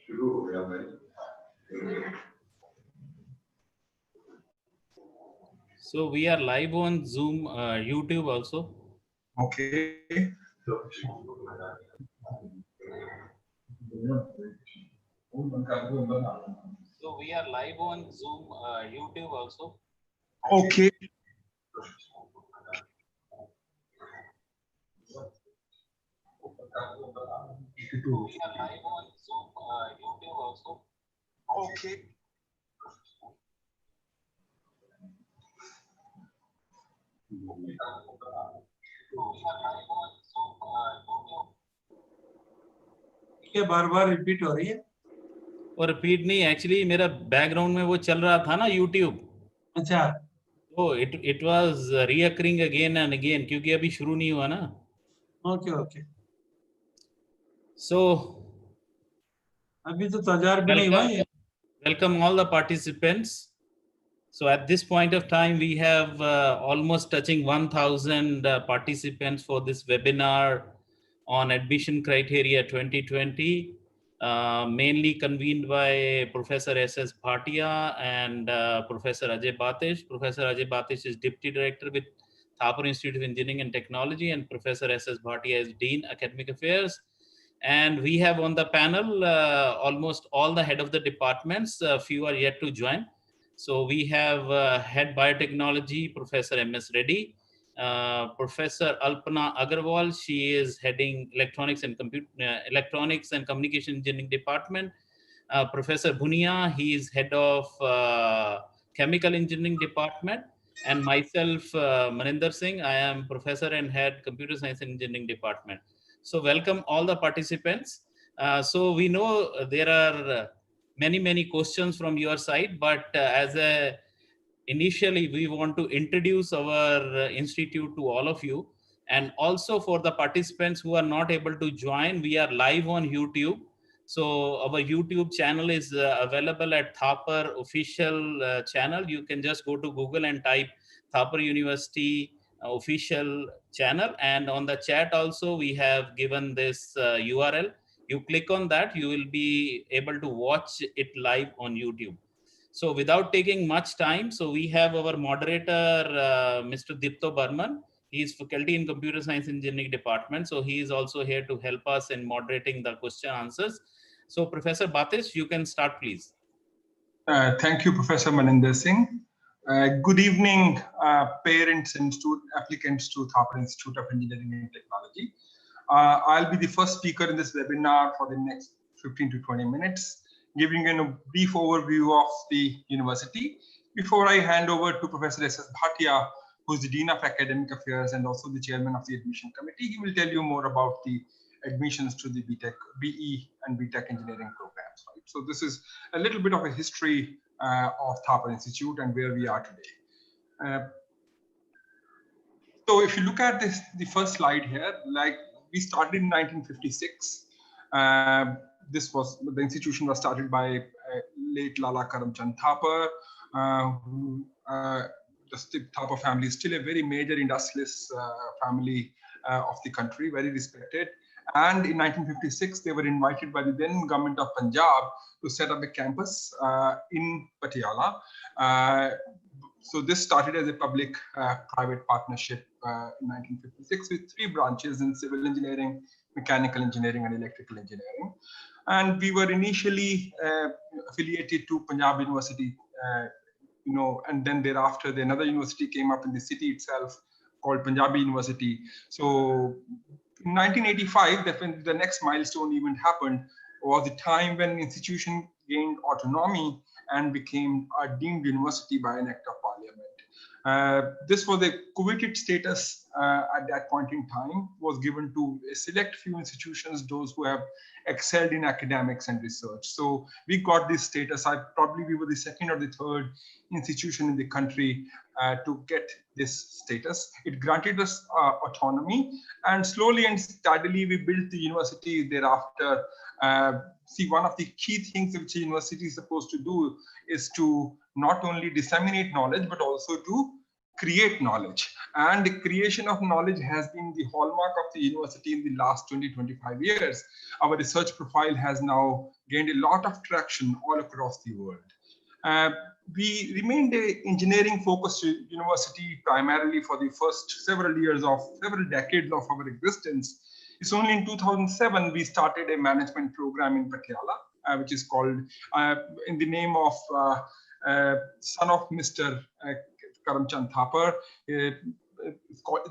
So we are live on Zoom, YouTube also. Okay. So we are live on Zoom, YouTube also. Okay. We are live on Zoom, YouTube also. Okay. ये बार-बार repeat हो रही है और repeat नहीं, actually मेरा background में वो चल रहा था ना यूट्यूब, अच्छा तो it was recurring again and again, क्योंकि अभी शुरू नहीं हुआ ना. ओके ओके So अभी तो तैयार भी नहीं हुआ ये welcome all the participants. So at this point of time, we have almost touching 1,000 participants for this webinar on admission criteria 2020, mainly convened by Professor S.S. Bhatia and Professor Ajay Batish. Professor Ajay Batish is Deputy Director with Thapar Institute of Engineering and Technology, and Professor S.S. Bhatia is Dean Academic Affairs. And we have on the panel almost all the head of the departments. Few are yet to join. So we have Head Biotechnology, Professor M.S. Reddy, Professor Alpana Agarwal. She is heading Electronics and Communication Engineering Department. Professor Bunia, he is head of Chemical Engineering Department. And myself, Maninder Singh, I am Professor and Head Computer Science and Engineering Department. So welcome all the participants. So we know there are many questions from your side, but initially we want to introduce our institute to all of you, and also for the participants who are not able to join, we are live on YouTube. So our YouTube channel is available at Thapar official channel. You can just go to Google and type Thapar University official channel, and on the chat also we have given this URL. You click on that, you will be able to watch it live on YouTube. So without taking much time, so we have our moderator, Mr. Dipto Burman. He is faculty in Computer Science Engineering Department. So he is also here to help us in moderating the question answers. So Professor Batish, you can start, please. Thank you, Professor Maninder Singh. Good evening, parents and applicants to Thapar Institute of Engineering and Technology. I'll be the first speaker in this webinar for the next 15 to 20 minutes, giving a brief overview of the university before I hand over to Professor S.S. Bhatia, who's the Dean of Academic Affairs and also the Chairman of the Admission Committee. He will tell you more about the admissions to the BE and BTech engineering programs. Right? So this is a little bit of a history of Thapar Institute and where we are today. So if you look at this, the first slide here, like we started in 1956. The institution was started by late Lala Karamchand Thapar. The Thapar family is still a very major industrialist family of the country, very respected. And in 1956, they were invited by the then government of Punjab to set up a campus in Patiala. So this started as a public-private partnership in 1956 with 3 branches in civil engineering, mechanical engineering, and electrical engineering. And we were initially affiliated to Punjab University, and then thereafter another university came up in the city itself called Punjabi University. So in 1985, the next milestone event happened was the time when the institution gained autonomy and became a deemed university by an act of parliament. This was a coveted status at that point in time, was given to a select few institutions, those who have excelled in academics and research. So we got this status. We were the second or the third institution in the country to get this status. It granted us autonomy, and slowly and steadily we built the university thereafter. One of the key things which a university is supposed to do is to not only disseminate knowledge, but also to create knowledge. And the creation of knowledge has been the hallmark of the university in the last 20-25 years. Our research profile has now gained a lot of traction all across the world. We remained an engineering-focused university primarily for the first several decades of our existence. It's only in 2007 we started a management program in Patiala, which is called, in the name of son of Mr. Karamchand Thapar.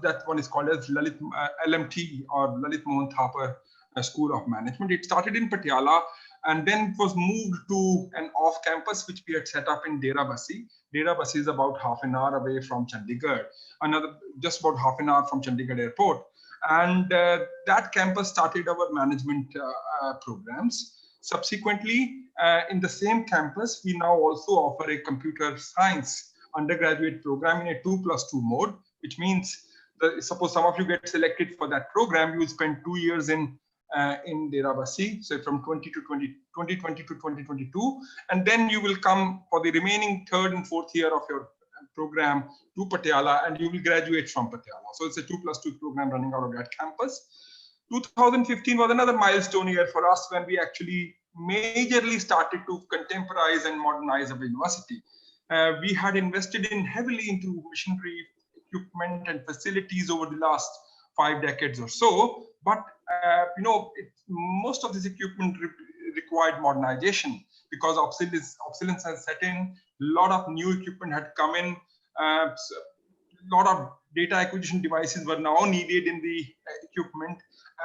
That one is called as Lalit LMT, or Lalit Mohan Thapar School of Management. It started in Patiala, and then it was moved to an off-campus which we had set up in Dera Bassi. Dera Bassi is about half an hour away from Chandigarh, just about half an hour from Chandigarh airport. And that campus started our management programs. Subsequently, in the same campus, we now also offer a computer science undergraduate program in a 2+2 mode, which means that suppose some of you get selected for that program, you will spend 2 years in Dera Bassi, so from 2020 to 2022, and then you will come for the remaining 3rd and 4th year of your program to Patiala, and you will graduate from Patiala. So it's a 2+2 program running out of that campus. 2015 was another milestone year for us when we actually majorly started to contemporize and modernize our university. We had invested heavily into machinery, equipment, and facilities over the last 5 decades or so, but most of this equipment required modernization because obsolescence has set in. A lot of new equipment had come in. A lot of data acquisition devices were now needed in the equipment,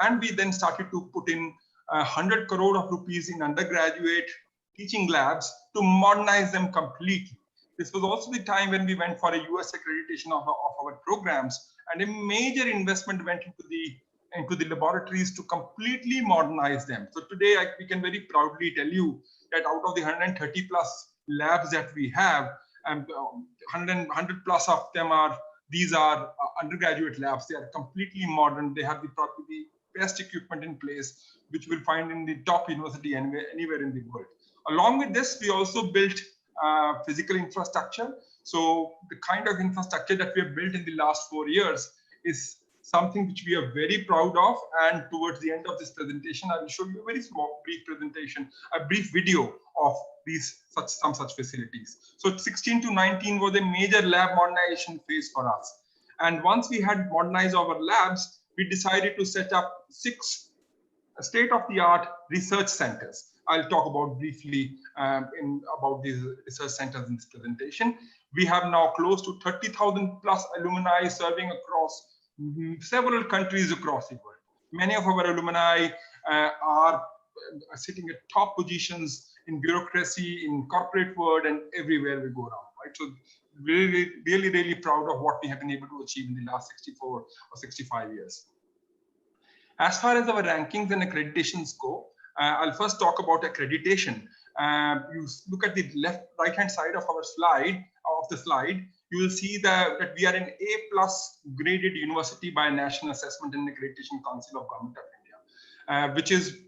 and we then started to put in 100 crore of rupees in undergraduate teaching labs to modernize them completely. This was also the time when we went for a US accreditation of our programs, and a major investment went into the laboratories to completely modernize them. So today we can very proudly tell you that out of the 130 plus labs that we have, 100 plus of them are undergraduate labs. They are completely modern. They have the best equipment in place, which we'll find in the top university anywhere in the world. Along with this, we also built physical infrastructure. So the kind of infrastructure that we have built in the last 4 years is something which we are very proud of. And towards the end of this presentation, I will show you a very small, brief video of some such facilities. So 16 to 19 was a major lab modernization phase for us. And once we had modernized our labs, we decided to set up 6 state-of-the-art research centers. I'll talk about briefly about these research centers in this presentation. We have now close to 30,000 plus alumni serving across several countries across the world. Many of our alumni are sitting at top positions in bureaucracy, in corporate world, and everywhere we go around, right? So really, really, really proud of what we have been able to achieve in the last 64 or 65 years. As far as our rankings and accreditations go, I'll first talk about accreditation. You look at the right-hand side of our slide, you will see that we are an A+ graded university by National Assessment and Accreditation Council of Government of India, which is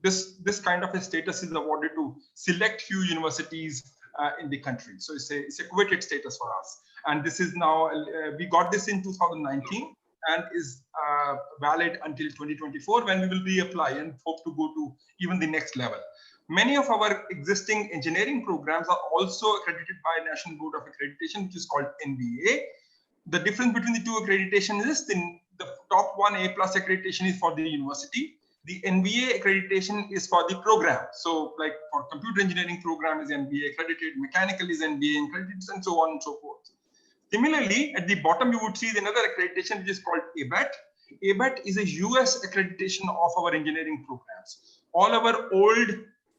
this kind of a status is awarded to select few universities in the country. So it's a coveted status for us. And this is now, we got this in 2019 and is valid until 2024 when we will reapply and hope to go to even the next level. Many of our existing engineering programs are also accredited by National Board of Accreditation, which is called NBA. The difference between the two accreditations is the top one A+ accreditation is for the university. The NBA accreditation is for the program. So like for computer engineering program is NBA accredited, mechanical is NBA accredited, and so on and so forth. Similarly, at the bottom, you would see another accreditation, which is called ABET. ABET is a US accreditation of our engineering programs. All our old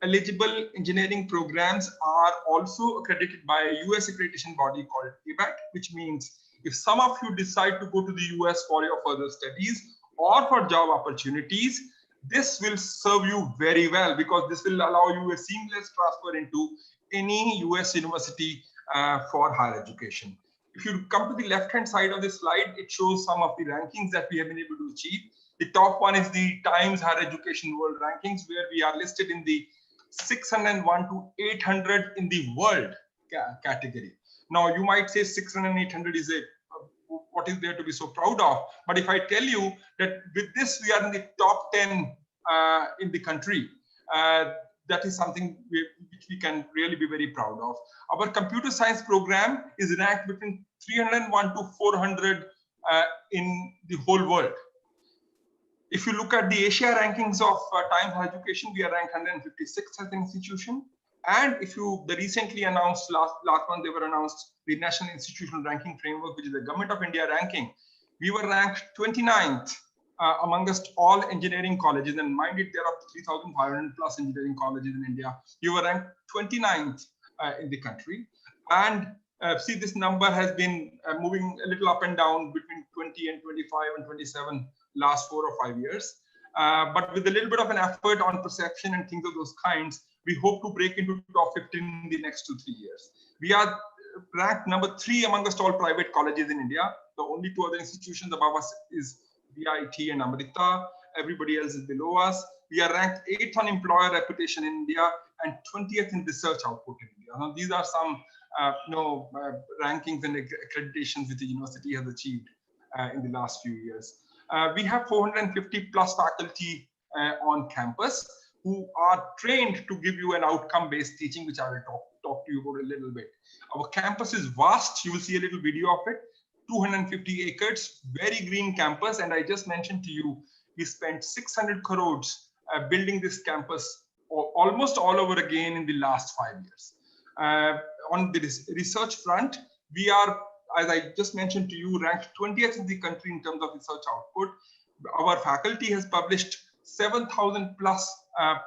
eligible engineering programs are also accredited by a US accreditation body called ABET, which means if some of you decide to go to the US for your further studies or for job opportunities, this will serve you very well because this will allow you a seamless transfer into any US university for higher education. If you come to the left-hand side of this slide, it shows some of the rankings that we have been able to achieve. The top one is the Times Higher Education World Rankings, where we are listed in the 601 to 800 in the world category. Now, you might say 600 and 800 is what is there to be so proud of? But if I tell you that with this, we are in the top 10 in the country, that is something which we can really be very proud of. Our computer science program is ranked between 301 to 400 in the whole world. If you look at the Asia rankings of Times Higher Education, we are ranked 156th as an institution. And if you, the recently announced, last month they were announced the National Institutional Ranking Framework, which is the Government of India ranking, we were ranked 29th amongst all engineering colleges. And mind it, there are 3,500 plus engineering colleges in India. You were ranked 29th in the country. And see, this number has been moving a little up and down between 20 and 25 and 27 last 4 or 5 years. But with a little bit of an effort on perception and things of those kinds, we hope to break into top 15 in the next 2-3 years. We are ranked number 3 amongst all private colleges in India. The only 2 other institutions above us is VIT and Amrita. Everybody else is below us. We are ranked 8th on employer reputation in India and 20th in research output in India. Now, these are some rankings and accreditations which the university has achieved in the last few years. We have 450 plus faculty on campus who are trained to give you an outcome-based teaching, which I will talk to you about a little bit. Our campus is vast. You will see a little video of it. 250 acres, very green campus. And I just mentioned to you, we spent 600 crores building this campus almost all over again in the last 5 years. On the research front, we are, as I just mentioned to you, ranked 20th in the country in terms of research output. Our faculty has published 7,000 plus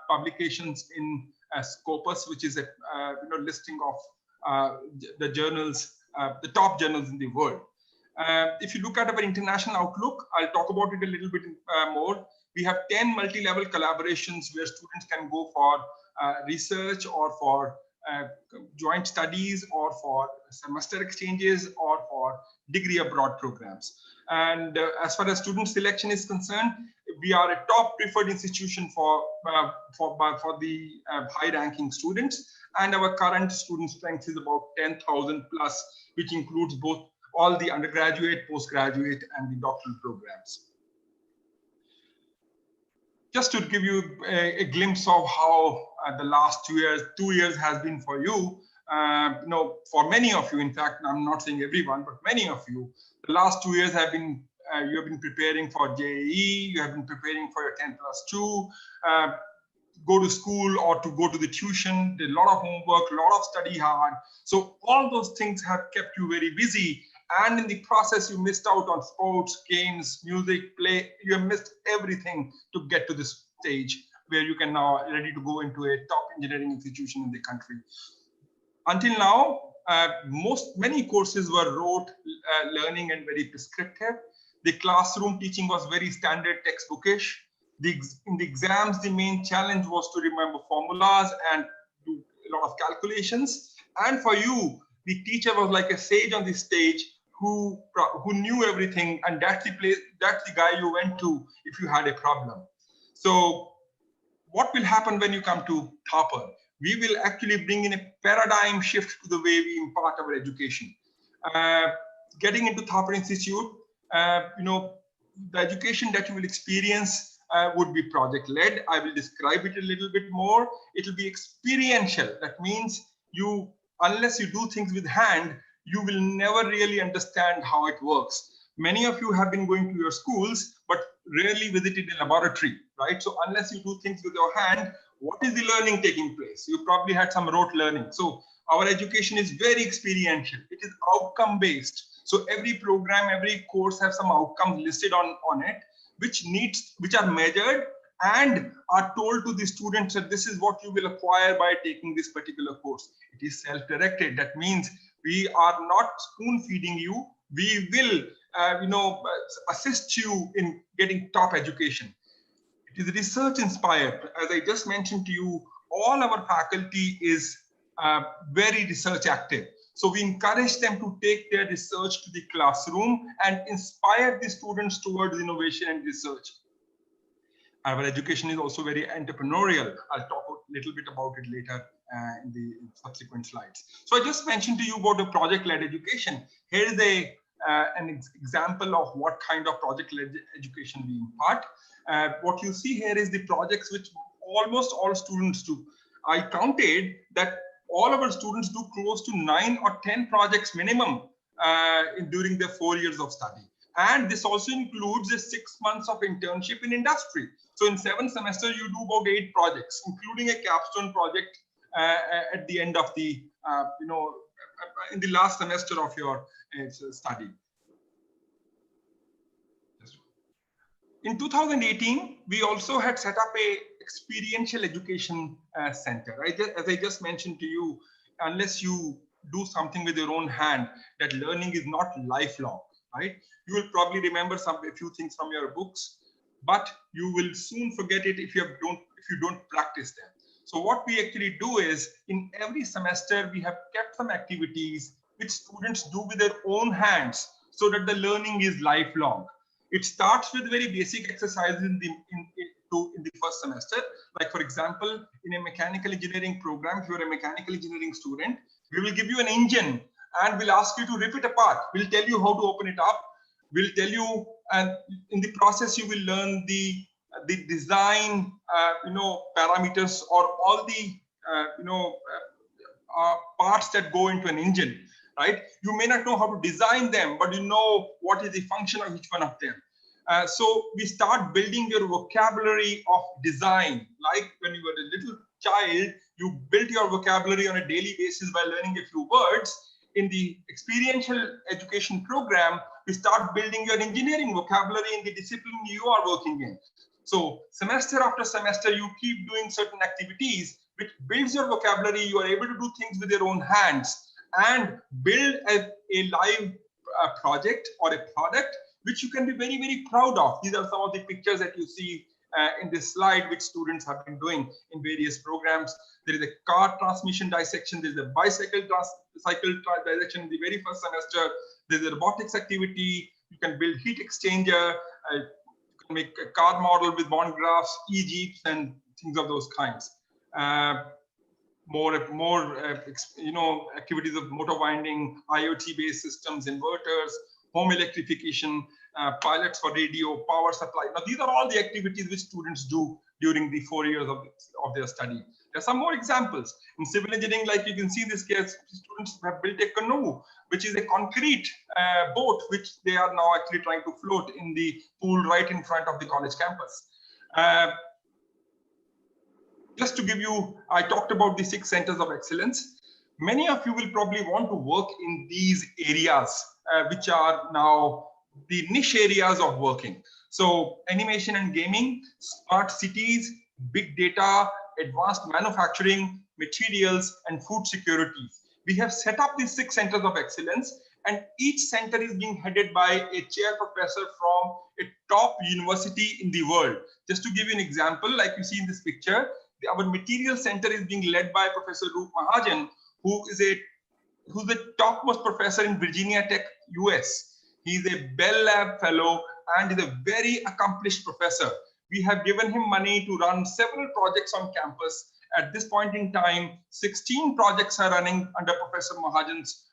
publications in Scopus, which is a listing of the journals, the top journals in the world. If you look at our international outlook, I'll talk about it a little bit more. We have 10 multi-level collaborations where students can go for research or for joint studies or for semester exchanges or for degree abroad programs. And as far as student selection is concerned, we are a top preferred institution for the high ranking students. And our current student strength is about 10,000 plus, which includes both all the undergraduate, postgraduate, and the doctoral programs. Just to give you a glimpse of how the last 2 years has been for you, for many of you, in fact, I'm not saying everyone, but many of you, the last 2 years have been, you have been preparing for JEE, you have been preparing for your 10+2, go to school or to go to the tuition, did a lot of homework, a lot of study hard. So all those things have kept you very busy. And in the process, you missed out on sports, games, music, play. You have missed everything to get to this stage where you can now ready to go into a top engineering institution in the country. Until now, many courses were rote learning and very prescriptive. The classroom teaching was very standard textbookish. In the exams, the main challenge was to remember formulas and do a lot of calculations. And for you, the teacher was like a sage on the stage who knew everything, and that's the guy you went to if you had a problem. So what will happen when you come to Thapar? We will actually bring in a paradigm shift to the way we impart our education. Getting into Thapar Institute, the education that you will experience would be project-led. I will describe it a little bit more. It will be experiential. That means unless you do things with hand, you will never really understand how it works. Many of you have been going to your schools, but rarely visited a laboratory, right? So unless you do things with your hand, what is the learning taking place? You probably had some rote learning. So our education is very experiential. It is outcome-based. So every program, every course has some outcomes listed on it, which are measured and are told to the students that this is what you will acquire by taking this particular course. It is self-directed. That means we are not spoon-feeding you. We will, assist you in getting top education. It is research-inspired. As I just mentioned to you, all our faculty is very research active. So we encourage them to take their research to the classroom and inspire the students towards innovation and research. Our education is also very entrepreneurial. I'll talk a little bit about it later in the subsequent slides. So I just mentioned to you about the project-led education. Here is an example of what kind of project-led education we impart. What you see here is the projects which almost all students do. I counted that all of our students do close to 9 or 10 projects minimum during their 4 years of study. And this also includes the 6 months of internship in industry. So in 7 semesters, you do about 8 projects, including a capstone project at the end of the, in the last semester of your study. In 2018, we also had set up a experiential education center, right? As I just mentioned to you, unless you do something with your own hand, that learning is not lifelong, right? You will probably remember a few things from your books, but you will soon forget it if you don't practice them. So what we actually do is, in every semester, we have kept some activities which students do with their own hands so that the learning is lifelong. It starts with very basic exercises in the first semester. Like, for example, in a mechanical engineering program, if you're a mechanical engineering student, we will give you an engine and we'll ask you to rip it apart. We'll tell you how to open it up. We'll tell you, and in the process, you will learn the design, parameters, or all the, parts that go into an engine, right? You may not know how to design them, but you know what is the function of each one of them. So we start building your vocabulary of design. Like when you were a little child, you built your vocabulary on a daily basis by learning a few words. In the experiential education program, we start building your engineering vocabulary in the discipline you are working in. So semester after semester, you keep doing certain activities which builds your vocabulary. You are able to do things with your own hands and build a live project or a product which you can be very, very proud of. These are some of the pictures that you see in this slide, which students have been doing in various programs. There is a car transmission dissection. There is a bicycle dissection in the very first semester. There is a robotics activity. You can build heat exchanger. You can make a car model with bond graphs, e-jeeps, and things of those kinds. More activities of motor winding, IoT-based systems, inverters, home electrification, pilots for radio, power supply. Now, these are all the activities which students do during the 4 years of their study. There are some more examples. In civil engineering, like you can see in this case, students have built a canoe, which is a concrete boat, which they are now actually trying to float in the pool right in front of the college campus. Just to give you, I talked about the 6 centers of excellence. Many of you will probably want to work in these areas, which are now the niche areas of working. So animation and gaming, smart cities, big data, advanced manufacturing, materials, and food security. We have set up these 6 centers of excellence, and each center is being headed by a chair professor from a top university in the world. Just to give you an example, like you see in this picture, our material center is being led by Professor Roop Mahajan, who's the topmost professor in Virginia Tech, US. He's a Bell Lab fellow and is a very accomplished professor. We have given him money to run several projects on campus. At this point in time, 16 projects are running under Professor Mahajan's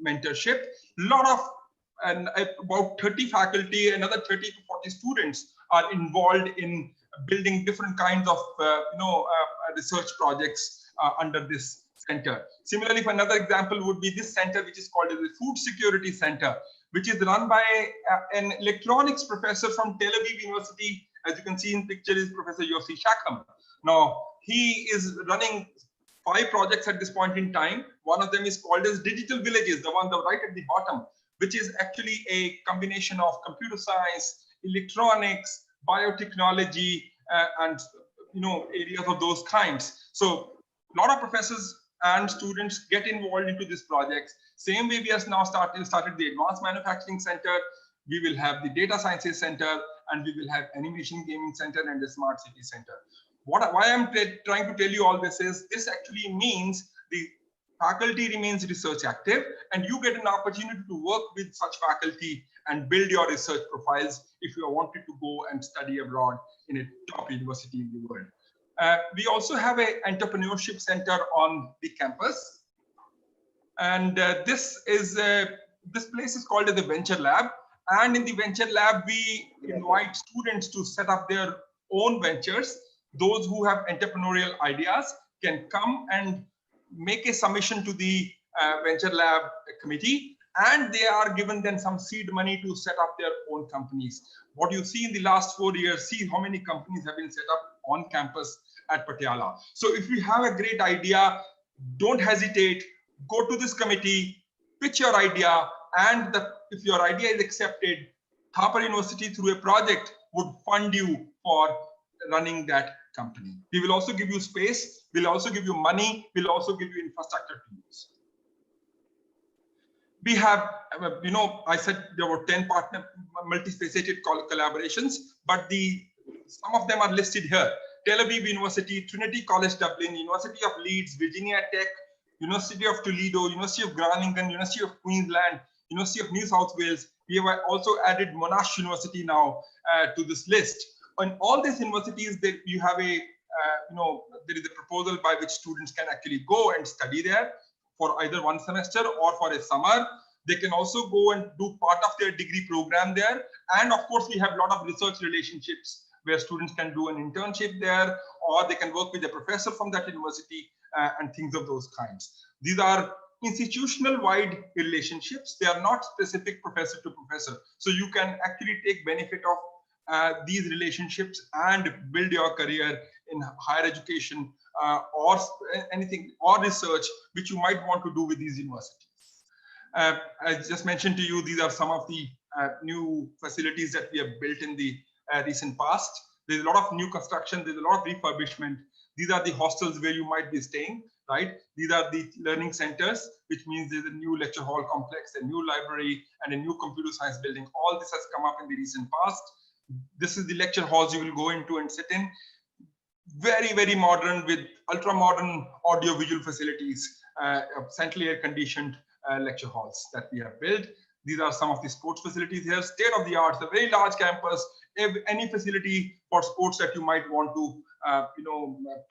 mentorship. About 30 faculty, another 30 to 40 students are involved in building different kinds of research projects under this center. Similarly, for another example would be this center, which is called the Food Security Center, which is run by an electronics professor from Tel Aviv University. As you can see in picture is Professor Yossi Shacham. Now, he is running 5 projects at this point in time. One of them is called as Digital Villages, the one right at the bottom, which is actually a combination of computer science, electronics, biotechnology, and areas of those kinds. So a lot of professors and students get involved into these projects. Same way we have now started the Advanced Manufacturing Center. We will have the Data Sciences Center, and we will have Animation Gaming Center and the Smart City Center. Why I'm trying to tell you all this is, this actually means the faculty remains research active, and you get an opportunity to work with such faculty and build your research profiles if you wanted to go and study abroad in a top university in the world. We also have an entrepreneurship center on the campus, and this place is called the Venture Lab. And in the Venture Lab, we invite students to set up their own ventures. Those who have entrepreneurial ideas, can come and make a submission to the venture lab committee, and they are given then some seed money to set up their own companies. What you see in the last 4 years, see how many companies have been set up on campus at Patiala. So if you have a great idea, don't hesitate, go to this committee, pitch your idea, and if your idea is accepted, Thapar University through a project would fund you for running that company. We will also give you space, we'll also give you money, we'll also give you infrastructure to use. We have, I said there were 10 partner multifaceted collaborations, but some of them are listed here. Tel Aviv University, Trinity College Dublin, University of Leeds, Virginia Tech, University of Toledo, University of Groningen, University of Queensland, University of New South Wales. We have also added Monash University now to this list. On all these universities, that you have there is a proposal by which students can actually go and study there for either one semester or for a summer. They can also go and do part of their degree program there. And of course, we have a lot of research relationships where students can do an internship there, or they can work with a professor from that university and things of those kinds. These are institutional wide relationships. They are not specific professor to professor. So you can actually take benefit of these relationships and build your career in higher education or anything or research which you might want to do with these universities. I just mentioned to you, these are some of the new facilities that we have built in the recent past. There's a lot of new construction, there's a lot of refurbishment. These are the hostels where you might be staying, right? These are the learning centers, which means there's a new lecture hall complex, a new library, and a new computer science building. All this has come up in the recent past. This is the lecture halls you will go into and sit in. Very, very modern with ultra modern audio visual facilities, centrally air conditioned lecture halls that we have built. These are some of the sports facilities here, state of the art, a very large campus. Any facility for sports that you might want to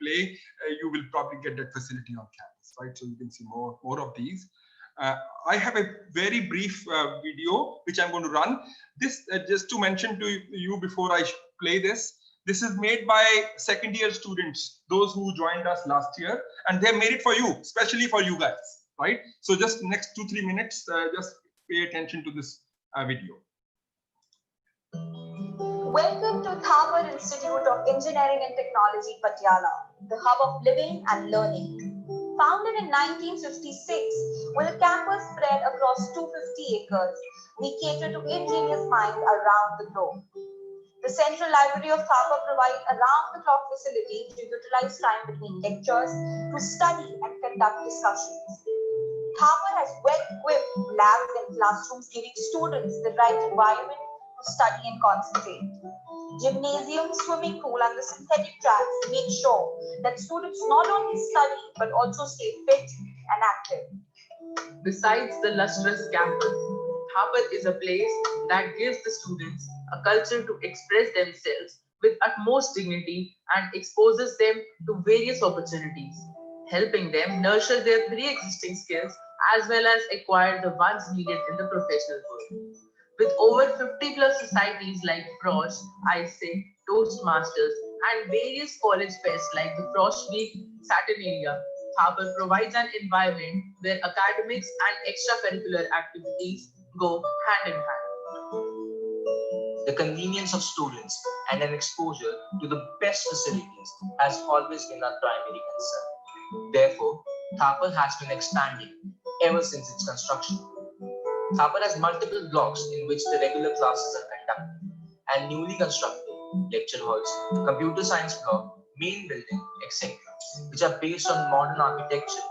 play, you will probably get that facility on campus, right? So you can see more of these. I have a very brief video which I'm going to run. This just to mention to you before I play this. This is made by second year students, those who joined us last year, and they made it for you, especially for you guys, right? So just next 2-3 minutes, just pay attention to this video. Welcome to Thapar Institute of Engineering and Technology, Patiala, the hub of living and learning. Founded in 1956, with a campus spread across 250 acres, we cater to ingenious minds around the globe. The Central Library of Thapar provides around-the-clock facility to utilize time between lectures to study and conduct discussions. Thapar has well-equipped labs and classrooms giving students the right environment to study and concentrate. Gymnasium, swimming pool, and the synthetic tracks make sure that students not only study but also stay fit and active. Besides the lustrous campus, Thapar is a place that gives the students a culture to express themselves with utmost dignity and exposes them to various opportunities, helping them nurture their pre-existing skills as well as acquire the ones needed in the professional world. With over 50+ societies like Frosh, ISIC, Toastmasters, and various college fests like the Frosh Week, Saturnalia, Thapar provides an environment where academics and extracurricular activities go hand in hand. The convenience of students and an exposure to the best facilities has always been our primary concern. Therefore, Thapar has been expanding ever since its construction. Thapar has multiple blocks in which the regular classes are conducted, and newly constructed lecture halls, computer science block, main building, etc., which are based on modern architecture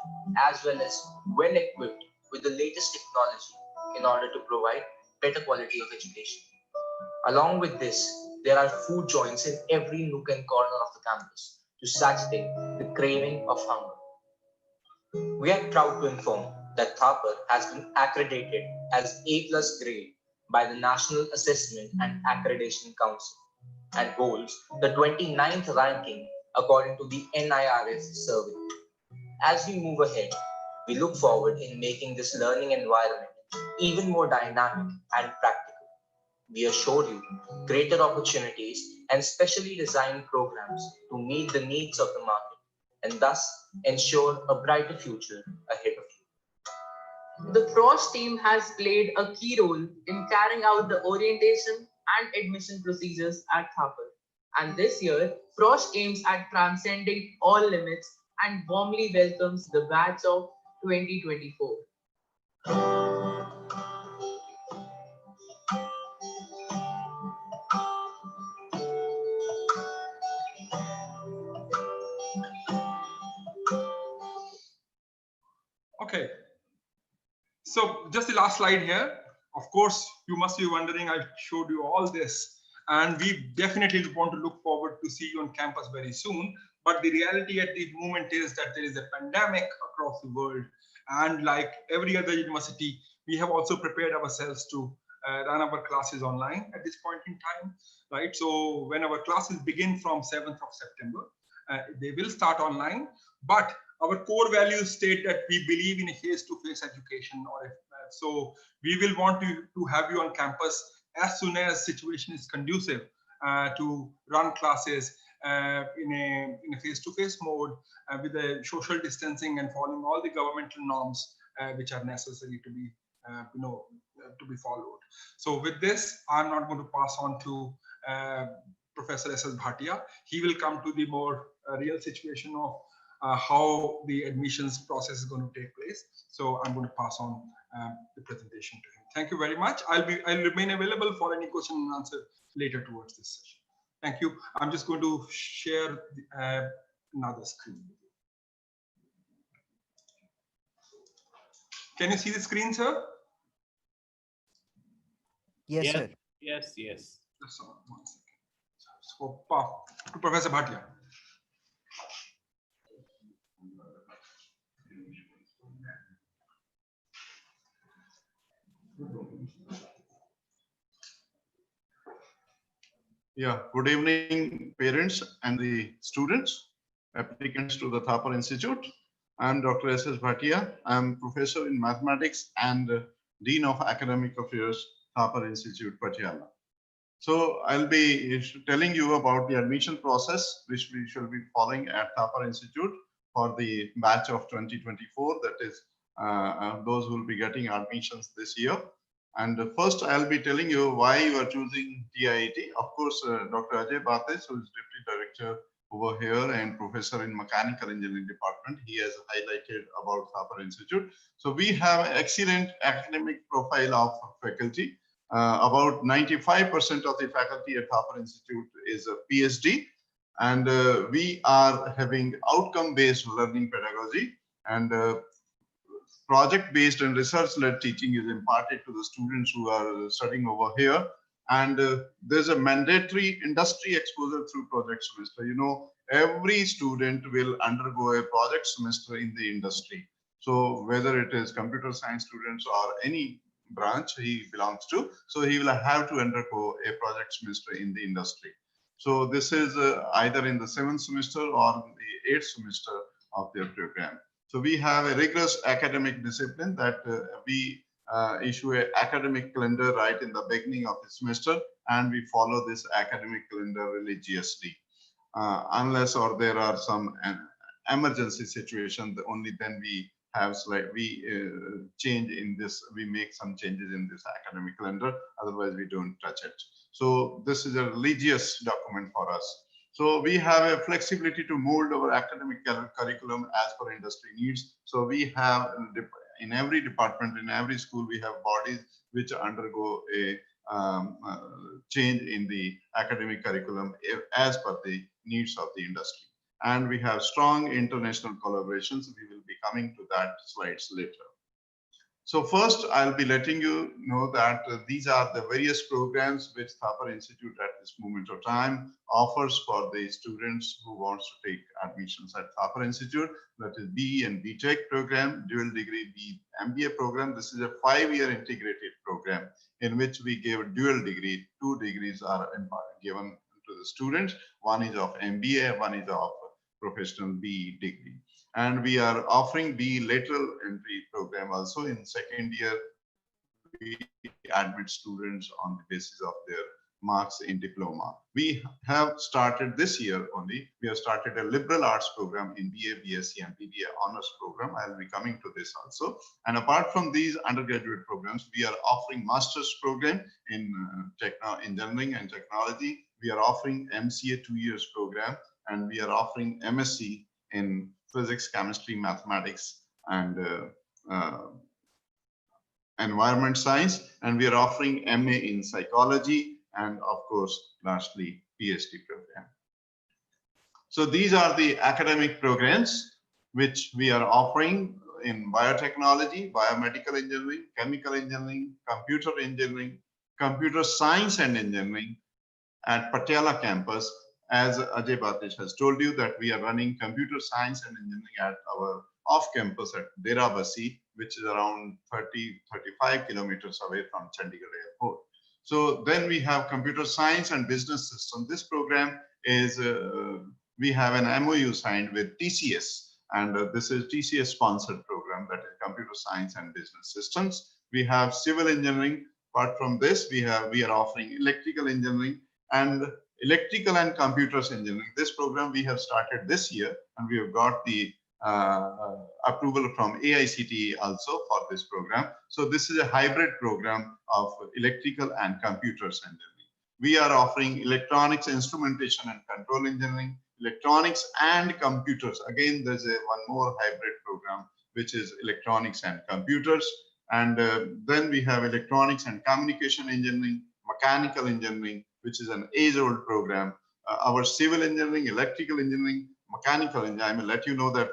as well as well equipped with the latest technology in order to provide better quality of education. Along with this, there are food joints in every nook and corner of the campus to satisfy the craving of hunger. We are proud to inform that Thapar has been accredited as A+ grade by the National Assessment and Accreditation Council and holds the 29th ranking according to the NIRF survey. As we move ahead, we look forward in making this learning environment even more dynamic and practical. We assure you greater opportunities and specially designed programs to meet the needs of the market, and thus ensure a brighter future ahead of you. The Frosh team has played a key role in carrying out the orientation and admission procedures at Thapar. And this year, Frosh aims at transcending all limits and warmly welcomes the batch of 2024. Okay. So just the last slide here. Of course, you must be wondering, I showed you all this, and we definitely want to look forward to see you on campus very soon. But the reality at the moment is that there is a pandemic across the world. And like every other university, we have also prepared ourselves to run our classes online at this point in time, right? So when our classes begin from 7th of September, they will start online, but our core values state that we believe in a face-to-face education, or so we will want to have you on campus as soon as situation is conducive to run classes in a face-to-face mode with the social distancing and following all the governmental norms which are necessary to be to be followed. So with this, I'm not going to pass on to Professor S.S. Bhatia. He will come to the more real situation of how the admissions process is going to take place. So I'm going to pass on the presentation to him. Thank you very much. I'll remain available for any question and answer later towards this session. Thank you. I'm just going to share another screen. Can you see the screen, sir? Yes, sir. Yes, yes. Just one second. So, to Professor Bhatia. Yeah, good evening, parents and the students, applicants to the Thapar Institute. I'm Dr. S.S. Bhatia. I'm professor in mathematics and Dean of Academic Affairs, Thapar Institute, Patiala. So I'll be telling you about the admission process, which we shall be following at Thapar Institute for the batch of 2024, that is those who will be getting admissions this year. And first, I'll be telling you why you are choosing TIIT. Of course, Dr. Ajay Bates, who is Deputy Director over here and Professor in Mechanical Engineering Department, he has highlighted about Thapar Institute. So we have an excellent academic profile of faculty. About 95% of the faculty at Thapar Institute is a PhD. And we are having outcome-based learning pedagogy, and project-based and research-led teaching is imparted to the students who are studying over here. And there's a mandatory industry exposure through project semester. You know, every student will undergo a project semester in the industry. So whether it is computer science students or any branch he belongs to, so he will have to undergo a project semester in the industry. So this is either in the 7th semester or the 8th semester of their program. So we have a rigorous academic discipline that we issue an academic calendar right in the beginning of the semester, and we follow this academic calendar religiously. Unless or there are some emergency situation, only then we have change in this, we make some changes in this academic calendar, otherwise we don't touch it. So this is a religious document for us. So we have a flexibility to mold our academic curriculum as per industry needs. So we have in every department, in every school, we have bodies which undergo a change in the academic curriculum as per the needs of the industry. And we have strong international collaborations. We will be coming to that slides later. So first, I'll be letting you know that these are the various programs which Thapar Institute at this moment of time offers for the students who wants to take admissions at Thapar Institute. That is BE and BTech program, dual degree B MBA program. This is a 5-year integrated program in which we give dual degree. 2 degrees are given to the students. One is of MBA, one is of professional BE degree. And we are offering the lateral entry program also. In 2nd year, we admit students on the basis of their marks in diploma. We have started this year only. We have started a liberal arts program in BA, BSc, and BBA honors program. I'll be coming to this also. And apart from these undergraduate programs, we are offering master's program in engineering and technology. We are offering MCA 2 years program, and we are offering MSc in physics, chemistry, mathematics, and environment science, and we are offering MA in psychology, and of course, lastly, PhD program. So these are the academic programs which we are offering in biotechnology, biomedical engineering, chemical engineering, computer science and engineering at Patiala campus. As Ajay Batish has told you, that we are running computer science and engineering at our off campus at Deravasi, which is around 35 kilometers away from Chandigarh Airport. So then we have computer science and business system. This program is, we have an MOU signed with TCS, and this is TCS sponsored program, that is computer science and business systems. We have civil engineering. Apart from this, we are offering electrical engineering and electrical and computers engineering. This program we have started this year, and we have got the approval from AICTE also for this program. So this is a hybrid program of electrical and computers engineering. We are offering electronics, instrumentation and control engineering, electronics and computers. Again, there's one more hybrid program, which is electronics and computers. And then we have electronics and communication engineering, mechanical engineering, which is an age-old program. Our civil engineering, electrical engineering, mechanical engineering. I will let you know that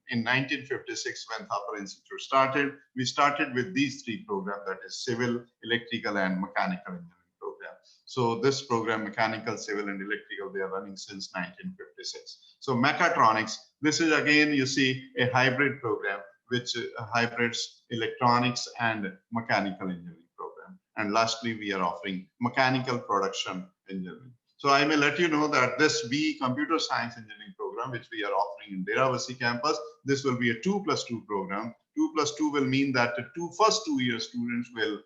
in 1956, when Thapar Institute started, we started with these three programs, that is civil, electrical, and mechanical engineering program. So this program, mechanical, civil, and electrical, they are running since 1956. So mechatronics, this is again, you see, a hybrid program, which hybrids electronics and mechanical engineering program. And lastly, we are offering mechanical production engineering. So I may let you know that this BE Computer Science Engineering program, which we are offering in Deravasi campus, this will be a 2+2 program. 2+2 will mean that the first 2 year students will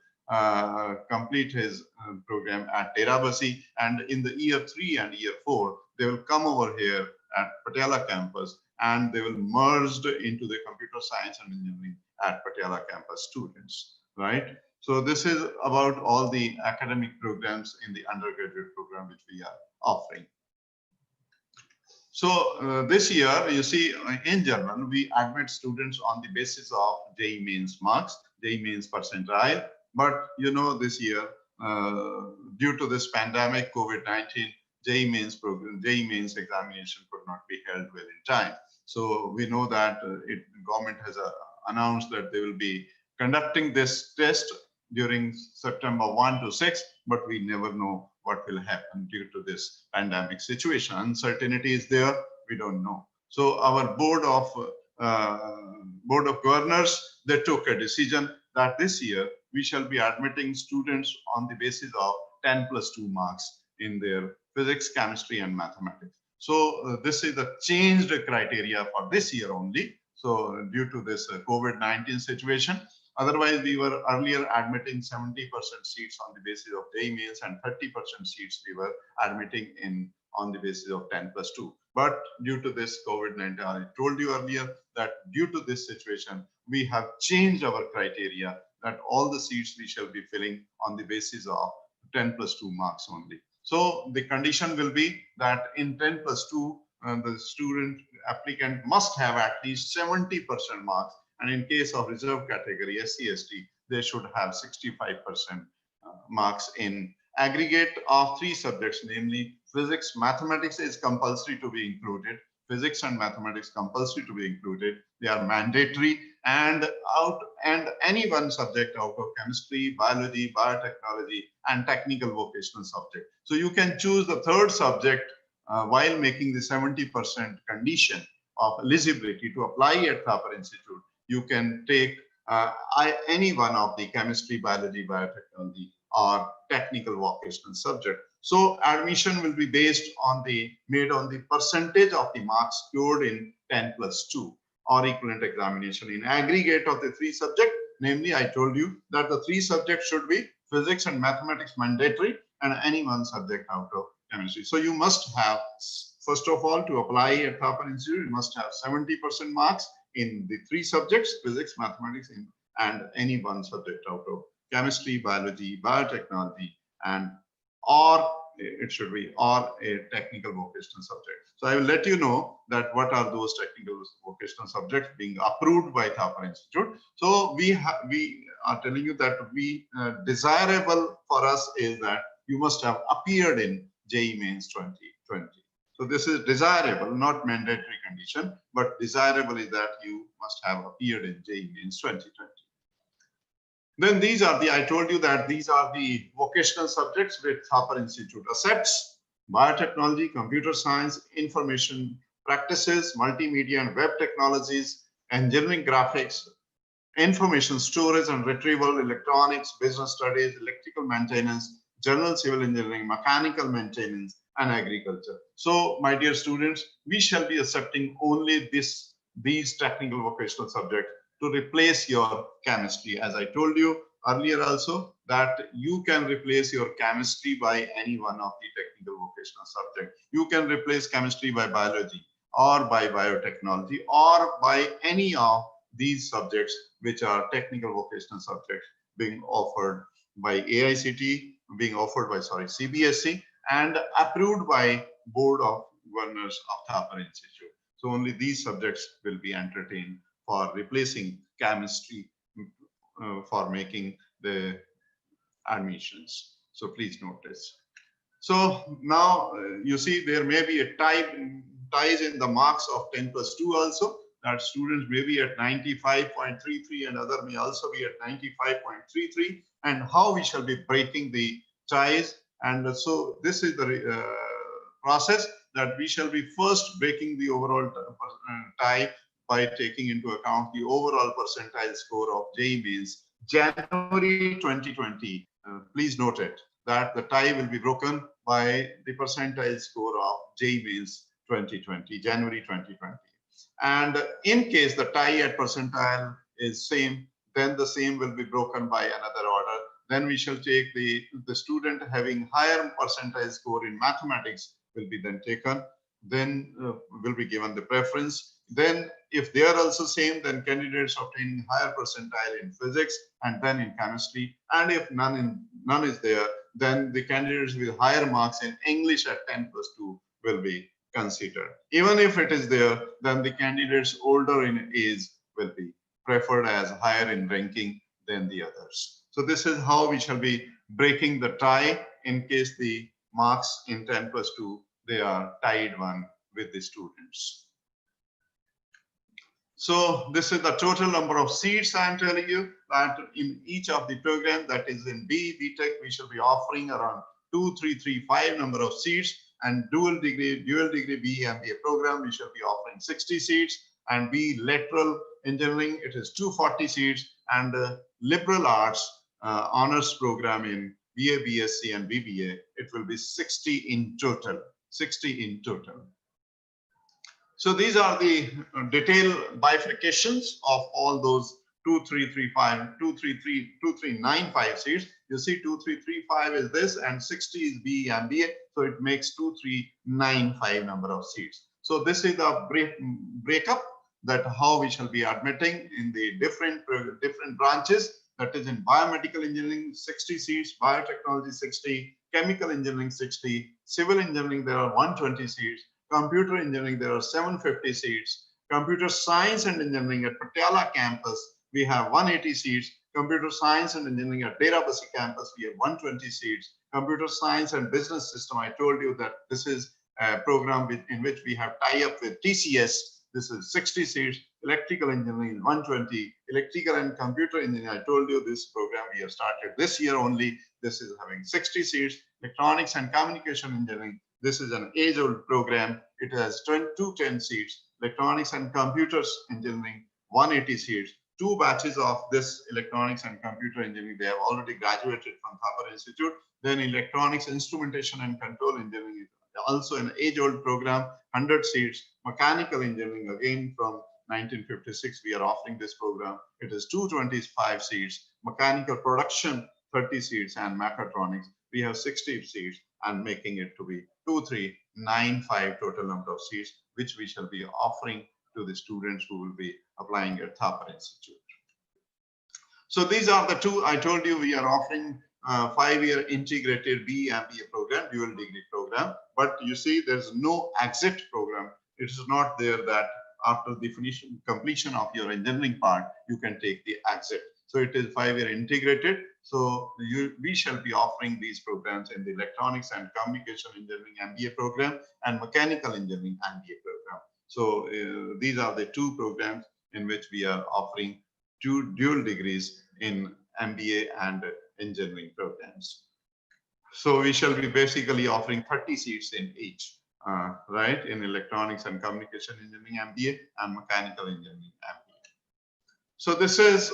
complete his program at Deravasi, and in the year 3 and year 4, they will come over here at Patiala campus, and they will merge into the computer science and engineering at Patiala campus students, right? So this is about all the academic programs in the undergraduate program which we are offering. So this year, you see, in general, we admit students on the basis of JEE Main's marks, JEE Main's percentile. But you know, this year, due to this pandemic, COVID-19, JEE Main's program, JEE Main's examination could not be held well in time. So we know that government has announced that they will be conducting this test during September 1 to 6, but we never know what will happen due to this pandemic situation. Uncertainty is there, we don't know. So our board of governors, they took a decision that this year we shall be admitting students on the basis of 10+2 marks in their physics, chemistry, and mathematics. So this is the changed criteria for this year only. So due to this COVID-19 situation, otherwise we were earlier admitting 70% seats on the basis of JEE Mains, and 30% seats we were admitting on the basis of 10+2. But due to this COVID-19, I told you earlier that due to this situation, we have changed our criteria that all the seats we shall be filling on the basis of 10+2 marks only. So the condition will be that in 10+2, the student applicant must have at least 70% marks. And in case of reserve category, SC, ST, they should have 65% marks in aggregate of 3 subjects, namely physics, mathematics is compulsory to be included. Physics and mathematics compulsory to be included. They are mandatory, and any one subject out of chemistry, biology, biotechnology, and technical vocational subject. So you can choose the 3rd subject while making the 70% condition of eligibility to apply at Thapar Institute. You can take any one of the chemistry, biology, biotechnology, or technical vocational subject. So admission will be based on made on the percentage of the marks scored in 10+2 or equivalent examination in aggregate of the 3 subjects. Namely, I told you that the 3 subjects should be physics and mathematics mandatory, and any one subject out of chemistry. So you must have, first of all, to apply at Thapar Institute, you must have 70% marks in the 3 subjects, physics, mathematics, and any one subject out of chemistry, biology, biotechnology, and or it should be or a technical vocational subject. So I will let you know that what are those technical vocational subjects being approved by Thapar Institute. So we are telling you that desirable for us is that you must have appeared in JEE Mains 2020. So this is desirable, not mandatory condition, but desirable is that you must have appeared in JEE Mains 2020. Then these are I told you that these are the vocational subjects which Thapar Institute accepts: biotechnology, computer science, information practices, multimedia and web technologies, engineering graphics, information storage and retrieval, electronics, business studies, electrical maintenance, general civil engineering, mechanical maintenance, and agriculture. So, my dear students, we shall be accepting only these technical vocational subjects to replace your chemistry. As I told you earlier also, that you can replace your chemistry by any one of the technical vocational subjects. You can replace chemistry by biology or by biotechnology or by any of these subjects which are technical vocational subjects being offered by AICTE, being offered by CBSE, and approved by Board of Governors of Thapar Institute. So only these subjects will be entertained for replacing chemistry for making the admissions. So please note this. So now you see there may be a ties in the marks of 10+2 also, that students may be at 95.33 and other may also be at 95.33, and how we shall be breaking the ties. And so this is the process that we shall be first breaking the overall tie by taking into account the overall percentile score of JEE Mains January 2020. Please note it, that the tie will be broken by the percentile score of JEE Mains 2020, January 2020. And in case the tie at percentile is same, then the same will be broken by another order. Then we shall take the student having higher percentile score in mathematics will be then taken, then will be given the preference. Then if they are also same, then candidates obtaining higher percentile in physics and then in chemistry. And if none is there, then the candidates with higher marks in English at 10+2 will be considered. Even if it is there, then the candidates older in age will be preferred as higher in ranking than the others. So this is how we shall be breaking the tie in case the marks in 10+2, they are tied one with the students. So this is the total number of seats. I am telling you that in each of the programs, that is in BTech, we shall be offering around 2,335 number of seats, and dual degree BE MBA program, we shall be offering 60 seats, and B lateral engineering, it is 240 seats, and liberal arts honors program in BA, BSc, and BBA, it will be 60 in total. 60 in total. So these are the detailed bifurcations of all those 2,335, 2,395 seats. You see 2,335 is this and 60 is BE MBA. So it makes 2,395 number of seats. So this is the breakup that how we shall be admitting in the different branches. That is in biomedical engineering, 60 seats, biotechnology 60, chemical engineering 60, civil engineering there are 120 seats, computer engineering there are 750 seats, computer science and engineering at Patiala campus we have 180 seats, computer science and engineering at Derabasi campus we have 120 seats, computer science and business system, I told you that this is a program in which we have tie-up with TCS, this is 60 seats, electrical engineering 120, electrical and computer engineering, I told you this program we have started this year only, this is having 60 seats, electronics and communication engineering, this is an age-old program, it has 210 seats, electronics and computers engineering 180 seats, 2 batches of this electronics and computer engineering, they have already graduated from Thapar Institute, then electronics, instrumentation and control engineering is also an age-old program, 100 seats, mechanical engineering again from 1956 we are offering this program, it is 225 seats, mechanical production 30 seats and mechatronics we have 60 seats and making it to be 2395 total number of seats, which we shall be offering to the students who will be applying at Thapar Institute. So these are the two. I told you we are offering 5-year integrated BE MBA program, dual degree program. But you see, there's no exit program. It is not there that after the completion of your engineering part, you can take the exit. So it is 5-year integrated. So we shall be offering these programs in the electronics and communication engineering MBA program and mechanical engineering MBA program. So these are the two programs in which we are offering two dual degrees in MBA and engineering programs. So we shall be basically offering 30 seats in each, right? In electronics and communication engineering MBA and mechanical engineering MBA. So this is,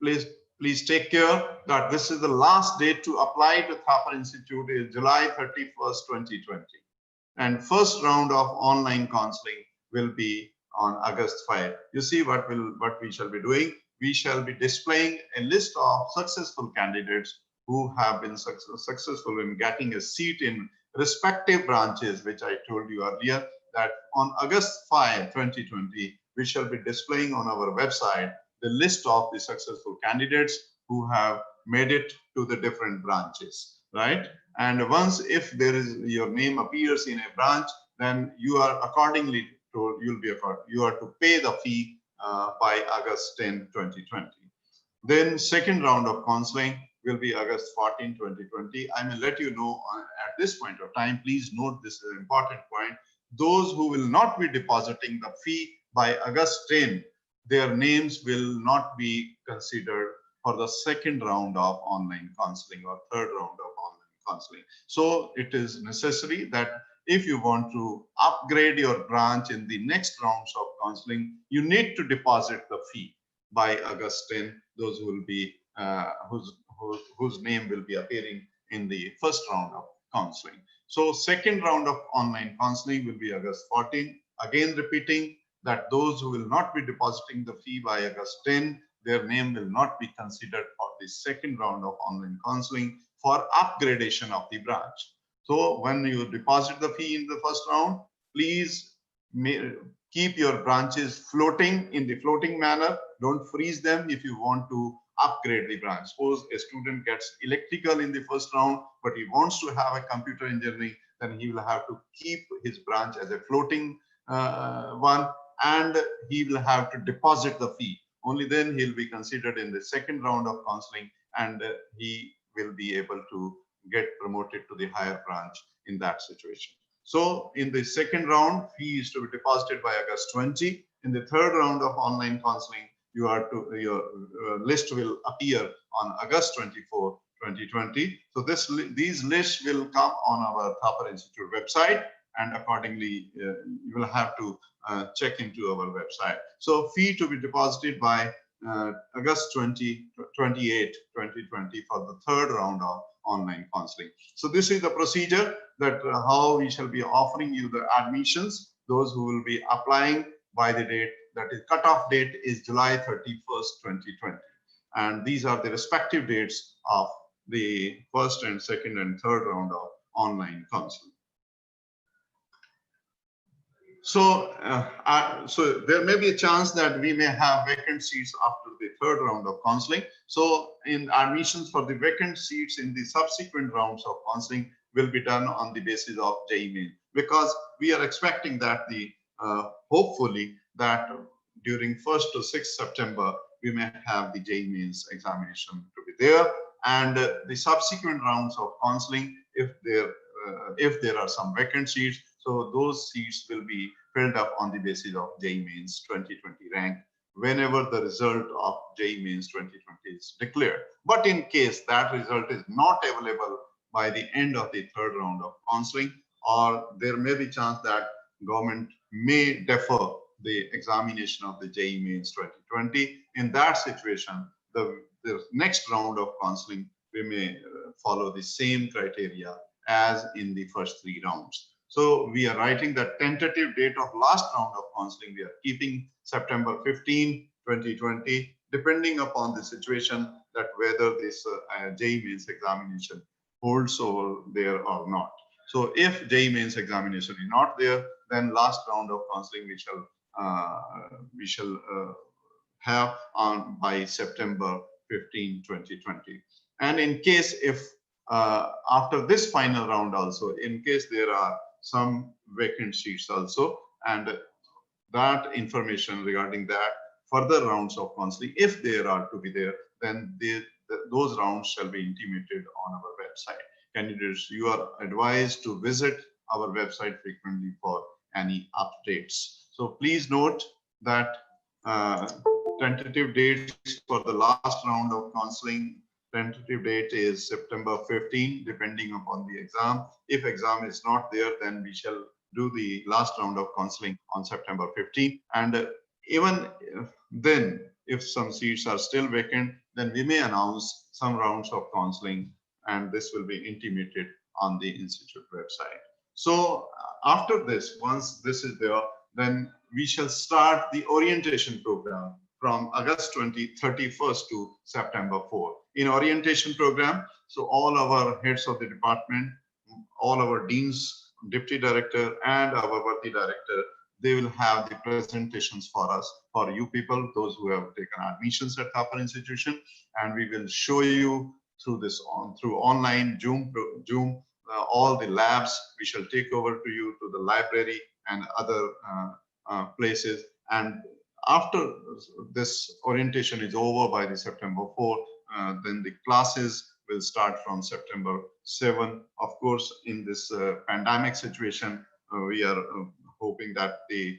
please take care that this is the last date to apply to Thapar Institute is July 31st, 2020. And first round of online counseling will be on August 5. You see what we shall be doing. We shall be displaying a list of successful candidates who have been successful in getting a seat in respective branches, which I told you earlier, that on August 5, 2020, we shall be displaying on our website the list of the successful candidates who have made it to the different branches, right? And once if there is your name appears in a branch, then you are accordingly told you are to pay the fee by August 10, 2020. Then second round of counseling will be August 14, 2020. I may let you know at this point of time, please note this is an important point. Those who will not be depositing the fee by August 10, their names will not be considered for the second round of online counseling or third round of online counseling. So it is necessary that if you want to upgrade your branch in the next rounds of counseling, you need to deposit the fee by August 10. Those who will be whose name will be appearing in the first round of counseling. So second round of online counseling will be August 14. Again, repeating that those who will not be depositing the fee by August 10, their name will not be considered for the second round of online counseling for upgradation of the branch. So when you deposit the fee in the first round, please keep your branches floating in the floating manner. Don't freeze them if you want to upgrade the branch. Suppose a student gets electrical in the first round, but he wants to have a computer engineering, then he will have to keep his branch as a floating one, and he will have to deposit the fee. Only then he'll be considered in the second round of counseling, and he will be able to get promoted to the higher branch in that situation. So in the second round, fee is to be deposited by August 20. In the third round of online counseling, your list will appear on August 24, 2020. So these lists will come on our Thapar Institute website, and accordingly, you will have to check into our website. So fee to be deposited by August 28, 2020 for the third round of online counseling. So this is the procedure that how we shall be offering you the admissions, those who will be applying by the date, that is cutoff date is July 31st, 2020. And these are the respective dates of the first and second and third round of online counseling. So, so there may be a chance that we may have vacant seats after the third round of counseling. So in admissions for the vacant seats in the subsequent rounds of counseling will be done on the basis of JEE Main, because we are expecting that the hopefully that during 1st to 6th September, we may have the JEE Main's examination to be there, and the subsequent rounds of counseling, if there are some vacant seats, so those seats will be filled up on the basis of JEE Main's 2020 rank whenever the result of JEE Main's 2020 is declared. But in case that result is not available by the end of the third round of counseling, or there may be chance that government may defer the examination of the JEE Main's 2020. In that situation, the next round of counseling, we may follow the same criteria as in the first three rounds. So we are writing the tentative date of last round of counseling. We are keeping September 15, 2020. depending upon the situation that whether this JEE Mains examination holds over there or not. So if JEE Mains examination is not there, then last round of counseling we shall have on by September 15, 2020. And in case if after this final round also, in case there are some vacant seats also, and that information regarding that further rounds of counseling, if there are to be there, then those rounds shall be intimated on our website. Candidates, you are advised to visit our website frequently for any updates. So please note that tentative dates for the last round of counseling, tentative date is September 15, depending upon the exam. If exam is not there, then we shall do the last round of counseling on September 15. And even then, if some seats are still vacant, then we may announce some rounds of counseling, and this will be intimated on the institute website. So after this, once this is there, then we shall start the orientation program from August 31st to September 4. In orientation program, so all our heads of the department, all our deans, deputy director, and our worthy director, they will have the presentations for us, for you people, those who have taken admissions at Thapar institution, and we will show you through through online Zoom, all the labs. We shall take over to you to the library and other places. And after this orientation is over by the September 4, then the classes will start from September 7. Of course, in this pandemic situation, we are hoping that the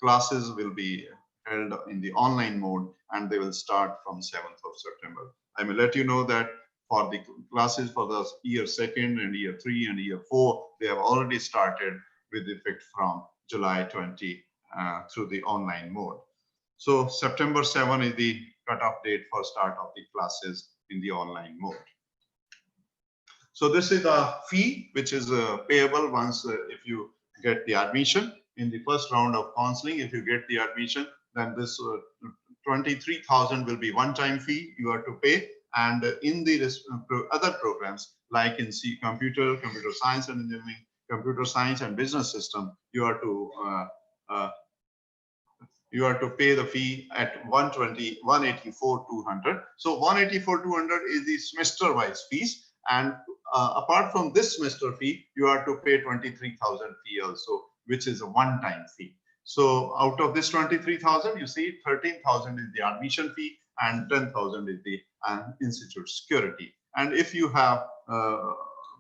classes will be held in the online mode, and they will start from 7th of September. I may let you know that for the classes for the year 2nd and year 3 and year 4, they have already started with effect from July 20 through the online mode. So September 7 is the cutoff date for start of the classes in the online mode. So this is the fee which is payable once if you get the admission in the first round of counseling. If you get the admission, then this 23,000 will be one-time fee you have to pay. And in the other programs like in computer science and engineering, computer science and business system, you are to pay the fee at 184,200. So 184,200 is the semester-wise fees, and apart from this semester fee, you are to pay 23,000 fee also, which is a one-time fee. So out of this 23,000, you see 13,000 is the admission fee and 10,000 is the institute security. And if you have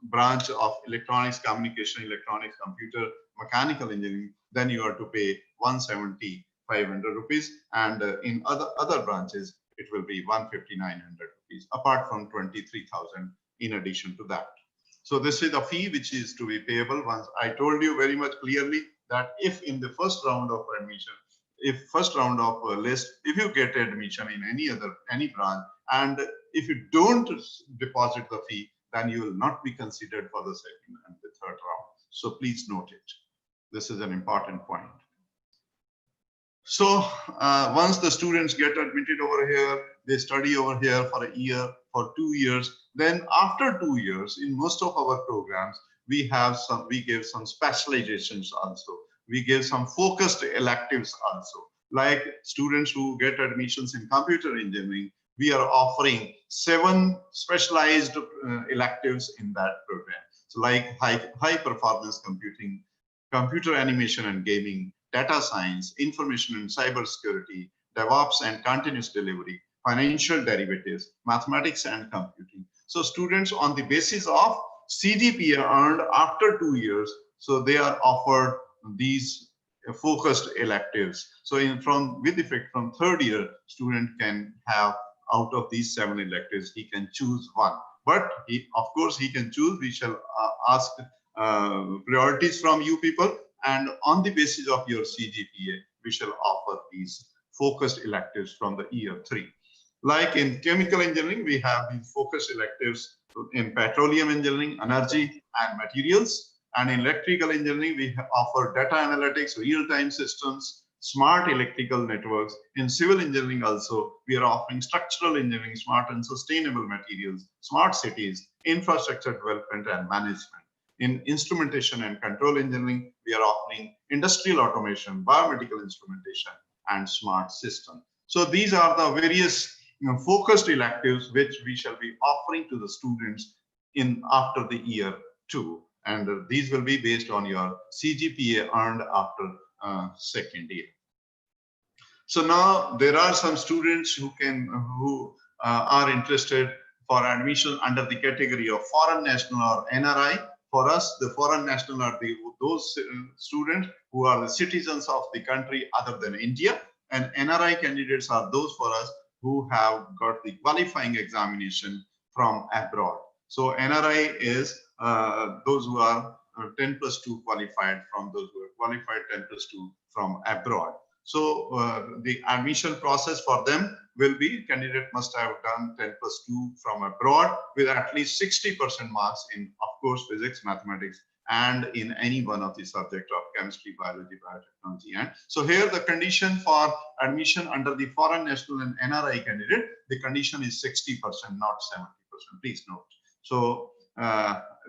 branch of electronics, communication, electronics, computer, mechanical engineering, then you are to pay 170,500 rupees. And in other branches, it will be 159,900 rupees, apart from 23,000 in addition to that. So this is the fee which is to be payable. Once I told you very much clearly that if in the first round of admission, if first round of list, if you get admission in any branch, and if you don't deposit the fee, then you will not be considered for the second and the third round. So please note it. This is an important point. So once the students get admitted over here, they study over here for a year, for 2 years. Then after 2 years, in most of our programs, we give some specializations also. We give some focused electives also. Like students who get admissions in computer engineering, we are offering 7 specialized electives in that program. So like high performance computing, computer animation and gaming, data science, information and cybersecurity, DevOps and continuous delivery, financial derivatives, mathematics and computing. So students on the basis of CGPA earned after 2 years, so they are offered these focused electives. So with effect from third year, student can have out of these 7 electives, he can choose one. But of course he can choose. We shall ask priorities from you people, and on the basis of your CGPA, we shall offer these focused electives from the year 3. Like in chemical engineering, we have these focused electives in petroleum engineering, energy and materials. And in electrical engineering, we offer data analytics, real-time systems, smart electrical networks. In civil engineering also, we are offering structural engineering, smart and sustainable materials, smart cities, infrastructure development and management. In instrumentation and control engineering, we are offering industrial automation, biomedical instrumentation, and smart system. So these are the various focused electives which we shall be offering to the students in after the year 2, and these will be based on your CGPA earned after second year. So now there are some students who are interested for admission under the category of foreign national or NRI. For us, the foreign national are those students who are the citizens of the country other than India, and NRI candidates are those for us who have got the qualifying examination from abroad. So NRI is those who are 10+2 qualified from those who are qualified 10+2 from abroad. So the admission process for them will be candidate must have done 10+2 from abroad with at least 60% marks in, of course, physics, mathematics, and in any one of the subject of chemistry, biology, biotechnology. And so here the condition for admission under the foreign national and NRI candidate, the condition is 60%, not 70%. Please note. So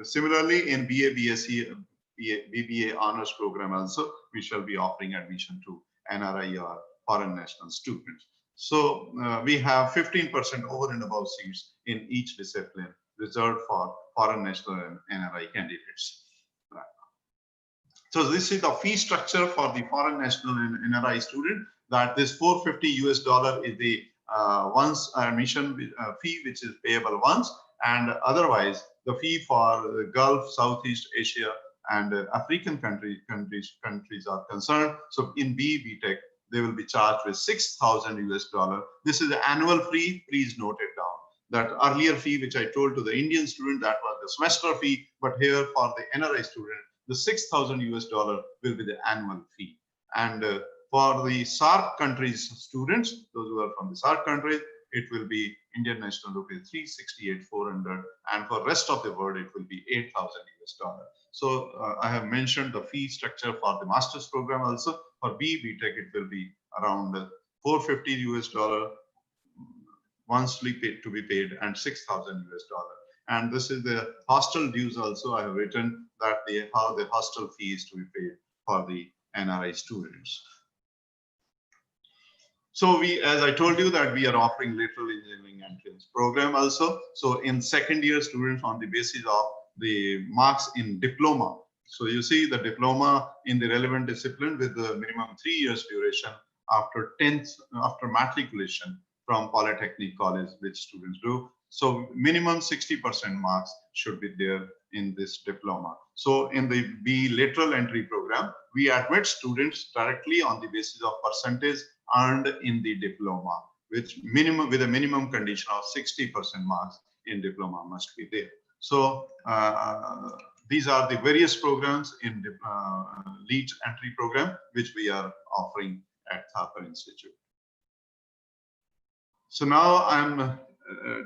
similarly in BA, BSc, BBA honors program also, we shall be offering admission to NRI or foreign national students. So we have 15% over and above seats in each discipline reserved for foreign national and NRI candidates. So this is the fee structure for the foreign national and NRI student, that this $450 is the once admission fee which is payable once, and otherwise the fee for the Gulf, Southeast Asia and African countries are concerned. So in BE BTech, they will be charged with $6,000. This is the annual fee. Please note it down. That earlier fee which I told to the Indian student, that was the semester fee, but here for the NRI student, the $6,000 will be the annual fee. And for the SAARC countries students, those who are from the SAARC countries, it will be Indian national rupee 368,400, and for rest of the world it will be $8,000. So I have mentioned the fee structure for the master's program also. For BE BTech it will be around $450 monthly paid to be paid, and $6,000. And this is the hostel dues also. I have written that how the hostel fee is to be paid for the NRI students. So we, as I told you, that we are offering lateral engineering entrance program also. So in second year students on the basis of the marks in diploma. So you see the diploma in the relevant discipline with the minimum 3 years duration after 10th, after matriculation from Polytechnic College, which students do. So minimum 60% marks should be there in this diploma. So in the B lateral entry program, we admit students directly on the basis of percentage earned in the diploma, which minimum with a minimum condition of 60% marks in diploma must be there. So these are the various programs in the LEAD entry program, which we are offering at Thapar Institute. So now I'm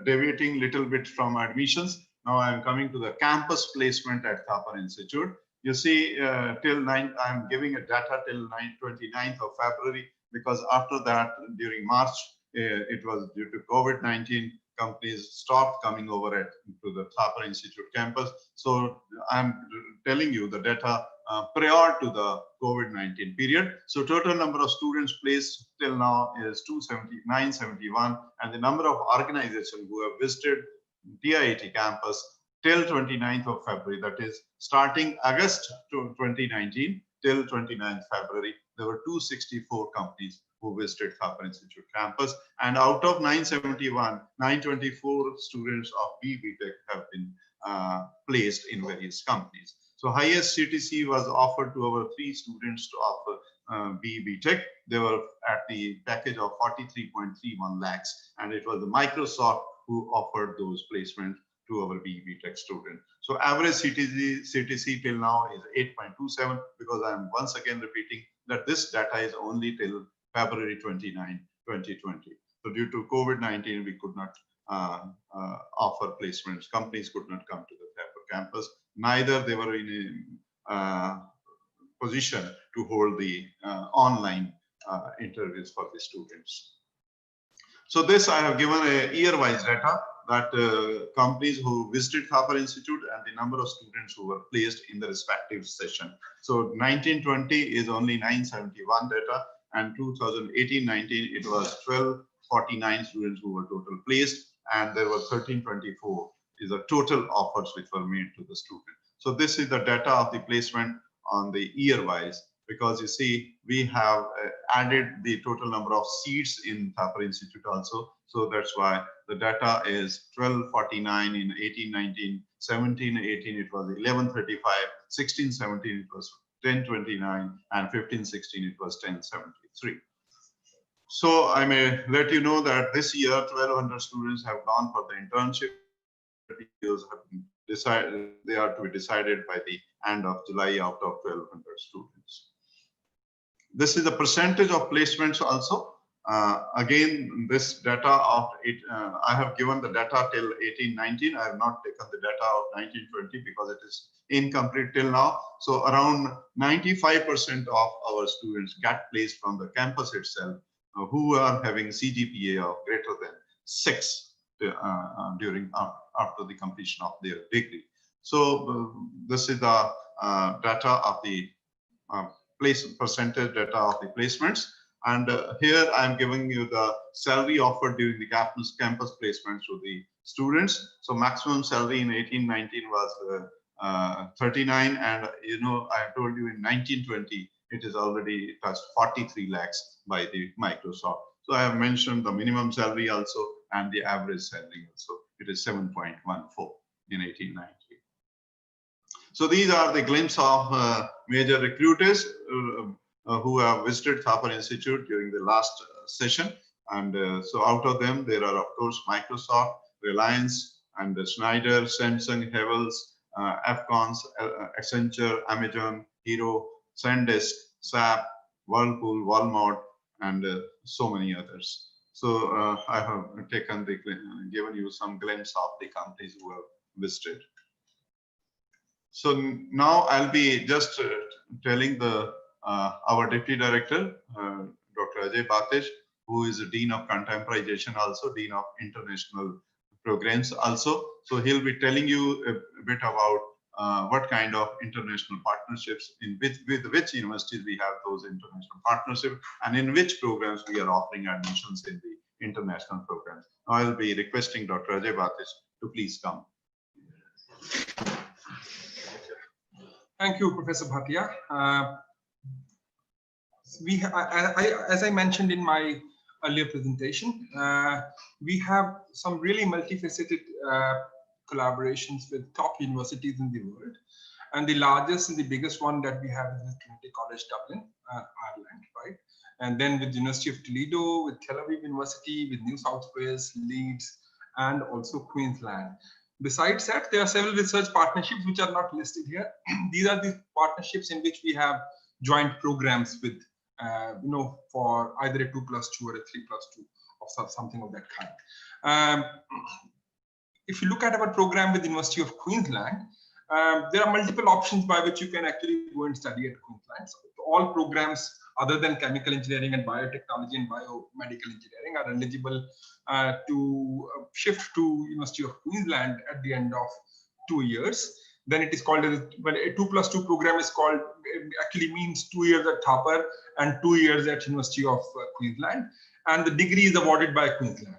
deviating little bit from admissions. Now I'm coming to the campus placement at Thapar Institute. You see, I'm giving a data till 29th of February, because after that, during March, it was due to COVID-19, companies stopped coming over to the Thapar Institute campus. So I'm telling you the data prior to the COVID-19 period. So total number of students placed till now is 971, and the number of organizations who have visited TIIT campus till 29th of February, that is starting August 2019 till 29th February, there were 264 companies who visited Thapar Institute campus, and out of 971, 924 students of BE BTech have been placed in various companies. So highest CTC was offered to our 3 students to offer BE BTech. They were at the package of 43.31 lakhs, and it was the Microsoft who offered those placements to our BE BTech student. So average CTC till now is 8.27, because I am once again repeating that this data is only till February 29, 2020. So due to COVID-19, we could not offer placements. Companies could not come to the Thapar campus. Neither they were in a position to hold the online interviews for the students. So this I have given a year-wise data that companies who visited Thapar Institute and the number of students who were placed in the respective session. So 1920 is only 971 data, and 2018-19 it was 1249 students who were total placed, and there were 1324 is the total offers which were made to the student. So this is the data of the placement on the year-wise, because you see we have added the total number of seats in Thapar Institute also. So that's why the data is 1249 in 18-19, 17-18 it was 1135, 16-17 it was 1029, and 15-16 it was 1073. So I may let you know that this year 1200 students have gone for the internship. Have been decided, they are to be decided by the end of July out of 1200 students. This is the percentage of placements also. Again, this data of it, I have given the data till 18-19. I have not taken the data of 19-20 because it is incomplete till now. So around 95% of our students get placed from the campus itself who are having CGPA of greater than 6 during after the completion of their degree. So this is the data of the percentage data of the placements, and here I am giving you the salary offered during the campus placements to the students. So maximum salary in 18-19 was 39, and you know I have told you in 19-20 it is already touched 43 lakhs by the Microsoft. So I have mentioned the minimum salary also and the average salary also. It is 7.14 in 18-19. So these are the glimpse of major recruiters who have visited Thapar Institute during the last session. And so out of them, there are of course Microsoft, Reliance, and Schneider, Samsung, Havells, Afcons, Accenture, Amazon, Hero, SanDisk, SAP, Whirlpool, Walmart, and so many others. So I have taken the given you some glimpse of the companies who have visited. So now I'll be just telling the our Deputy Director, Dr. Ajay Batish, who is the Dean of Contemporization, also Dean of International Programs also. So he'll be telling you a bit about what kind of international partnerships, with which universities we have those international partnerships, and in which programs we are offering admissions in the international programs. Now I'll be requesting Dr. Ajay Batish to please come. Thank you, Professor Bhatia. As I mentioned in my earlier presentation, we have some really multifaceted collaborations with top universities in the world. And the largest and the biggest one that we have is Trinity College Dublin, Ireland, right? And then with University of Toledo, with Tel Aviv University, with New South Wales, Leeds, and also Queensland. Besides that, there are several research partnerships which are not listed here. These are the partnerships in which we have joint programs with, for either a 2+2 or a 3+2 or something of that kind. If you look at our program with the University of Queensland, there are multiple options by which you can actually go and study at Queensland. So all programs other than chemical engineering and biotechnology and biomedical engineering are eligible to shift to University of Queensland at the end of 2 years. Then it is called, well, a 2+2 program is called, actually means 2 years at Thapar and 2 years at University of Queensland. And the degree is awarded by Queensland.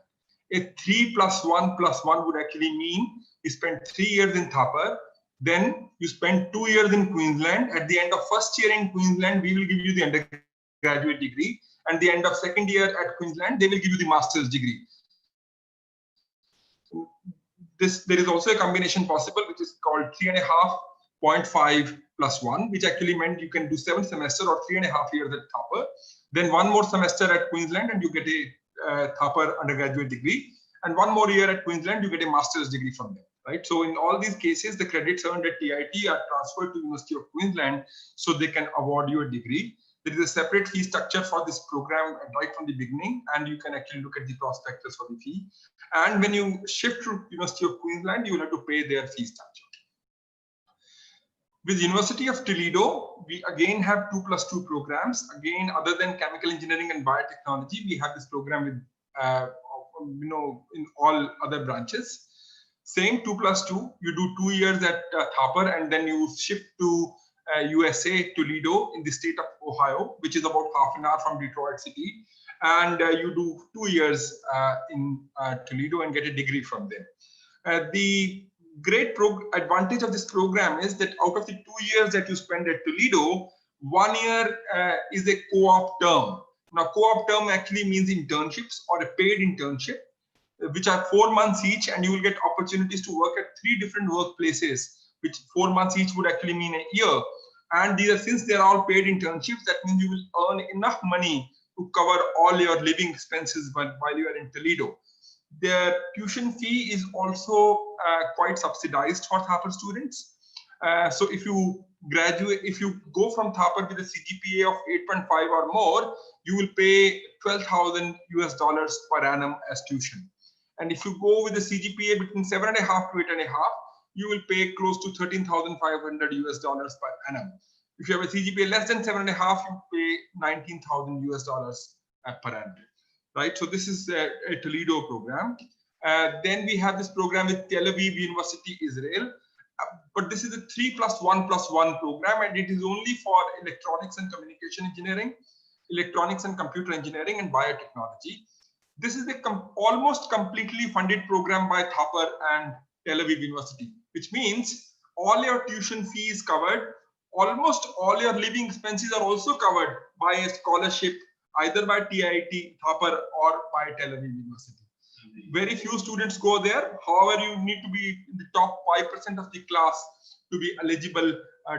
A 3+1+1 would actually mean you spend 3 years in Thapar, then you spend 2 years in Queensland. At the end of first year in Queensland, we will give you the undergraduate degree. And the end of second year at Queensland, they will give you the master's degree. There is also a combination possible, which is called 3.5.5+1, which actually meant you can do 7 semesters or 3.5 years at Thapar, then 1 more semester at Queensland and you get a Thapar undergraduate degree, and 1 more year at Queensland, you get a master's degree from there, right? So in all these cases, the credits earned at TIT are transferred to University of Queensland so they can award you a degree. There is a separate fee structure for this program right from the beginning, and you can actually look at the prospectus for the fee. And when you shift to University of Queensland, you will have to pay their fee structure. With University of Toledo, we again have 2+2 programs. Again, other than chemical engineering and biotechnology, we have this program with, in all other branches. Same 2+2, you do 2 years at Thapar, and then you shift to USA, Toledo, in the state of Ohio, which is about half an hour from Detroit City. And you do 2 years in Toledo and get a degree from there. The great advantage of this program is that out of the 2 years that you spend at Toledo, 1 year is a co-op term. Now, co-op term actually means internships or a paid internship, which are 4 months each, and you will get opportunities to work at 3 different workplaces, which 4 months each would actually mean a year. And these are, since they're all paid internships, that means you will earn enough money to cover all your living expenses while you are in Toledo. Their tuition fee is also quite subsidized for Thapar students. So if you graduate, if you go from Thapar with a CGPA of 8.5 or more, you will pay $12,000 per annum as tuition. And if you go with a CGPA between 7.5 to 8.5, you will pay close to $13,500 per annum. If you have a CGPA less than 7.5, you pay $19,000 per annum. Right, so this is a Toledo program. Then we have this program with Tel Aviv University, Israel. But this is a 3+1+1 program, and it is only for electronics and communication engineering, electronics and computer engineering, and biotechnology. This is a almost completely funded program by Thapar and Tel Aviv University, which means all your tuition fee is covered. Almost all your living expenses are also covered by a scholarship, either by TIT, Thapar, or by Tel Aviv University. Very few students go there. However, you need to be in the top 5% of the class to be eligible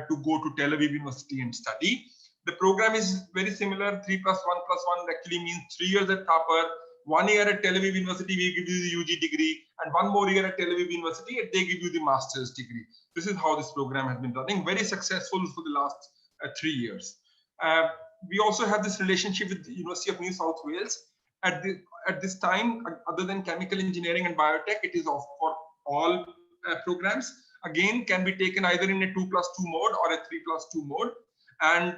to go to Tel Aviv University and study. The program is very similar. 3+1+1 actually means 3 years at Thapar, 1 year at Tel Aviv University, we give you the UG degree, and 1 more year at Tel Aviv University, and they give you the master's degree. This is how this program has been running. Very successful for the last 3 years. We also have this relationship with the University of New South Wales. At this time, other than chemical engineering and biotech, it is for all programs. Again, can be taken either in a 2+2 mode or a 3+2 mode. And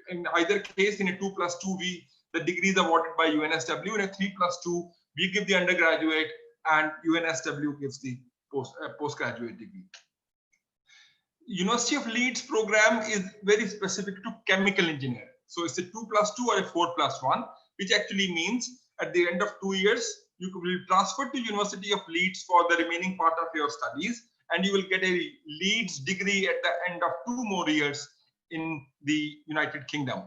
in either case, in a 2+2, the degree is awarded by UNSW. In a 3+2, we give the undergraduate, and UNSW gives the postgraduate degree. University of Leeds program is very specific to chemical engineering. So it's a 2+2 or a 4+1, which actually means at the end of 2 years, you will transfer to University of Leeds for the remaining part of your studies, and you will get a Leeds degree at the end of 2 more years in the United Kingdom.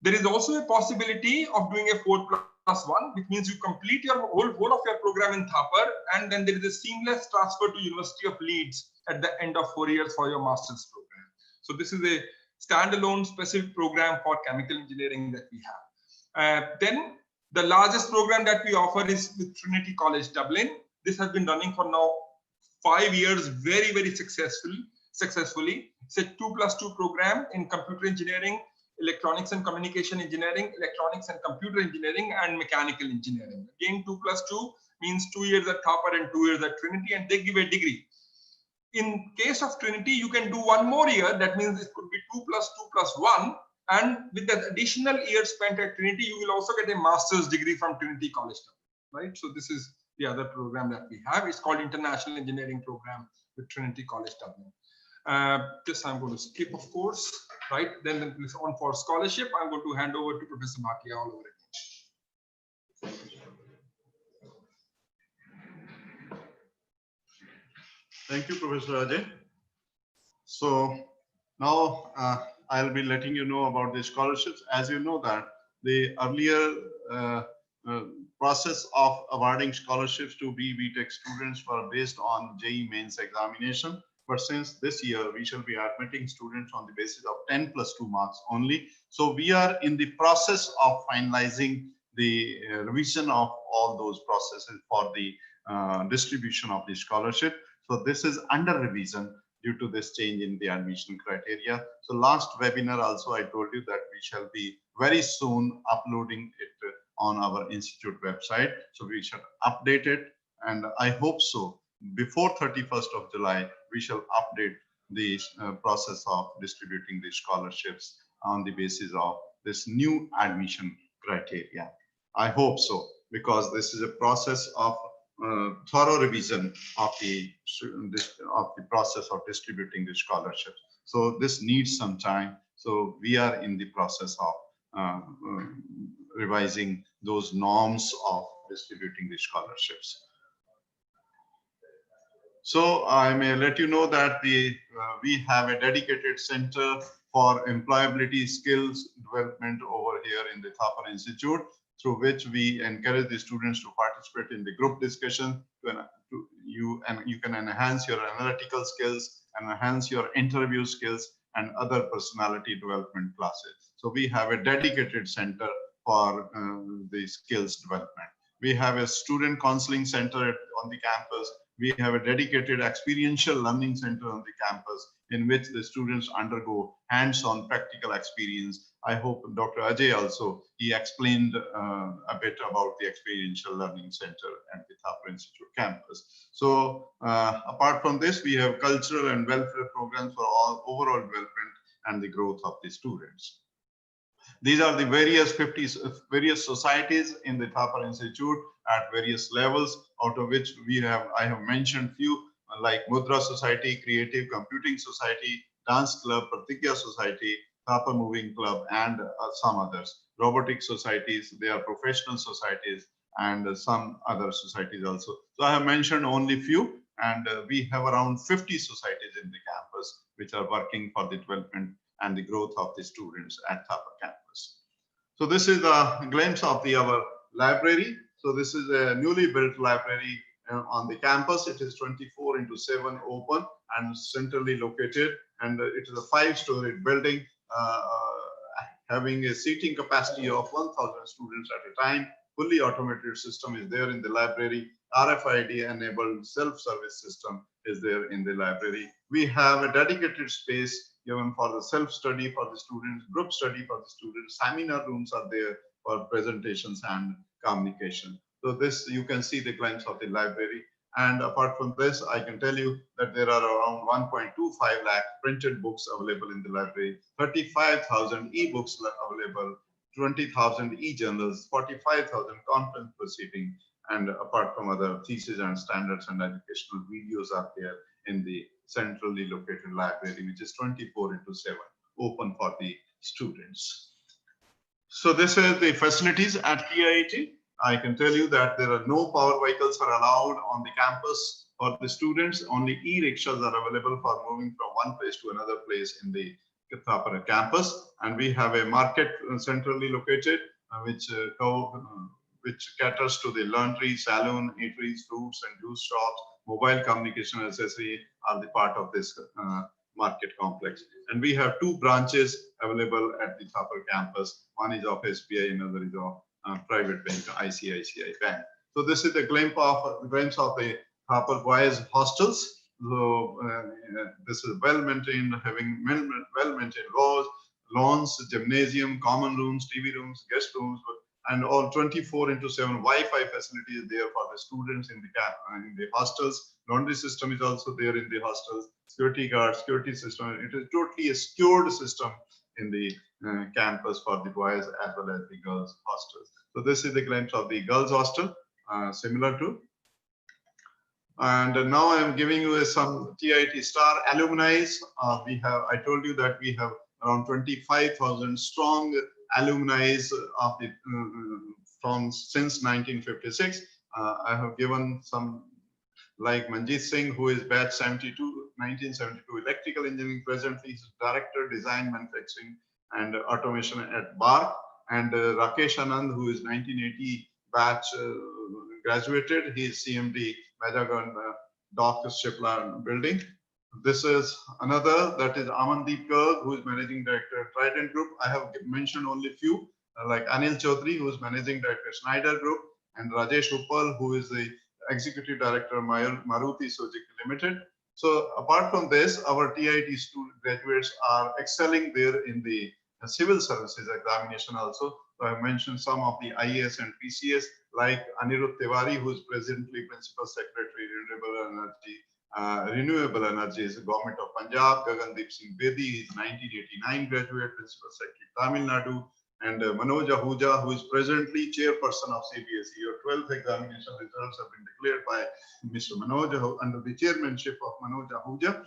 There is also a possibility of doing a 4+1, which means you complete your whole of your program in Thapar, and then there is a seamless transfer to University of Leeds at the end of 4 years for your master's program. So this is a standalone specific program for chemical engineering that we have. Then the largest program that we offer is with Trinity College Dublin. This has been running for now 5 years, very, very successfully. It's a 2+2 program in computer engineering, electronics and communication engineering, electronics and computer engineering, and mechanical engineering. Again, 2+2 means 2 years at Thapar and 2 years at Trinity, and they give a degree. In case of Trinity, you can do 1 more year. That means it could be 2+2+1. And with that additional year spent at Trinity, you will also get a master's degree from Trinity College, right? So this is the other program that we have. It's called International Engineering Program with Trinity College Dublin. This I'm going to skip, of course, right? Then on for scholarship, I'm going to hand over to Professor Bhatia all over again. Thank you, Professor Ajay. So now I'll be letting you know about the scholarships. As you know that the earlier process of awarding scholarships to BTech students were based on JEE Mains examination. But since this year, we shall be admitting students on the basis of 10+2 marks only. So we are in the process of finalizing the revision of all those processes for the distribution of the scholarship. So this is under revision due to this change in the admission criteria. So last webinar also I told you that we shall be very soon uploading it on our institute website. So we shall update it, and I hope so before 31st of July, we shall update the process of distributing the scholarships on the basis of this new admission criteria. I hope so, because this is a process of thorough revision of the process of distributing the scholarships. So this needs some time. So we are in the process of revising those norms of distributing the scholarships. So I may let you know that we have a dedicated center for employability skills development over here in the Thapar Institute, through which we encourage the students to participate in the group discussion. You can enhance your analytical skills, enhance your interview skills, and other personality development classes. So we have a dedicated center for the skills development. We have a student counseling center on the campus. We have a dedicated experiential learning center on the campus in which the students undergo hands-on practical experience. I hope Dr. Ajay also, he explained a bit about the experiential learning center at the Thapar Institute campus. So apart from this, we have cultural and welfare programs for all overall development and the growth of the students. These are the various societies in the Thapar Institute at various levels, out of which I have mentioned few, like Mudra Society, Creative Computing Society, Dance Club, Pratigya Society, Thapar Moving Club, and some others. Robotic societies, they are professional societies, and some other societies also. So I have mentioned only few, and we have around 50 societies in the campus which are working for the development and the growth of the students at Thapar campus. So this is a glimpse of our library. So this is a newly built library on the campus. It is 24/7 open and centrally located, and it is a 5-story building having a seating capacity of 1,000 students at a time. Fully automated system is there in the library. RFID enabled self-service system is there in the library. We have a dedicated space given for the self-study for the students, group study for the students. Seminar rooms are there for presentations and communication. So this, you can see the glimpse of the library. And apart from this, I can tell you that there are around 1.25 lakh printed books available in the library, 35,000 e-books available, 20,000 e-journals, 45,000 conference proceedings, and apart from other theses and standards and educational videos are there in the centrally located library, which is 24/7 open for the students. So this is the facilities at TIIT. I can tell you that there are no power vehicles are allowed on the campus for the students. Only e-rickshaws are available for moving from one place to another place in the Thapar campus. And we have a market centrally located, which caters to the laundry, salon, eateries, fruits and juice shops. Mobile communication accessory are the part of this market complex. And we have 2 branches available at the Thapar campus. One is of SBI, another is of private bank, ICICI Bank. So this is the glimpse of the Thapar boys hostels. So this is well maintained, having well-maintained lawns, gymnasium, common rooms, TV rooms, guest rooms, and all 24/7 Wi-Fi facilities there for the students in the hostels. Laundry system is also there in the hostels. Security guard, security system. It is totally a secured system in the campus for the boys as well as the girls hostels. So this is the glimpse of the girls hostel, similar to. And now I am giving you some TIIT star alumni. I told you that we have around 25,000 strong alumni of the since 1956. I have given some, like Manjeet Singh, who is batch 1972 electrical engineering. Presently, he's director design, manufacturing, and automation at BARC. And Rakesh Anand, who is 1980 batch graduated. He is CMD Majagan Doctor Shipla building. This is another, that is Amandeep Garg, who is managing director Trident Group. I have mentioned only few, like Anil Chaudhary, who is managing director Schneider Group, and Rajesh Uppal, who is the executive director Maruti Suzuki Limited. So apart from this, our TIIT student graduates are excelling there in the civil services examination also. So I mentioned some of the IAS and PCS, like Anirudh Tiwari, who is presently Principal Secretary, Renewable Energy, renewable energies, Government of Punjab, Gagandeep Singh Bedi is 1989 graduate, Principal Secretary, Tamil Nadu, and Manoj Ahuja, who is presently chairperson of CBSE. Your 12th examination results have been declared by Mr. Manoj under the chairmanship of Manoj Ahuja,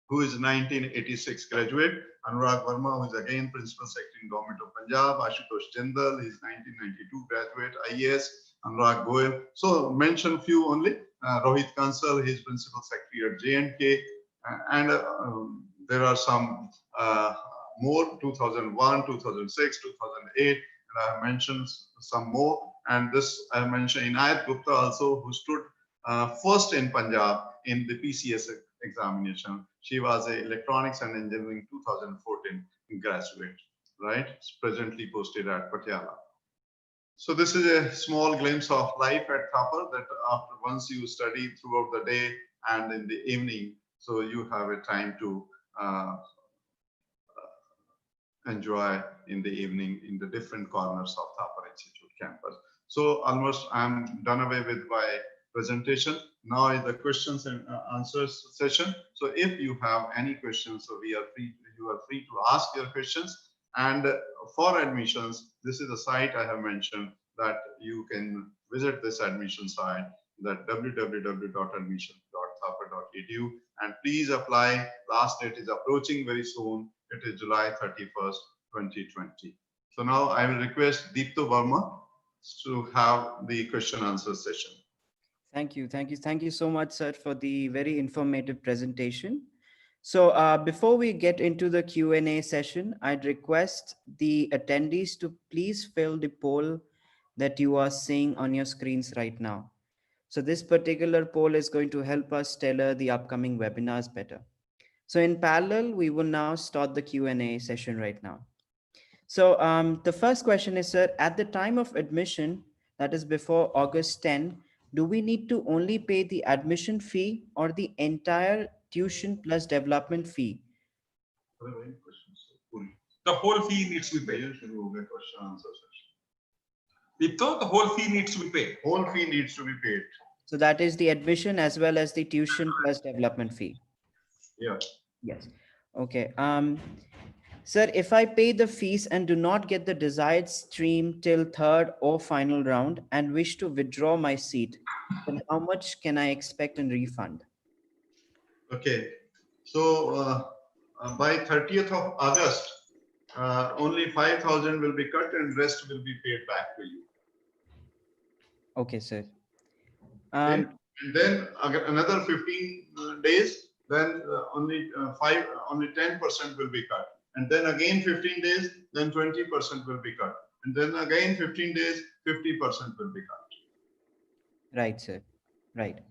who is 1986 graduate, Anurag Verma, who is again Principal Secretary in Government of Punjab, Ashutosh Jindal, he is 1992 graduate, IAS, Anurag Goel. So mention few only. Rohit Kansal, he is Principal Secretary at J&K, and there are some more, 2001, 2006, 2008, and I have mentioned some more. And this I mentioned Inayat Gupta also, who stood first in Punjab in the PCS examination. She was a Electronics and Engineering 2014 graduate, right? It's presently posted at Patiala. So this is a small glimpse of life at Thapar, that after once you study throughout the day and in the evening, so you have a time to enjoy in the evening in the different corners of Thapar Institute campus. So almost I'm done away with my presentation. Now is the questions and answers session. So if you have any questions, so you are free to ask your questions. And for admissions, this is the site I have mentioned that you can visit this admission site, that www.admission.thapar.edu, and please apply. Last date is approaching very soon. It is July 31st, 2020. So now I will request Deepto Verma to have the question answer session. Thank you. Thank you so much, sir, for the very informative presentation. So before we get into the Q&A session, I'd request the attendees to please fill the poll that you are seeing on your screens right now. So this particular poll is going to help us tailor the upcoming webinars better. So in parallel, we will now start the Q&A session right now. So the first question is, sir, at the time of admission, that is before August 10, do we need to only pay the admission fee or the entire tuition plus development fee? The whole fee needs to be paid. The whole fee needs to be paid. Whole fee needs to be paid. So that is the admission as well as the tuition plus development fee. Yeah. Yes. Okay. Sir, if I pay the fees and do not get the desired stream till third or final round and wish to withdraw my seat, then how much can I expect in refund? Okay. So by 30th of August, only 5,000 will be cut and rest will be paid back to you. Okay, sir. Okay. And then another 15 days, then only 10% will be cut. And then again 15 days, then 20% will be cut. And then again 15 days, 50% will be cut. Right, sir. Right.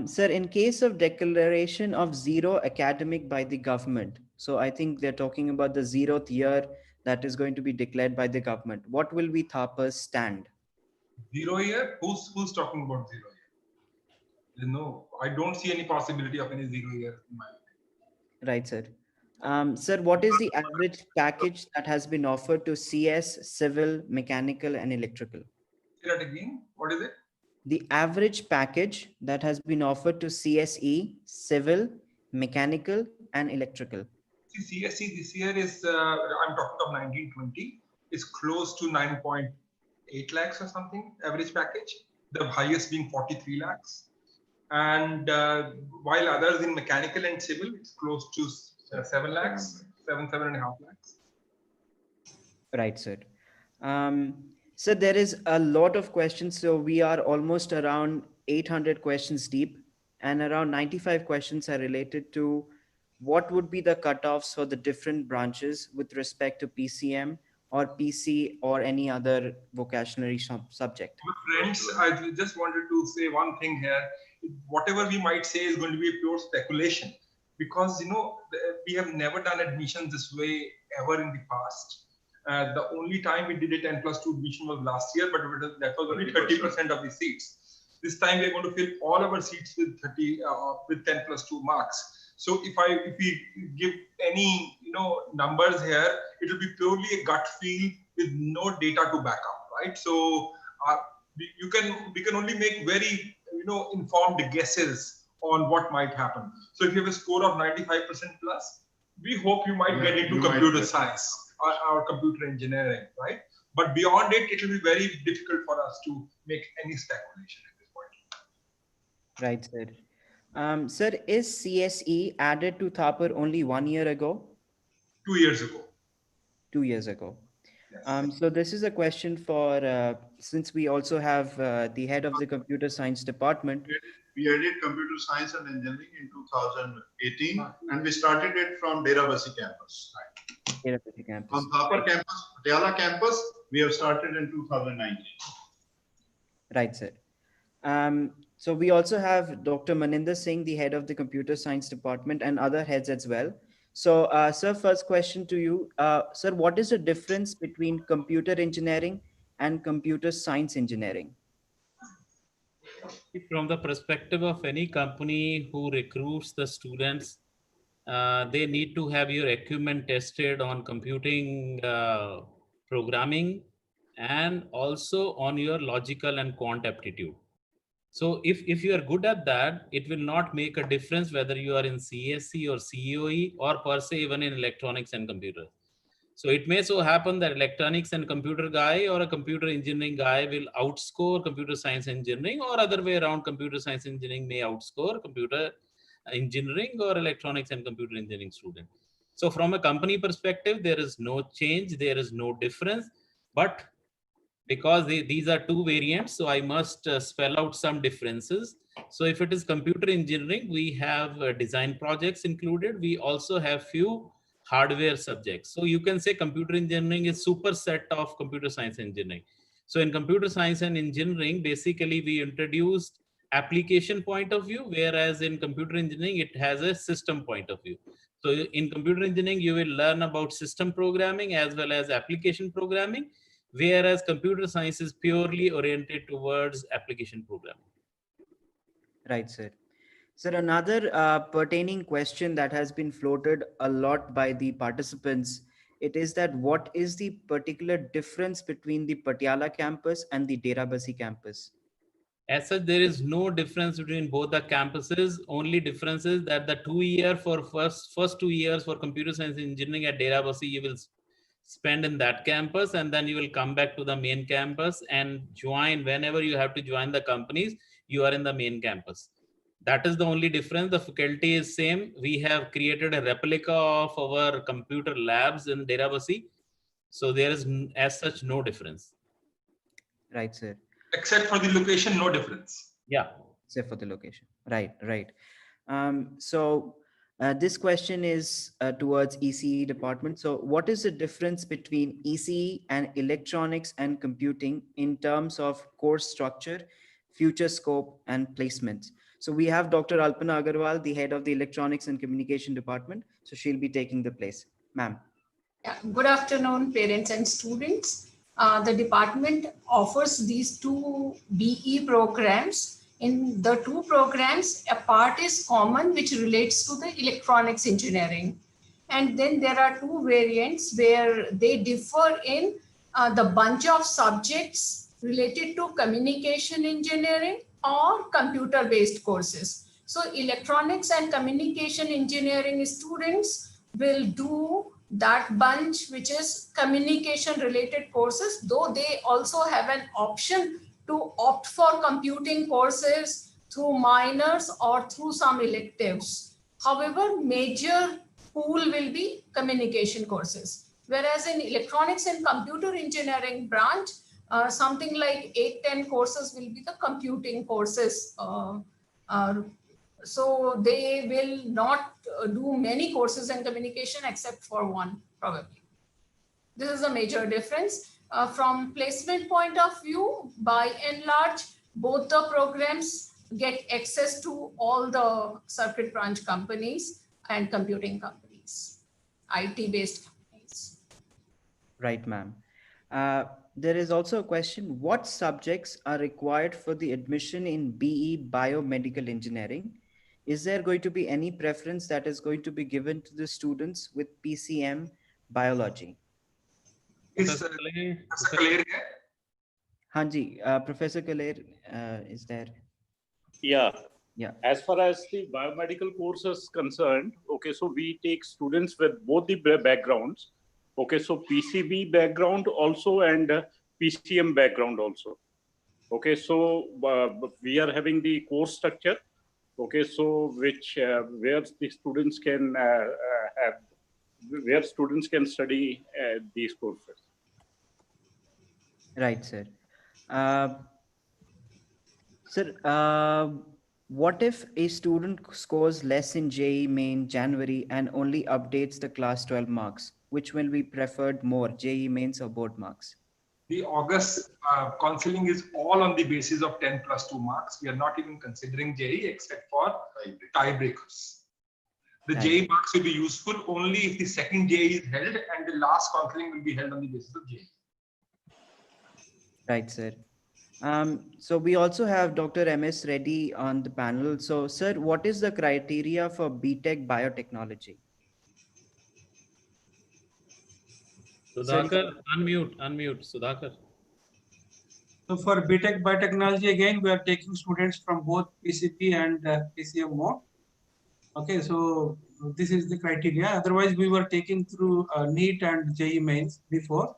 Sir, in case of declaration of zero academic by the government, so I think they're talking about the 0th year that is going to be declared by the government. What will be Thapar's stand? 0 year? Who's talking about 0 year? No, I don't see any possibility of any 0 year in my opinion. Right, sir. Sir, what is the average package that has been offered to CS, civil, mechanical, and electrical? Say that again. What is it? The average package that has been offered to CSE, civil, mechanical, and electrical. See, CSE this year is, I'm talking of 1920, is close to 9.8 lakhs or something, average package. The highest being 43 lakhs. And while others in mechanical and civil, it's close to 7 lakhs, 7.5 lakhs. Right, sir. So there is a lot of questions. So we are almost around 800 questions deep, and around 95 questions are related to what would be the cutoffs for the different branches with respect to PCM or PC or any other vocationary subject. Friends, I just wanted to say one thing here. Whatever we might say is going to be pure speculation, because we have never done admissions this way ever in the past. The only time we did a 10+2 admission was last year, but that was only 30% of the seats. This time we are going to fill all our seats with 10+2 marks. So if we give any numbers here, it will be purely a gut feel with no data to back up, right? So we can only make very informed guesses on what might happen. So if you have a score of 95% plus, we hope you might get into computer science or computer engineering, right? But beyond it, it will be very difficult for us to make any speculation at this point. Right, sir. Sir, is CSE added to Thapar only 1 year ago? 2 years ago. 2 years ago. Yes. So this is a question for, since we also have the head of the computer science department. We added computer science and engineering in 2018, and we started it from Derabasi campus. Derabasi campus. On Thapar campus, Patiala campus, we have started in 2019. Right, sir. So we also have Dr. Maninder Singh, the head of the computer science department, and other heads as well. So, sir, first question to you, sir, what is the difference between computer engineering and computer science engineering? From the perspective of any company who recruits the students, they need to have your acumen tested on computing, programming, and also on your logical and quant aptitude. So if you are good at that, it will not make a difference whether you are in CSE or COE or per se even in electronics and computers. So it may so happen that electronics and computer guy or a computer engineering guy will outscore computer science engineering, or other way around, computer science engineering may outscore computer engineering or electronics and computer engineering student. So from a company perspective, there is no change, there is no difference, but because these are two variants, so I must spell out some differences. So if it is computer engineering, we have design projects included. We also have few hardware subjects. So you can say computer engineering is superset of computer science engineering. So in computer science and engineering, basically we introduced application point of view, whereas in computer engineering, it has a system point of view. So in computer engineering, you will learn about system programming as well as application programming, whereas computer science is purely oriented towards application programming. Right, sir. Sir, another pertaining question that has been floated a lot by the participants, it is that what is the particular difference between the Patiala campus and the Derabasi campus? As such, there is no difference between both the campuses. Only difference is that the 2 year for first 2 years for computer science engineering at Derabasi, you will spend in that campus, and then you will come back to the main campus and join whenever you have to join the companies. You are in the main campus. That is the only difference. The faculty is same. We have created a replica of our computer labs in Derabasi. So there is as such no difference. Right, sir. Except for the location, no difference. Yeah. Except for the location. Right, right. So this question is towards ECE department. So what is the difference between ECE and electronics and computing in terms of course structure, future scope, and placement? So we have Dr. Alpana Agarwal, the head of the electronics and communication department. So she'll be taking the place. Ma'am. Yeah. Good afternoon, parents and students. The department offers these two BE programs. In the two programs, a part is common, which relates to the electronics engineering. And then there are two variants where they differ in the bunch of subjects related to communication engineering or computer-based courses. So electronics and communication engineering students will do that bunch, which is communication related courses, though they also have an option to opt for computing courses through minors or through some electives. However, major pool will be communication courses. Whereas in electronics and computer engineering branch, something like 8-10 courses will be the computing courses. So they will not do many courses in communication except for one, probably. This is a major difference. From placement point of view, by and large, both the programs get access to all the circuit branch companies and computing companies, IT-based companies. Right, ma'am. There is also a question, what subjects are required for the admission in BE Biomedical Engineering? Is there going to be any preference that is going to be given to the students with PCM biology? Professor Kaler here? Hanji, Professor Kaler is there. Yeah, Yeah. As far as the biomedical course is concerned, okay, so we take students with both the backgrounds. Okay, so PCB background also and PCM background also. Okay, so we are having the course structure. Okay, so which where the students can have, where students can study these courses. Right, sir. Sir, what if a student scores less in JEE Main January and only updates the class 12 marks? Which will be preferred more, JEE Mains or board marks? The August counseling is all on the basis of 10 plus 2 marks. We are not even considering JEE except for tiebreakers. The JEE marks will be useful only if the second JEE is held and the last counseling will be held on the basis of JEE. Right, sir. So we also have Dr. MS Reddy on the panel. So, sir, what is the criteria for BTech Biotechnology? Sudhakar, unmute, Sudhakar. So for BTech Biotechnology, again, we are taking students from both PCP and PCM mode. Okay, so this is the criteria. Otherwise, we were taking through NEET and JEE Mains before,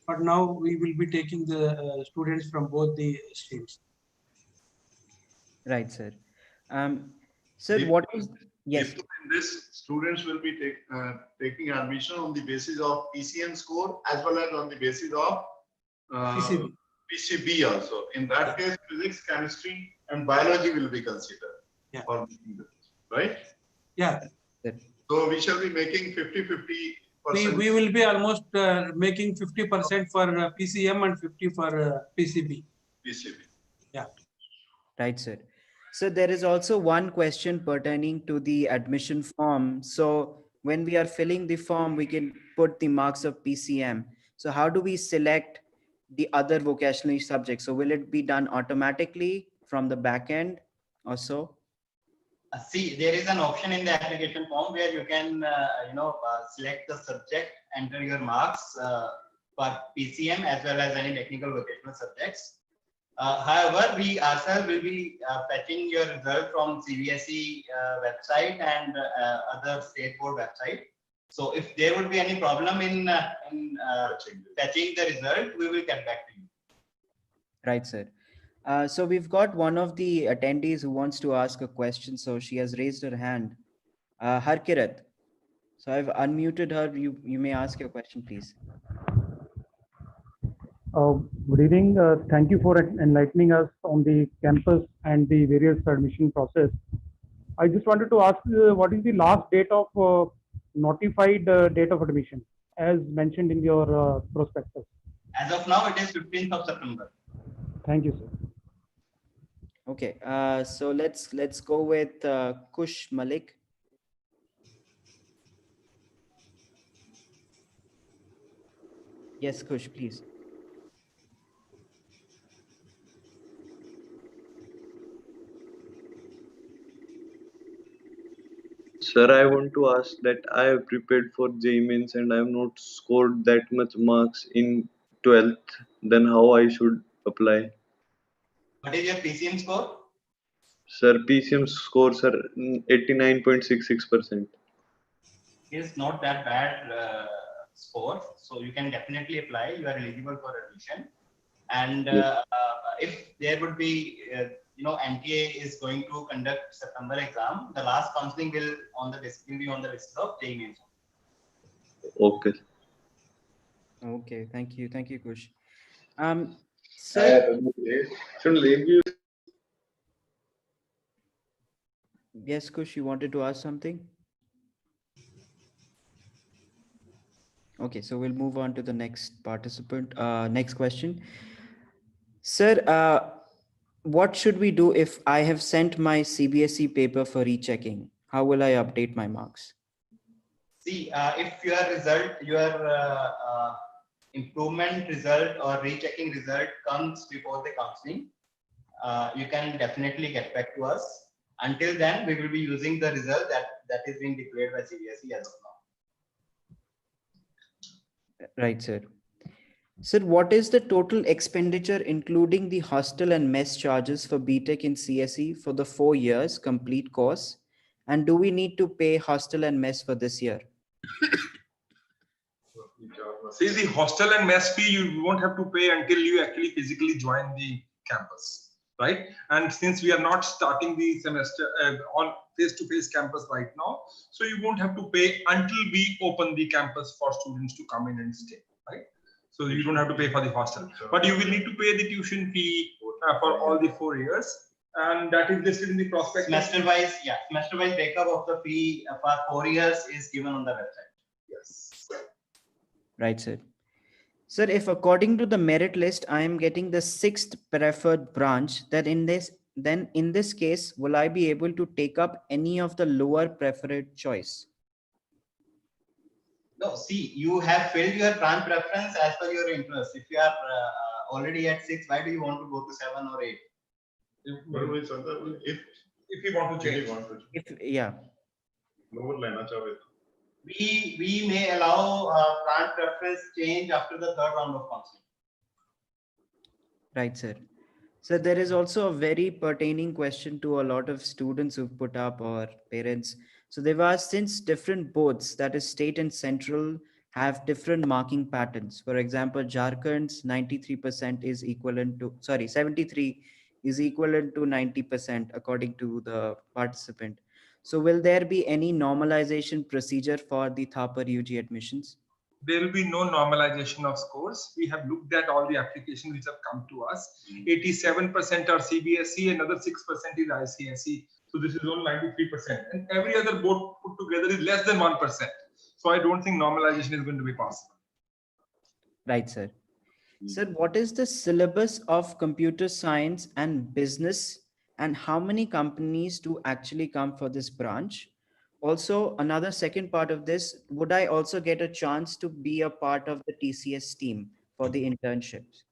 but now we will be taking the students from both the streams. Right, sir. Sir, what is, yes. In this, students will be taking admission on the basis of PCM score as well as on the basis of PCB also. In that case, physics, chemistry, and biology will be considered. Yeah. Right? Yeah. So we shall be making 50-50%. We will be almost making 50% for PCM and 50 for PCB. PCB. Yeah. Right, sir. So there is also one question pertaining to the admission form. So when we are filling the form, we can put the marks of PCM. So how do we select the other vocational subjects? So will it be done automatically from the back end or so? See, there is an option in the application form where you can, select the subject, enter your marks for PCM as well as any technical vocational subjects. However, we ourselves will be fetching your result from CBSE website and other state board website. So if there would be any problem in fetching the result, we will get back to you. Right, sir. So we've got one of the attendees who wants to ask a question. So she has raised her hand. Harkirat. So I've unmuted her. You may ask your question, please. Good evening. Thank you for enlightening us on the campus and the various admission process. I just wanted to ask what is the last date of notified date of admission as mentioned in your prospectus? As of now, it is 15th of September. Thank you, sir. Okay, so let's go with Kush Malik. Yes, Kush, please. Sir, I want to ask that I have prepared for JEE Mains and I have not scored that much marks in 12th. Then how I should apply? What is your PCM score? Sir, PCM scores are 89.66%. Is not that bad score, so you can definitely apply. You are eligible for admission, and if there would be, NTA is going to conduct September exam, the last counseling will be on the basis of JEE Mains. Okay. Okay, thank you, Kush. Sir, yes, Kush, you wanted to ask something? Okay, so we'll move on to the next participant. Next question. Sir, what should we do if I have sent my CBSE paper for rechecking? How will I update my marks? See, if your result, your improvement result or rechecking result comes before the counseling, you can definitely get back to us. Until then, we will be using the result that is being declared by CBSE as of now. Right, sir. Sir, what is the total expenditure including the hostel and mess charges for BTech in CSE for the 4 years complete course? And do we need to pay hostel and mess for this year? See, the hostel and mess fee you won't have to pay until you actually physically join the campus, right? And since we are not starting the semester on face-to-face campus right now, so you won't have to pay until we open the campus for students to come in and stay, right? So you don't have to pay for the hostel, but you will need to pay the tuition fee for all the 4 years, and that is listed in the prospectus. Semester-wise, yeah, semester-wise breakup of the fee for 4 years is given on the website. Yes. Right, sir. Sir, if according to the merit list, I am getting the 6th preferred branch, then in this case, will I be able to take up any of the lower preferred choice? No, see, you have filled your branch preference as per your interest. If you are already at 6, why do you want to go to 7 or 8? If you want to change, Yeah. We may allow branch preference change after the 3rd round of counseling. Right, sir. So there is also a very pertaining question to a lot of students who've put up, or parents. So they've asked, since different boards, that is state and central, have different marking patterns. For example, Jharkhand's 93% is equivalent to, 73 is equivalent to 90% according to the participant. So will there be any normalization procedure for the Thapar UG admissions? There will be no normalization of scores. We have looked at all the applications which have come to us. 87% are CBSE, another 6% is ICSE. So this is only 93%. And every other board put together is less than 1%. So I don't think normalization is going to be possible. Right, sir. Sir, what is the syllabus of computer science and business, and how many companies do actually come for this branch? Also, another second part of this, would I also get a chance to be a part of the TCS team for the internships?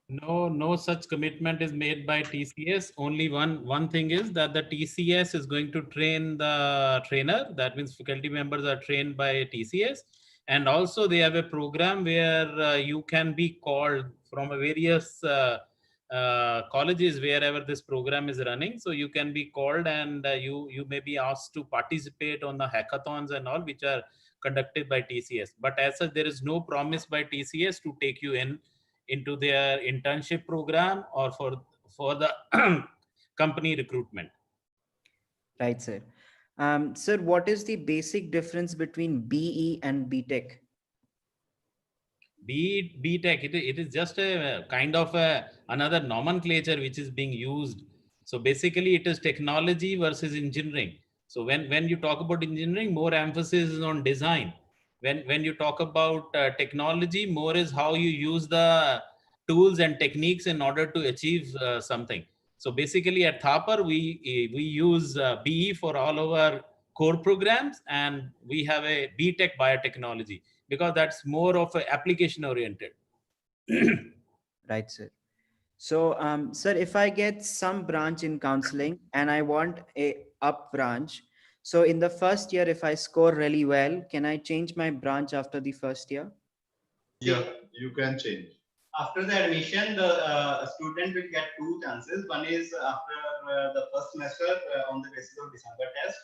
No such commitment is made by TCS. Only one thing is that the TCS is going to train the trainer. That means faculty members are trained by TCS. And also they have a program where you can be called from a various colleges wherever this program is running. So you can be called, and you may be asked to participate on the hackathons and all, which are conducted by TCS. But as such, there is no promise by TCS to take you into their internship program or for the company recruitment. Right, sir. Sir, what is the basic difference between BE and BTech? BTech, it is just a kind of another nomenclature which is being used. So basically it is technology versus engineering. So when you talk about engineering, more emphasis is on design. When you talk about technology, more is how you use the tools and techniques in order to achieve something. So basically at Thapar, we use BE for all our core programs, and we have a BTech biotechnology, because that's more of an application oriented. Right, sir. So, sir, if I get some branch in counseling and I want a up branch, so in the first year, if I score really well, can I change my branch after the first year? Yeah, you can change. After the admission, the student will get 2 chances. One is after the first semester on the basis of December test.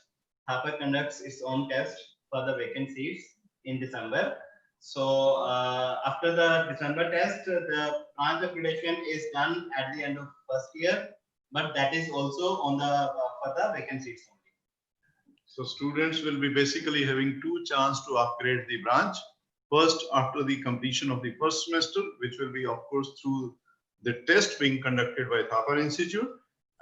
Thapar conducts its own test for the vacant seats in December. So after the December test, the branch accreditation is done at the end of first year, but that is also on the for the vacant seats only. So students will be basically having 2 chances to upgrade the branch. First, after the completion of the first semester, which will be, of course, through the test being conducted by Thapar Institute,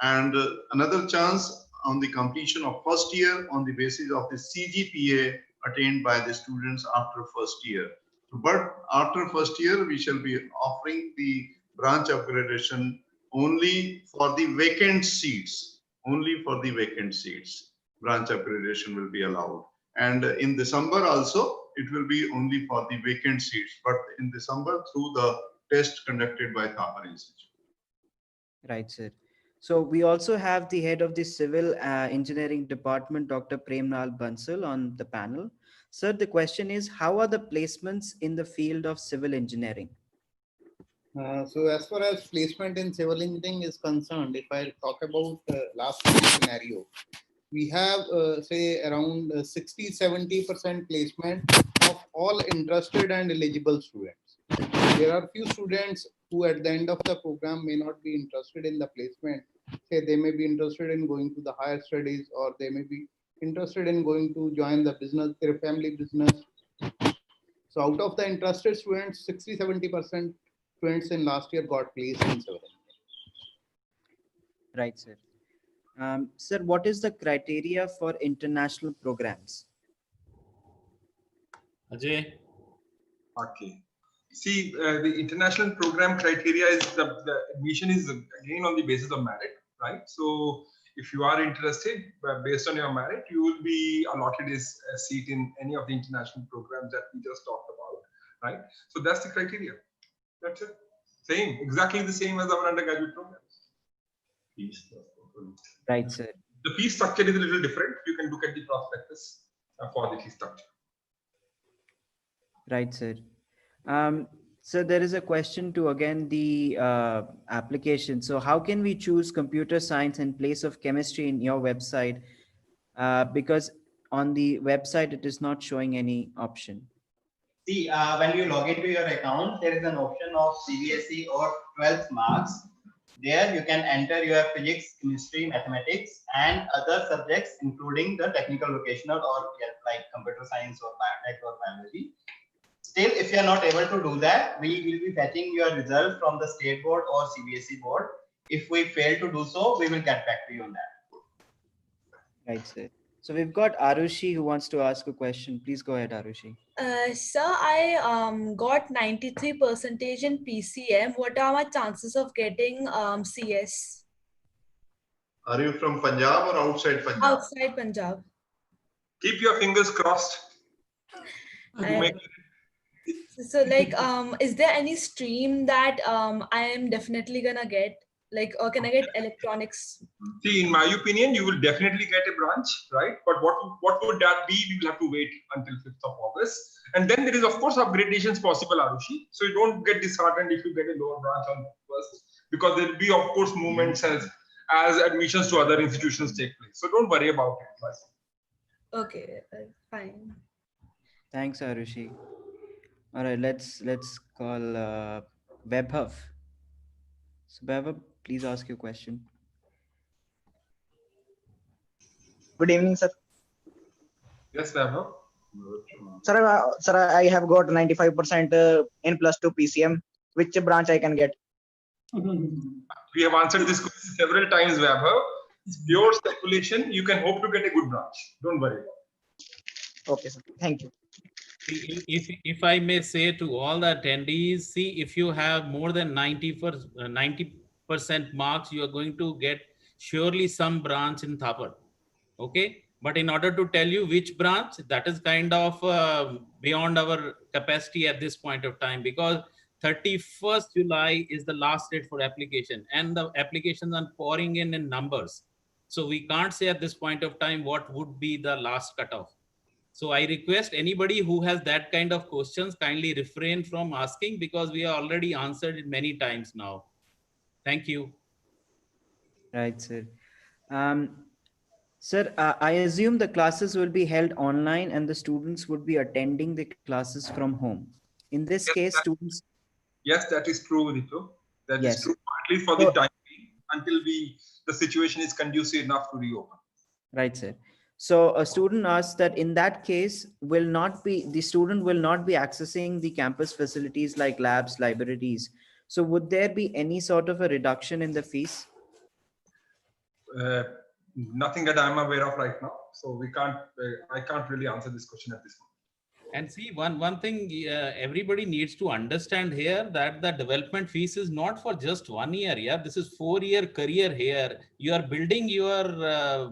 and another chance on the completion of first year on the basis of the CGPA attained by the students after first year. But after first year, we shall be offering the branch accreditation only for the vacant seats. Only for the vacant seats, branch accreditation will be allowed. And in December also, it will be only for the vacant seats, but in December through the test conducted by Thapar Institute. Right, sir. So we also have the head of the civil engineering department, Dr. Premnal Bansal, on the panel. Sir, the question is, how are the placements in the field of civil engineering? So as far as placement in civil engineering is concerned, if I talk about last scenario, we have say around 60-70% placement of all interested and eligible students. There are few students who at the end of the program may not be interested in the placement. Say they may be interested in going to the higher studies, or they may be interested in going to join the business, their family business. So out of the interested students, 60-70% students in last year got placed in civil engineering. Right, sir. Sir, what is the criteria for international programs? Ajay? Okay. See, the international program criteria is the admission is again on the basis of merit, right? So if you are interested, based on your merit, you will be allotted a seat in any of the international programs that we just talked about, right? So that's the criteria. That's it. Same, exactly the same as our undergraduate programs. Right, sir. The fee structure is a little different. You can look at the prospectus for the fee structure. Right, sir. So there is a question to again the application. So how can we choose computer science in place of chemistry in your website? Because on the website, it is not showing any option. See, when you log into your account, there is an option of CBSE or 12th marks. There you can enter your physics, chemistry, mathematics, and other subjects, including the technical vocational or like computer science or biotech or biology. Still, if you are not able to do that, we will be fetching your result from the state board or CBSE board. If we fail to do so, we will get back to you on that. Right, sir. So we've got Arushi who wants to ask a question. Please go ahead, Arushi. Sir, I got 93% in PCM. What are my chances of getting CS? Are you from Punjab or outside Punjab? Outside Punjab. Keep your fingers crossed. So like, is there any stream that I am definitely gonna get? Like, or can I get electronics? See, in my opinion, you will definitely get a branch, right? But what would that be? We will have to wait until 5th of August. And then there is, of course, upgradations possible, Arushi. So you don't get disheartened if you get a lower branch on first, because there will be, of course, movements as admissions to other institutions take place. So don't worry about it. Okay, fine. Thanks, Arushi. All right, let's call Webhuff. So Webhuff, please ask your question. Good evening, sir. Yes, Webhuff. Sir, I have got 95% in +2 PCM. Which branch I can get? We have answered this question several times, Webhuff. It's pure speculation. You can hope to get a good branch. Don't worry. Okay, sir. Thank you. If I may say to all the attendees, see, if you have more than 90% marks, you are going to get surely some branch in Thapar. Okay. But in order to tell you which branch, that is kind of beyond our capacity at this point of time, because 31st July is the last date for application, and the applications are pouring in numbers. So we can't say at this point of time what would be the last cutoff. So I request anybody who has that kind of questions kindly refrain from asking, because we have already answered it many times now. Thank you. Right, sir. Sir, I assume the classes will be held online and the students would be attending the classes from home. In this case, students... Yes, that is true, Rito. That Yes. is true, at least for the time being, until the situation is conducive enough to reopen. Right, sir. So a student asks that in that case, the student will not be accessing the campus facilities like labs, libraries. So would there be any sort of a reduction in the fees? Nothing that I'm aware of right now. So we can't. I can't really answer this question at this moment. And see, one thing everybody needs to understand here, that the development fees is not for just 1 year. Yeah, this is 4-year career here. You are building your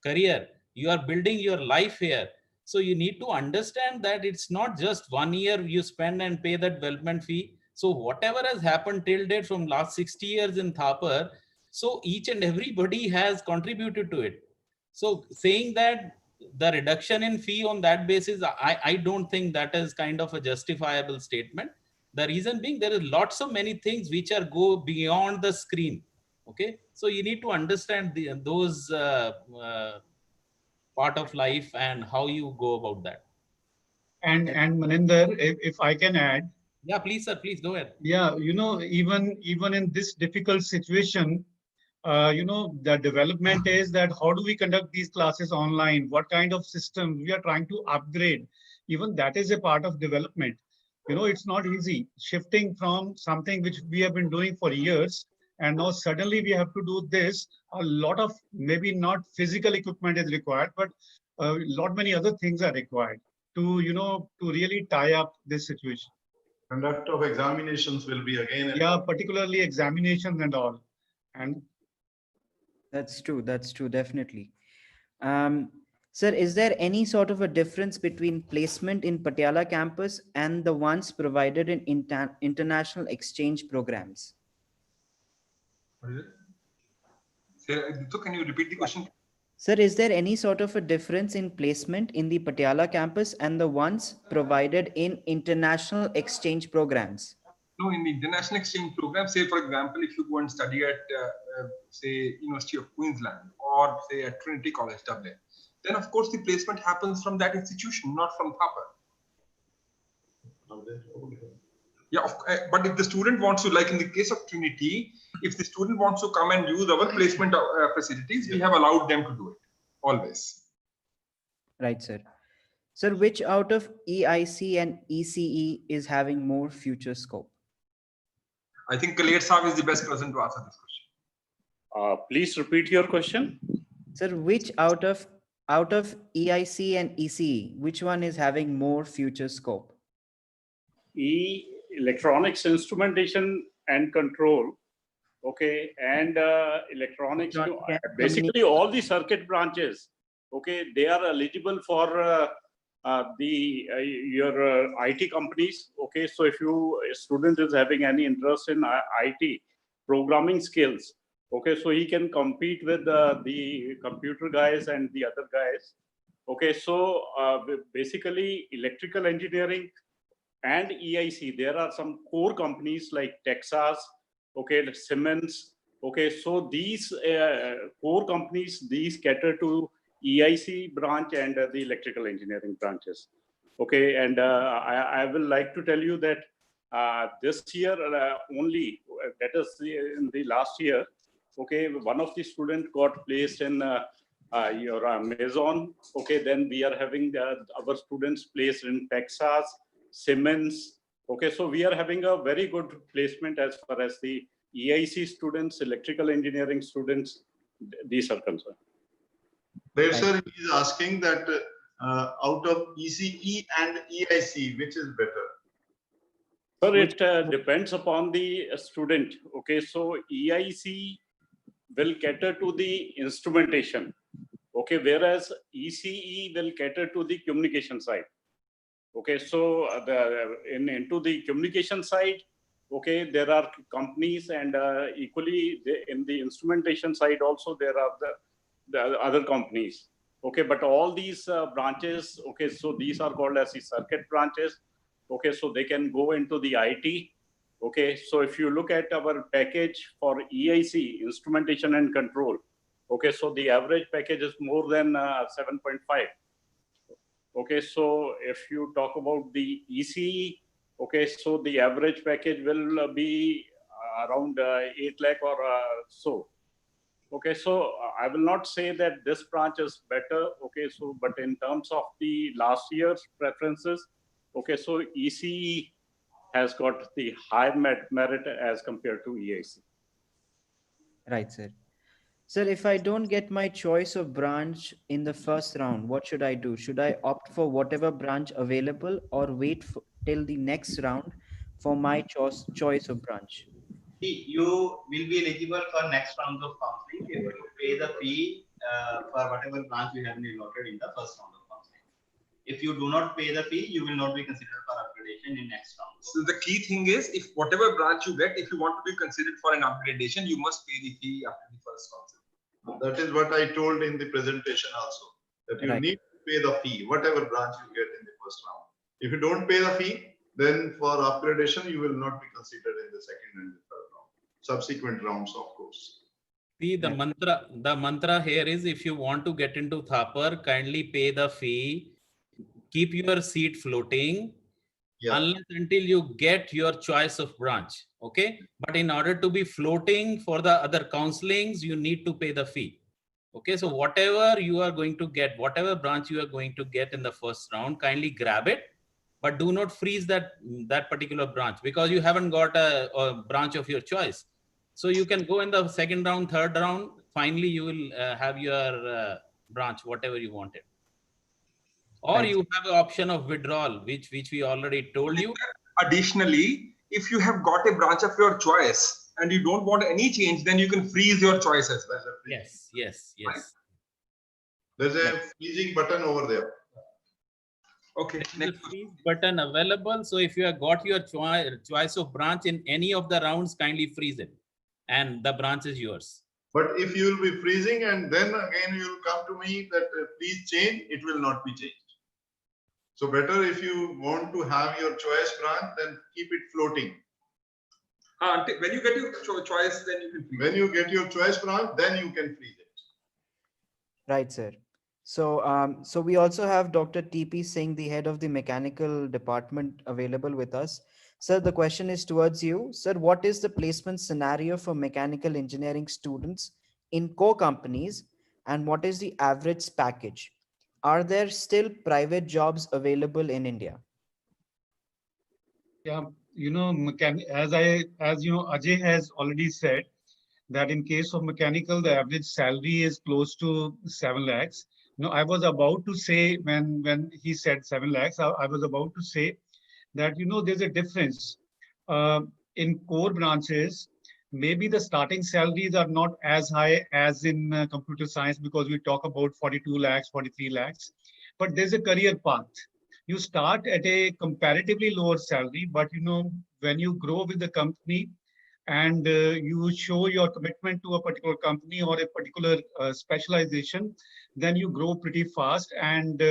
career. You are building your life here. So you need to understand that it's not just 1 year you spend and pay the development fee. So whatever has happened till date from last 60 years in Thapar, so each and everybody has contributed to it. So saying that the reduction in fee on that basis, I don't think that is kind of a justifiable statement. The reason being, there are lots of many things which are go beyond the screen. Okay, so you need to understand those part of life and how you go about that. And Maninder, if I can add. Yeah, please, sir, please go ahead. Yeah, even in this difficult situation, the development is that how do we conduct these classes online? What kind of system we are trying to upgrade? Even that is a part of development. It's not easy shifting from something which we have been doing for years, and now suddenly we have to do this. A lot of maybe not physical equipment is required, but a lot many other things are required to to really tie up this situation. Conduct of examinations will be again. Yeah, particularly examinations and all. And that's true. That's true. Definitely. Sir, is there any sort of a difference between placement in Patiala campus and the ones provided in international exchange programs? What is it? So can you repeat the question? Sir, is there any sort of a difference in placement in the Patiala campus and the ones provided in international exchange programs? No, in the international exchange program, say for example, if you go and study at say University of Queensland or say at Trinity College Dublin, then of course the placement happens from that institution, not from Thapar. Yeah, but if the student wants to, like in the case of Trinity, if the student wants to come and use our placement facilities, we have allowed them to do it, always. Right, sir. Sir, which out of EIC and ECE is having more future scope? I think Khalid Saab is the best person to answer this question. Please repeat your question. Sir, which out of EIC and ECE, which one is having more future scope? Electronics instrumentation and control, okay, and electronics, basically all the circuit branches, okay, they are eligible for your IT companies, okay. So if a student is having any interest in IT programming skills, okay, so he can compete with the computer guys and the other guys, okay. So basically electrical engineering and EIC, there are some core companies like Texas, okay, Siemens, okay. So these core companies, these cater to EIC branch and the electrical engineering branches, okay. And I will like to tell you that this year only, that is in the last year, okay, one of the students got placed in your Amazon, okay. Then we are having our students placed in Texas, Siemens, okay. So we are having a very good placement as far as the EIC students, electrical engineering students, these are concerned. There, sir, he is asking that out of ECE and EIC, which is better? Sir, it depends upon the student, okay. So EIC will cater to the instrumentation, okay, whereas ECE will cater to the communication side. Okay, so into the communication side, okay, there are companies, and equally in the instrumentation side also there are the other companies. Okay, but all these branches, okay, so these are called as the circuit branches. Okay, so they can go into the IT. Okay, so if you look at our package for EIC, instrumentation and control, okay, so the average package is more than 7.5. Okay, so if you talk about the ECE, okay, so the average package will be around 8 lakh or so. Okay, so I will not say that this branch is better, okay, so but in terms of the last year's preferences, okay, so ECE has got the higher merit as compared to EIC. Right, sir. Sir, if I don't get my choice of branch in the first round, what should I do? Should I opt for whatever branch available or wait till the next round for my choice of branch? You will be eligible for next round of counseling if you pay the fee for whatever branch you have been allotted in the first round of counseling. If you do not pay the fee, you will not be considered for upgradation in next round. So the key thing is, if whatever branch you get, if you want to be considered for an upgradation, you must pay the fee after the first counseling. That is what I told in the presentation also, that you need to pay the fee, whatever branch you get in the first round. If you don't pay the fee, then for accreditation, you will not be considered in the second and the third round, subsequent rounds, of course. See, the mantra here is, if you want to get into Thapar, kindly pay the fee, keep your seat floating, unless until you get your choice of branch. Okay, but in order to be floating for the other counselings, you need to pay the fee. Okay, so whatever you are going to get, whatever branch you are going to get in the first round, kindly grab it, but do not freeze that particular branch, because you haven't got a branch of your choice. So you can go in the second round, third round. Finally, you will have your branch, whatever you wanted. Or you have an option of withdrawal, which we already told you. Additionally, if you have got a branch of your choice and you don't want any change, then you can freeze your choice as well. Yes. There's a freezing button over there. Okay. Next freeze button available. So if you have got your choice of branch in any of the rounds, kindly freeze it, and the branch is yours. But if you will be freezing and then again you will come to me that please change, it will not be changed. So better if you want to have your choice branch, then keep it floating. When you get your choice, then you can freeze. When you get your choice branch, then you can freeze it. Right, sir. So, so we also have Dr. TP Singh, the head of the mechanical department, available with us. Sir, the question is towards you. Sir, what is the placement scenario for mechanical engineering students in core companies, and what is the average package? Are there still private jobs available in India? Yeah, you know, as you know, Ajay has already said that in case of mechanical, the average salary is close to 7 lakhs. No, I was about to say when he said 7 lakhs, I was about to say that, you know, there's a difference in core branches. Maybe the starting salaries are not as high as in computer science, because we talk about 42 lakhs, 43 lakhs, but there's a career path. You start at a comparatively lower salary, but you know, when you grow with the company and you show your commitment to a particular company or a particular specialization, then you grow pretty fast. And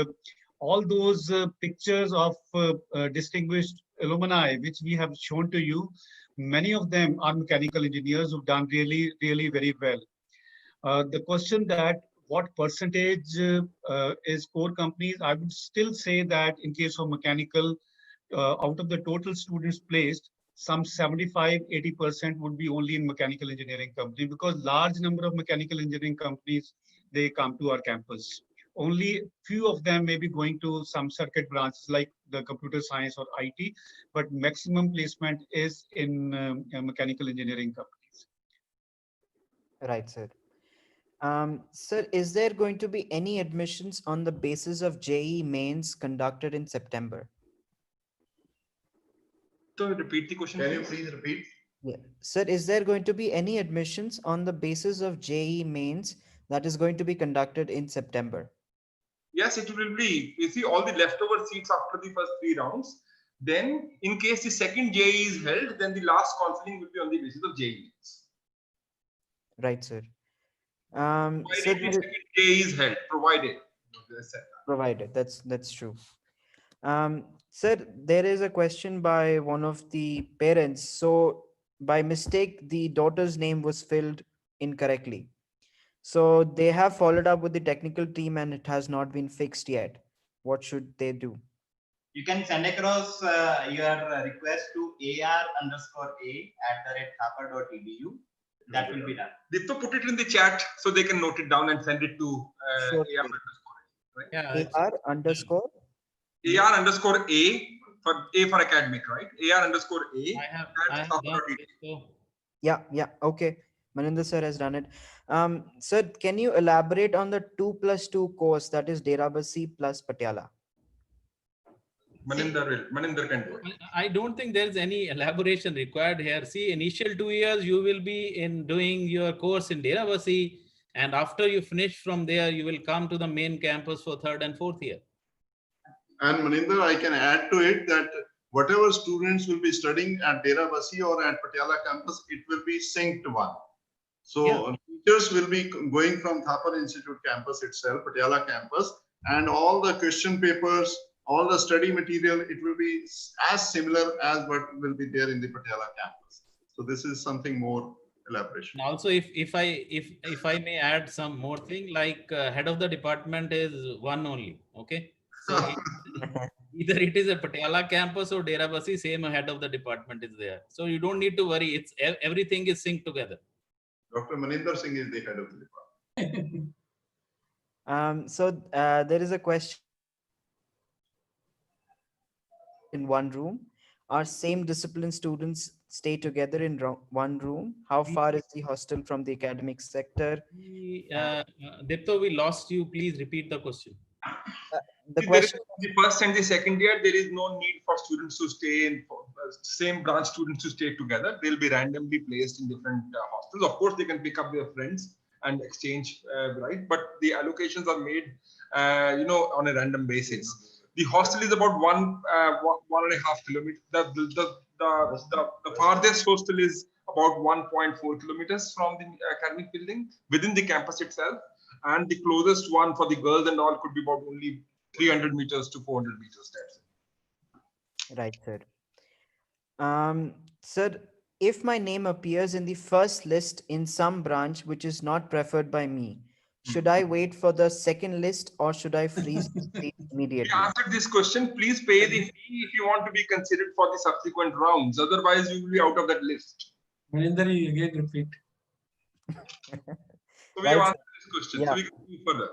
all those pictures of distinguished alumni, which we have shown to you, many of them are mechanical engineers who've done really, really very well. The question that what percentage is core companies, I would still say that in case of mechanical, out of the total students placed, some 75–80% would be only in mechanical engineering company, because large number of mechanical engineering companies, they come to our campus. Only few of them may be going to some circuit branches like the computer science or IT, but maximum placement is in mechanical engineering companies. Right, sir. Sir, is there going to be any admissions on the basis of JEE Mains conducted in September? So repeat the question. Can you please repeat? Yeah. Sir, is there going to be any admissions on the basis of JEE Mains that is going to be conducted in September? Yes, it will be. You see all the leftover seats after the first 3 rounds. Then in case the second JEE is held, then the last counseling will be on the basis of JEE. Right, sir. Provided the second JEE is held, provided. That's true. Sir, there is a question by one of the parents. So by mistake, the daughter's name was filled incorrectly. So they have followed up with the technical team and it has not been fixed yet. What should they do? You can send across your request to ar_a@thapar.edu. That will be done. Ditto put it in the chat so they can note it down and send it to Sure. AR_A for academic, right? AR_A. Yeah. Okay. Maninder sir has done it. Sir, can you elaborate on the 2+2 course, that is Derabasi plus Patiala? Maninder can do it. I don't think there's any elaboration required here. See, initial 2 years you will be doing your course in Derabasi, and after you finish from there, you will come to the main campus for 3rd and 4th year. And Maninder, I can add to it that whatever students will be studying at Derabasi or at Patiala campus, it will be synced one. So teachers will be going from Thapar Institute campus itself, Patiala campus, and all the question papers, all the study material, it will be as similar as what will be there in the Patiala campus. So this is something more elaboration. Also, if I may add some more thing, like head of the department is one only. Okay, so either it is a Patiala campus or Derabasi, same head of the department is there. So you don't need to worry. It's everything is synced together. Dr. Maninder Singh is the head of the department. There is a question in one room. Are same discipline students stay together in one room? How far is the hostel from the academic sector? Dipto, we lost you. Please repeat the question. The question. The first and the second year, there is no need for students to stay in same branch students to stay together. They'll be randomly placed in different hostels. Of course, they can pick up their friends and exchange, right? But the allocations are made, on a random basis. The hostel is about 1.5 kilometers. The farthest hostel is about 1.4 kilometers from the academic building within the campus itself. And the closest one for the girls and all could be about only 300 meters to 400 meters. Right, sir. Sir, if my name appears in the first list in some branch which is not preferred by me, should I wait for the second list or should I freeze the seat immediately? We answered this question. Please pay the fee if you want to be considered for the subsequent rounds. Otherwise, you will be out of that list. Maninder, you again repeat. So we have answered this question. Yeah. So we can move further.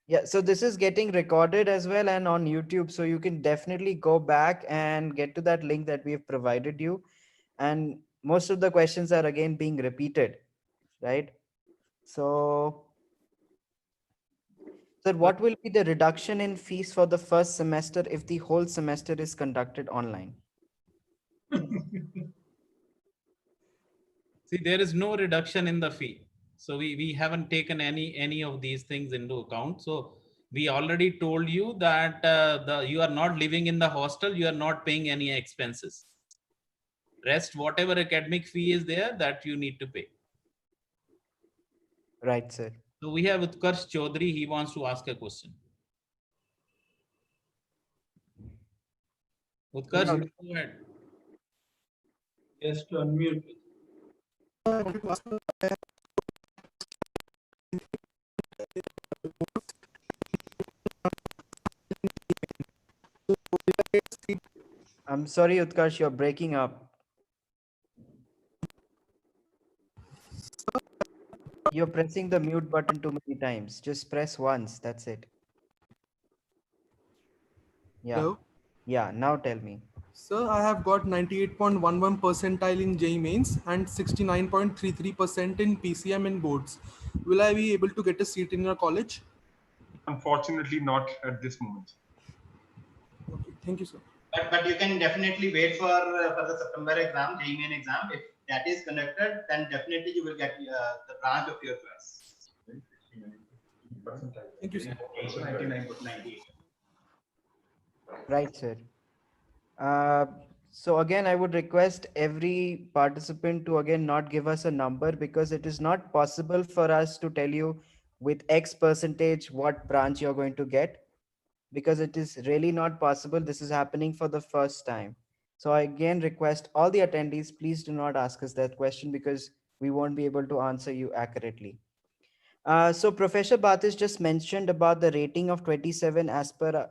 Yeah, so this is getting recorded as well and on YouTube. So you can definitely go back and get to that link that we have provided you. And most of the questions are again being repeated, right? So, sir, what will be the reduction in fees for the first semester if the whole semester is conducted online? See, there is no reduction in the fee. So we haven't taken any of these things into account. So we already told you that you are not living in the hostel, you are not paying any expenses. Rest, whatever academic fee is there, that you need to pay. Right, sir. So we have Utkarsh Chaudhary. He wants to ask a question. Utkarsh, go ahead. Yes, to unmute. I'm sorry, Utkarsh, you're breaking up. You're pressing the mute button too many times. Just press once. That's it. Yeah. Hello? Yeah. Now tell me. Sir, I have got 98.11 percentile in JEE Mains and 69.33% in PCM and boards. Will I be able to get a seat in your college? Unfortunately, not at this moment. Okay, thank you, sir. But you can definitely wait for the September exam, JEE Main exam. If that is conducted, then definitely you will get the branch of your choice. Thank you, sir. 99.98. Right, sir. So again, I would request every participant to again not give us a number because it is not possible for us to tell you with X percentage what branch you're going to get because it is really not possible. This is happening for the first time. So I again request all the attendees, please do not ask us that question because we won't be able to answer you accurately. So Professor Batis just mentioned about the rating of 27 as per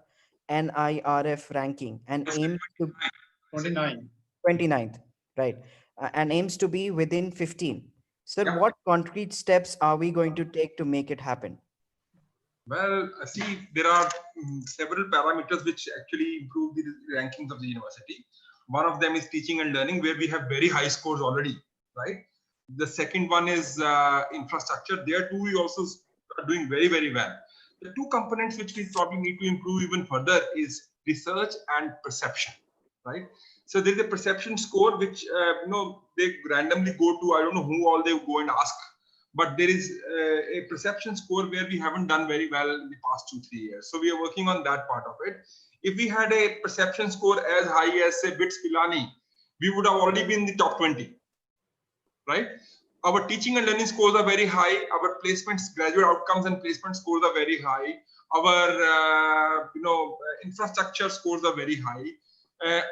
NIRF ranking and aims to 29th, right? And aims to be within 15. Sir, what concrete steps are we going to take to make it happen? Well, see, there are several parameters which actually improve the rankings of the university. One of them is teaching and learning, where we have very high scores already, right? The second one is infrastructure. There too, we also are doing very, very well. The two components which we probably need to improve even further is research and perception, right? So there's a perception score which they randomly go to. I don't know who all they go and ask, but there is a perception score where we haven't done very well in the past 2-3 years. So we are working on that part of it. If we had a perception score as high as say BITS Pilani, we would have already been in the top 20, right? Our teaching and learning scores are very high. Our placements, graduate outcomes and placement scores are very high. Our infrastructure scores are very high.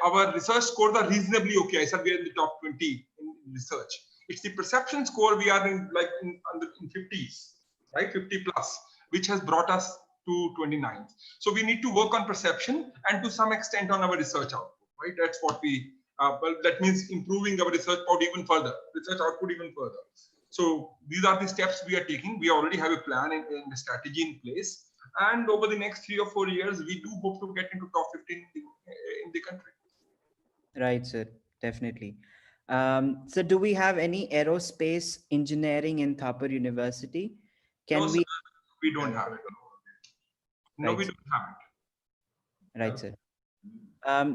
Our research scores are reasonably okay. I said we are in the top 20 in research. It's the perception score we are in in 50s, right? 50 plus, which has brought us to 29th. So we need to work on perception and to some extent on our research output, right? That's what we, well, that means improving our research output even further, So these are the steps we are taking. We already have a plan and a strategy in place. And over the next 3 or 4 years, we do hope to get into top 15 in the country. Right, sir. Definitely. So do we have any aerospace engineering in Thapar University? No, sir, we don't have it. No, Right, we don't have it. Right, sir.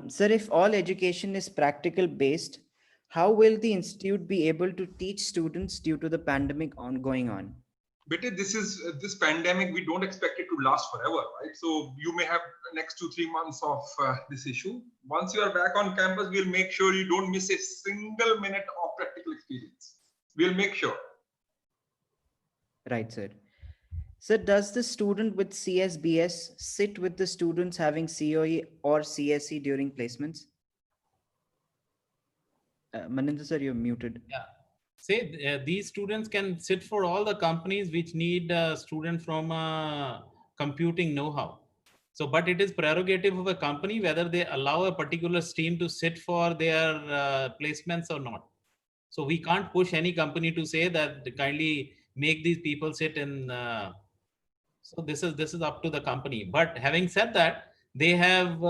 Sir, if all education is practical based, how will the institute be able to teach students due to the pandemic going on? But this pandemic, we don't expect it to last forever, right? So you may have next 2-3 months of this issue. Once you are back on campus, we'll make sure you don't miss a single minute of practical experience. We'll make sure. Right, sir. So does the student with CSBS sit with the students having COE or CSE during placements? Maninder sir, you're muted. Yeah. Say these students can sit for all the companies which need a student from computing know-how. So, but it is prerogative of a company whether they allow a particular stream to sit for their placements or not. So we can't push any company to say that kindly make these people sit in. So this is up to the company. But having said that, they have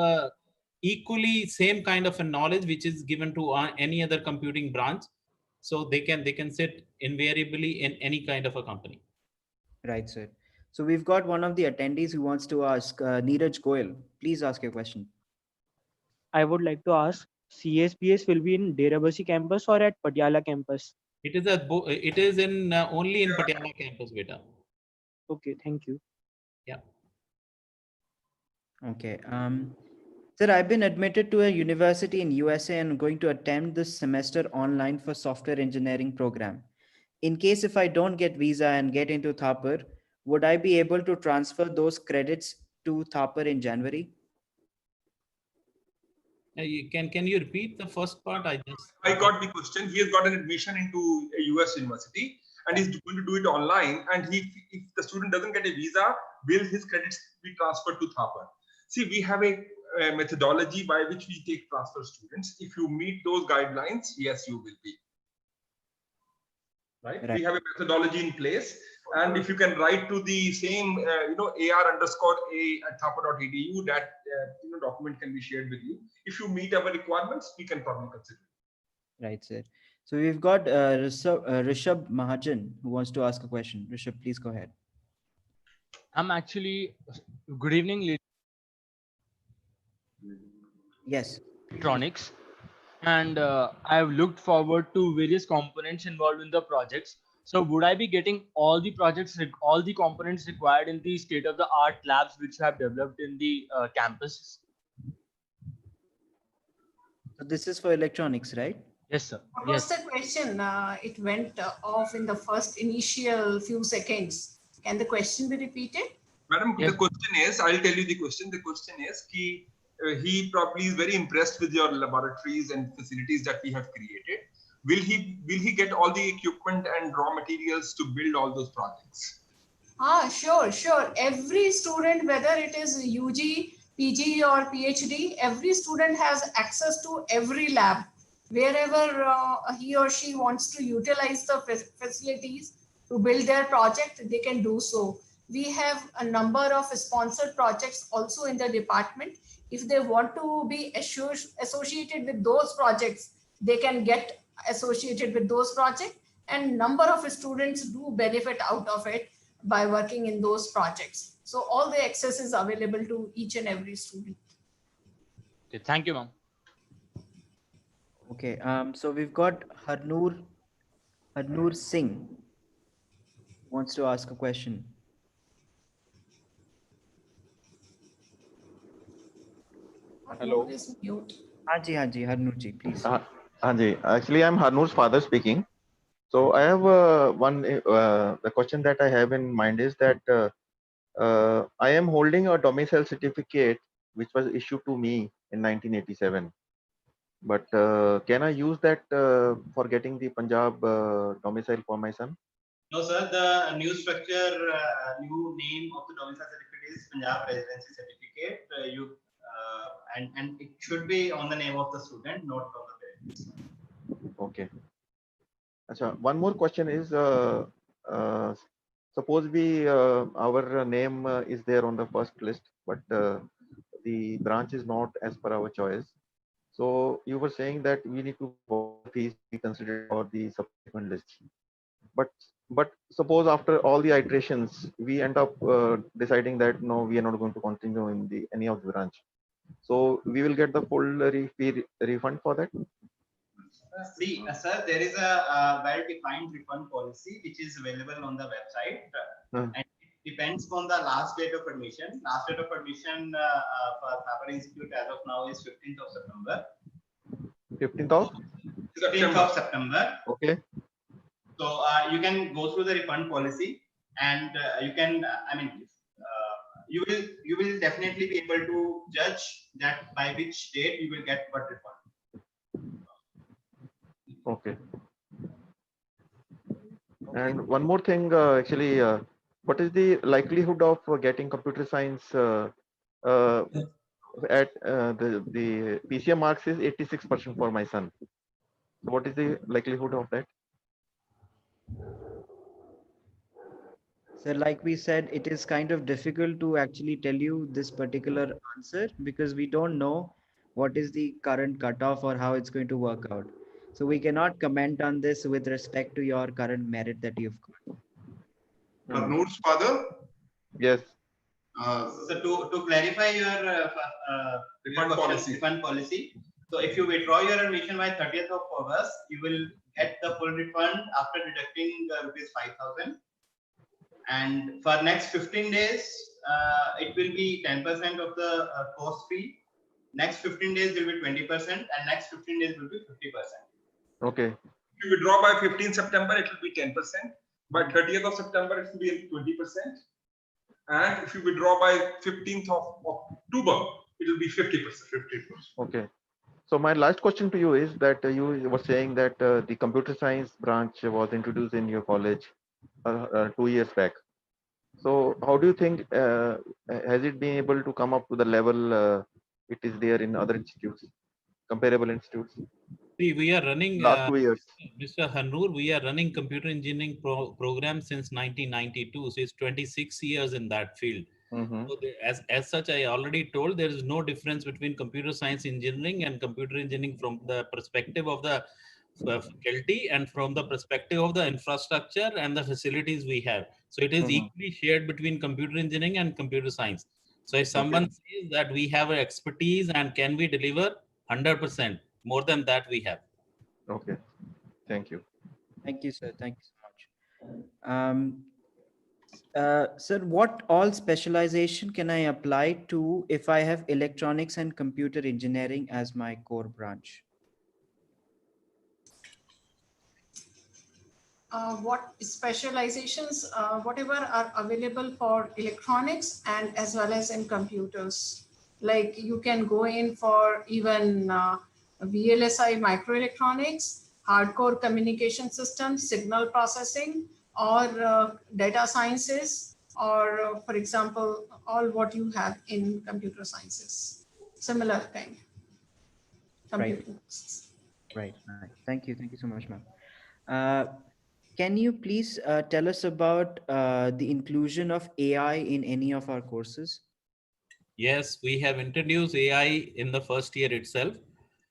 equally same kind of a knowledge which is given to any other computing branch. So they can sit invariably in any kind of a company. Right, sir. So we've got one of the attendees who wants to ask, Neeraj Goyal. Please ask your question. I would like to ask, CSBS will be in Derabasi campus or at Patiala campus? It is in only in Patiala campus, beta. Okay, thank you. Yeah. Okay. Sir, I've been admitted to a university in USA and going to attempt this semester online for software engineering program. In case if I don't get visa and get into Thapar, would I be able to transfer those credits to Thapar in January? Can you repeat the first part? I got the question. He has got an admission into a US university and he's going to do it online. And if the student doesn't get a visa, will his credits be transferred to Thapar? See, we have a methodology by which we take transfer students. If you meet those guidelines, yes, you will be. Right? We have a methodology in place. And if you can write to the same, AR_A@thapar.edu, that document can be shared with you. If you meet our requirements, we can probably consider it. Right, sir. So we've got Rishabh Mahajan who wants to ask a question. Rishabh, please go ahead. I'm actually, good evening. Yes. Electronics. And I've looked forward to various components involved in the projects. So would I be getting all the components required in the state-of-the-art labs which you have developed in the campus? So this is for electronics, right? Yes, sir. What was the question? It went off in the first initial few seconds. Can the question be repeated? Madam, the question is, I'll tell you the question. The question is, he probably is very impressed with your laboratories and facilities that we have created. Will he get all the equipment and raw materials to build all those projects? Sure. Every student, whether it is UG, PG or PhD, every student has access to every lab. Wherever he or she wants to utilize the facilities to build their project, they can do so. We have a number of sponsored projects also in the department. If they want to be associated with those projects, they can get associated with those projects, and number of students do benefit out of it by working in those projects. So all the access is available to each and every student. Okay, thank you, ma'am. Okay, so we've got Harnoor Singh wants to ask a question. Hello. Haji, Harnoor ji, please. Haji, actually I'm Harnoor's father speaking. So I have the question that I have in mind is that I am holding a domicile certificate which was issued to me in 1987. But can I use that for getting the Punjab domicile for my son? No, sir. The new structure, new name of the domicile certificate is Punjab Residency Certificate. And it should be on the name of the student, not on the parents. Okay. Achha, one more question is, suppose our name is there on the first list, but the branch is not as per our choice. So you were saying that we need to pay the fees to be considered for the subsequent list. But suppose after all the iterations, we end up deciding that no, we are not going to continue in any of the branch. So we will get the full fee refund for that. See, sir, there is a well-defined refund policy which is available on the website, and it depends on the last date of admission. Last date of admission for Thapar Institute as of now is 15th of September. 15th of September. Okay. So you can go through the refund policy, and you can, you will definitely be able to judge that by which date you will get what refund. Okay. And one more thing, actually, what is the likelihood of getting computer science at the PCM marks is 86% for my son. So what is the likelihood of that? So like we said, it is kind of difficult to actually tell you this particular answer because we don't know what is the current cutoff or how it's going to work out. So we cannot comment on this with respect to your current merit that you've got. Notes, father? Yes. So to clarify your refund policy, so if you withdraw your admission by 30th of August, you will get the full refund after deducting rupees 5,000. And for next 15 days, it will be 10% of the course fee. Next 15 days will be 20%, and next 15 days will be 50%. Okay. If you withdraw by 15 September, it will be 10%. By 30th of September, it will be 20%. And if you withdraw by 15th of October, it will be 50%. Okay. So my last question to you is that you were saying that the computer science branch was introduced in your college 2 years back. So how do you think, has it been able to come up to the level it is there in other institutes, comparable institutes? See, we are running, last 2 years. Mr. Hannoor, we are running computer engineering program since 1992. So it's 26 years in that field. So as such, I already told there is no difference between computer science engineering and computer engineering from the perspective of the faculty and from the perspective of the infrastructure and the facilities we have. So it is equally shared between computer engineering and computer science. So if someone says that we have expertise and can we deliver 100%, more than that we have. Okay, thank you. Thank you, sir. Thank you so much. Sir, what all specialization can I apply to if I have electronics and computer engineering as my core branch? What specializations, whatever are available for electronics and as well as in computers. Like you can go in for even VLSI microelectronics, hardcore communication systems, signal processing, or data sciences, or for example, all what you have in computer sciences, similar kind. Right. Thank you so much, ma'am. Can you please tell us about the inclusion of AI in any of our courses? Yes, we have introduced AI in the first year itself.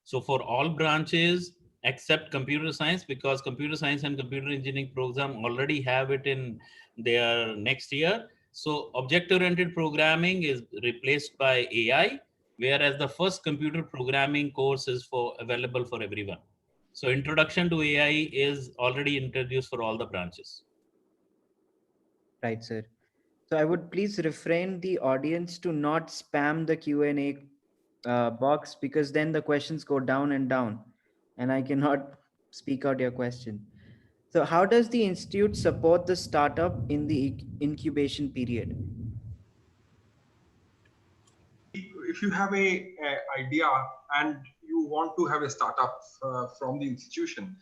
So for all branches except computer science, because computer science and computer engineering program already have it in their next year. So object-oriented programming is replaced by AI, whereas the first computer programming course is available for everyone. So introduction to AI is already introduced for all the branches. Right, sir. So I would please refrain the audience to not spam the Q&A box, because then the questions go down and down and I cannot speak out your question. So how does the institute support the startup in the incubation period? If you have a idea and you want to have a startup from the institution,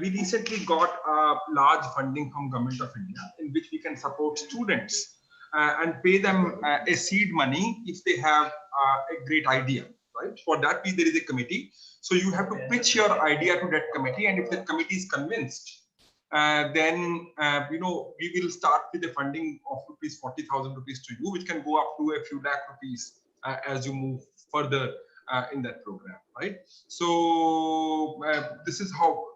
we recently got a large funding from Government of India in which we can support students and pay them a seed money if they have a great idea, right? For that, there is a committee. So you have to pitch your idea to that committee, and if the committee is convinced, then we will start with the funding of rupees 40,000 rupees to you, which can go up to a few lakh rupees as you move further in that program, right? So this is how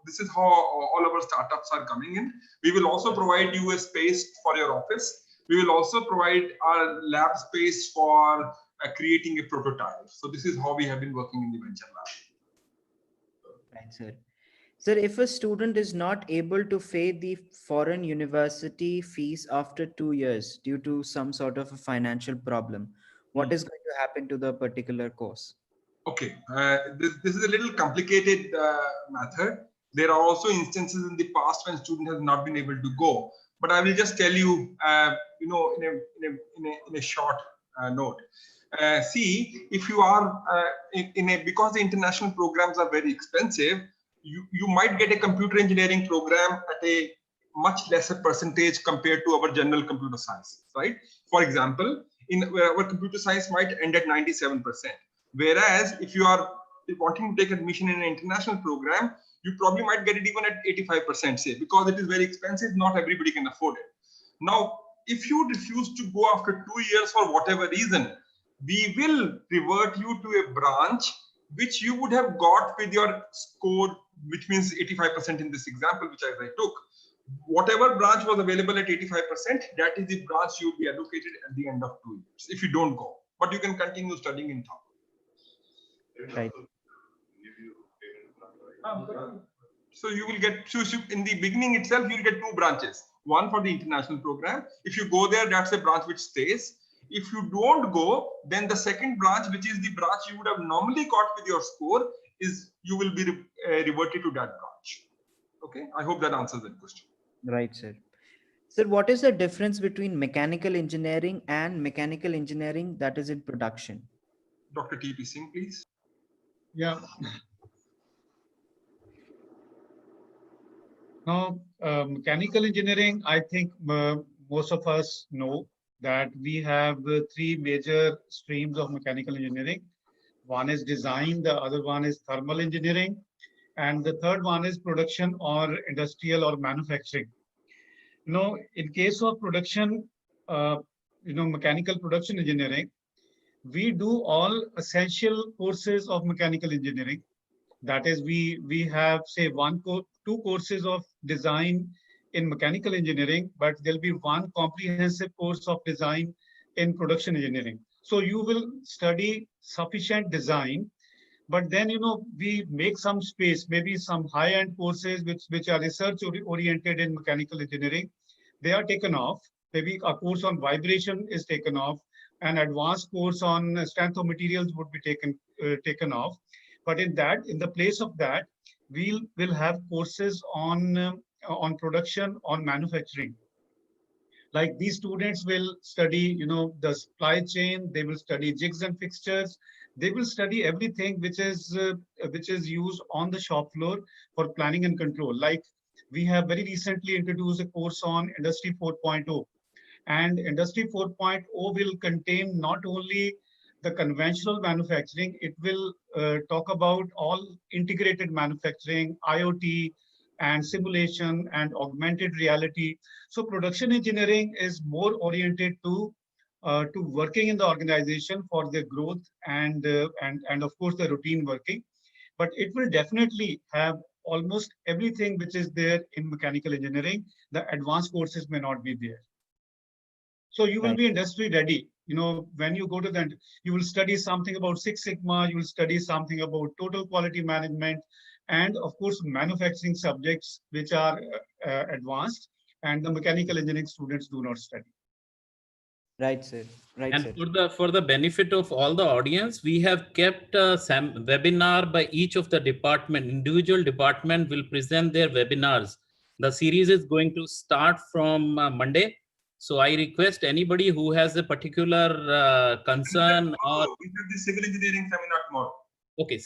all our startups are coming in. We will also provide you a space for your office. We will also provide our lab space for creating a prototype. So this is how we have been working in the venture lab. Right, sir. Sir, if a student is not able to pay the foreign university fees after 2 years due to some sort of a financial problem, what is going to happen to the particular course? Okay, this is a little complicated method. There are also instances in the past when student has not been able to go. But I will just tell you, in a short note. See, if you are because the international programs are very expensive, you might get a computer engineering program at a much lesser percentage compared to our general computer science, right? For example, our computer science might end at 97%. Whereas if you are wanting to take admission in an international program, you probably might get it even at 85%, say, because it is very expensive. Not everybody can afford it. Now, if you refuse to go after 2 years for whatever reason, we will revert you to a branch which you would have got with your score, which means 85% in this example, which I took. Whatever branch was available at 85%, that is the branch you will be allocated at the end of 2 years if you don't go. But you can continue studying in Thapar. Right. So you will get, in the beginning itself, you will get 2 branches. One for the international program. If you go there, that's a branch which stays. If you don't go, then the second branch, which is the branch you would have normally got with your score, is you will be reverted to that branch. Okay, I hope that answers that question. Right, sir. Sir, what is the difference between mechanical engineering and mechanical engineering that is in production? Dr. T.P. Singh, please. Yeah. Now, mechanical engineering, I think most of us know that we have 3 major streams of mechanical engineering. One is design, the other one is thermal engineering, and the third one is production or industrial or manufacturing. In case of production, mechanical production engineering, we do all essential courses of mechanical engineering. That is, we have, say, 2 courses of design in mechanical engineering, but there'll be 1 comprehensive course of design in production engineering. So you will study sufficient design, but then, we make some space, maybe some high-end courses which are research oriented in mechanical engineering. They are taken off. Maybe a course on vibration is taken off. An advanced course on strength of materials would be taken off. But in the place of that, we will have courses on production, on manufacturing. Like these students will study, the supply chain. They will study jigs and fixtures. They will study everything which is used on the shop floor for planning and control. Like we have very recently introduced a course on Industry 4.0, and Industry 4.0 will contain not only the conventional manufacturing, it will talk about all integrated manufacturing, IoT, and simulation and augmented reality. So production engineering is more oriented to working in the organization for their growth and of course the routine working. But it will definitely have almost everything which is there in mechanical engineering. The advanced courses may not be there. So you will be industry ready. When you go to that, you will study something about Six Sigma, you will study something about total quality management, and of course, manufacturing subjects which are advanced, and the mechanical engineering students do not study. Right, sir. Right, and sir. for the benefit of all the audience, we have kept a webinar by each of the department. Individual department will present their webinars The series is going to start from Monday. So I request anybody who has a particular concern or we have the civil engineering seminar tomorrow. Okay,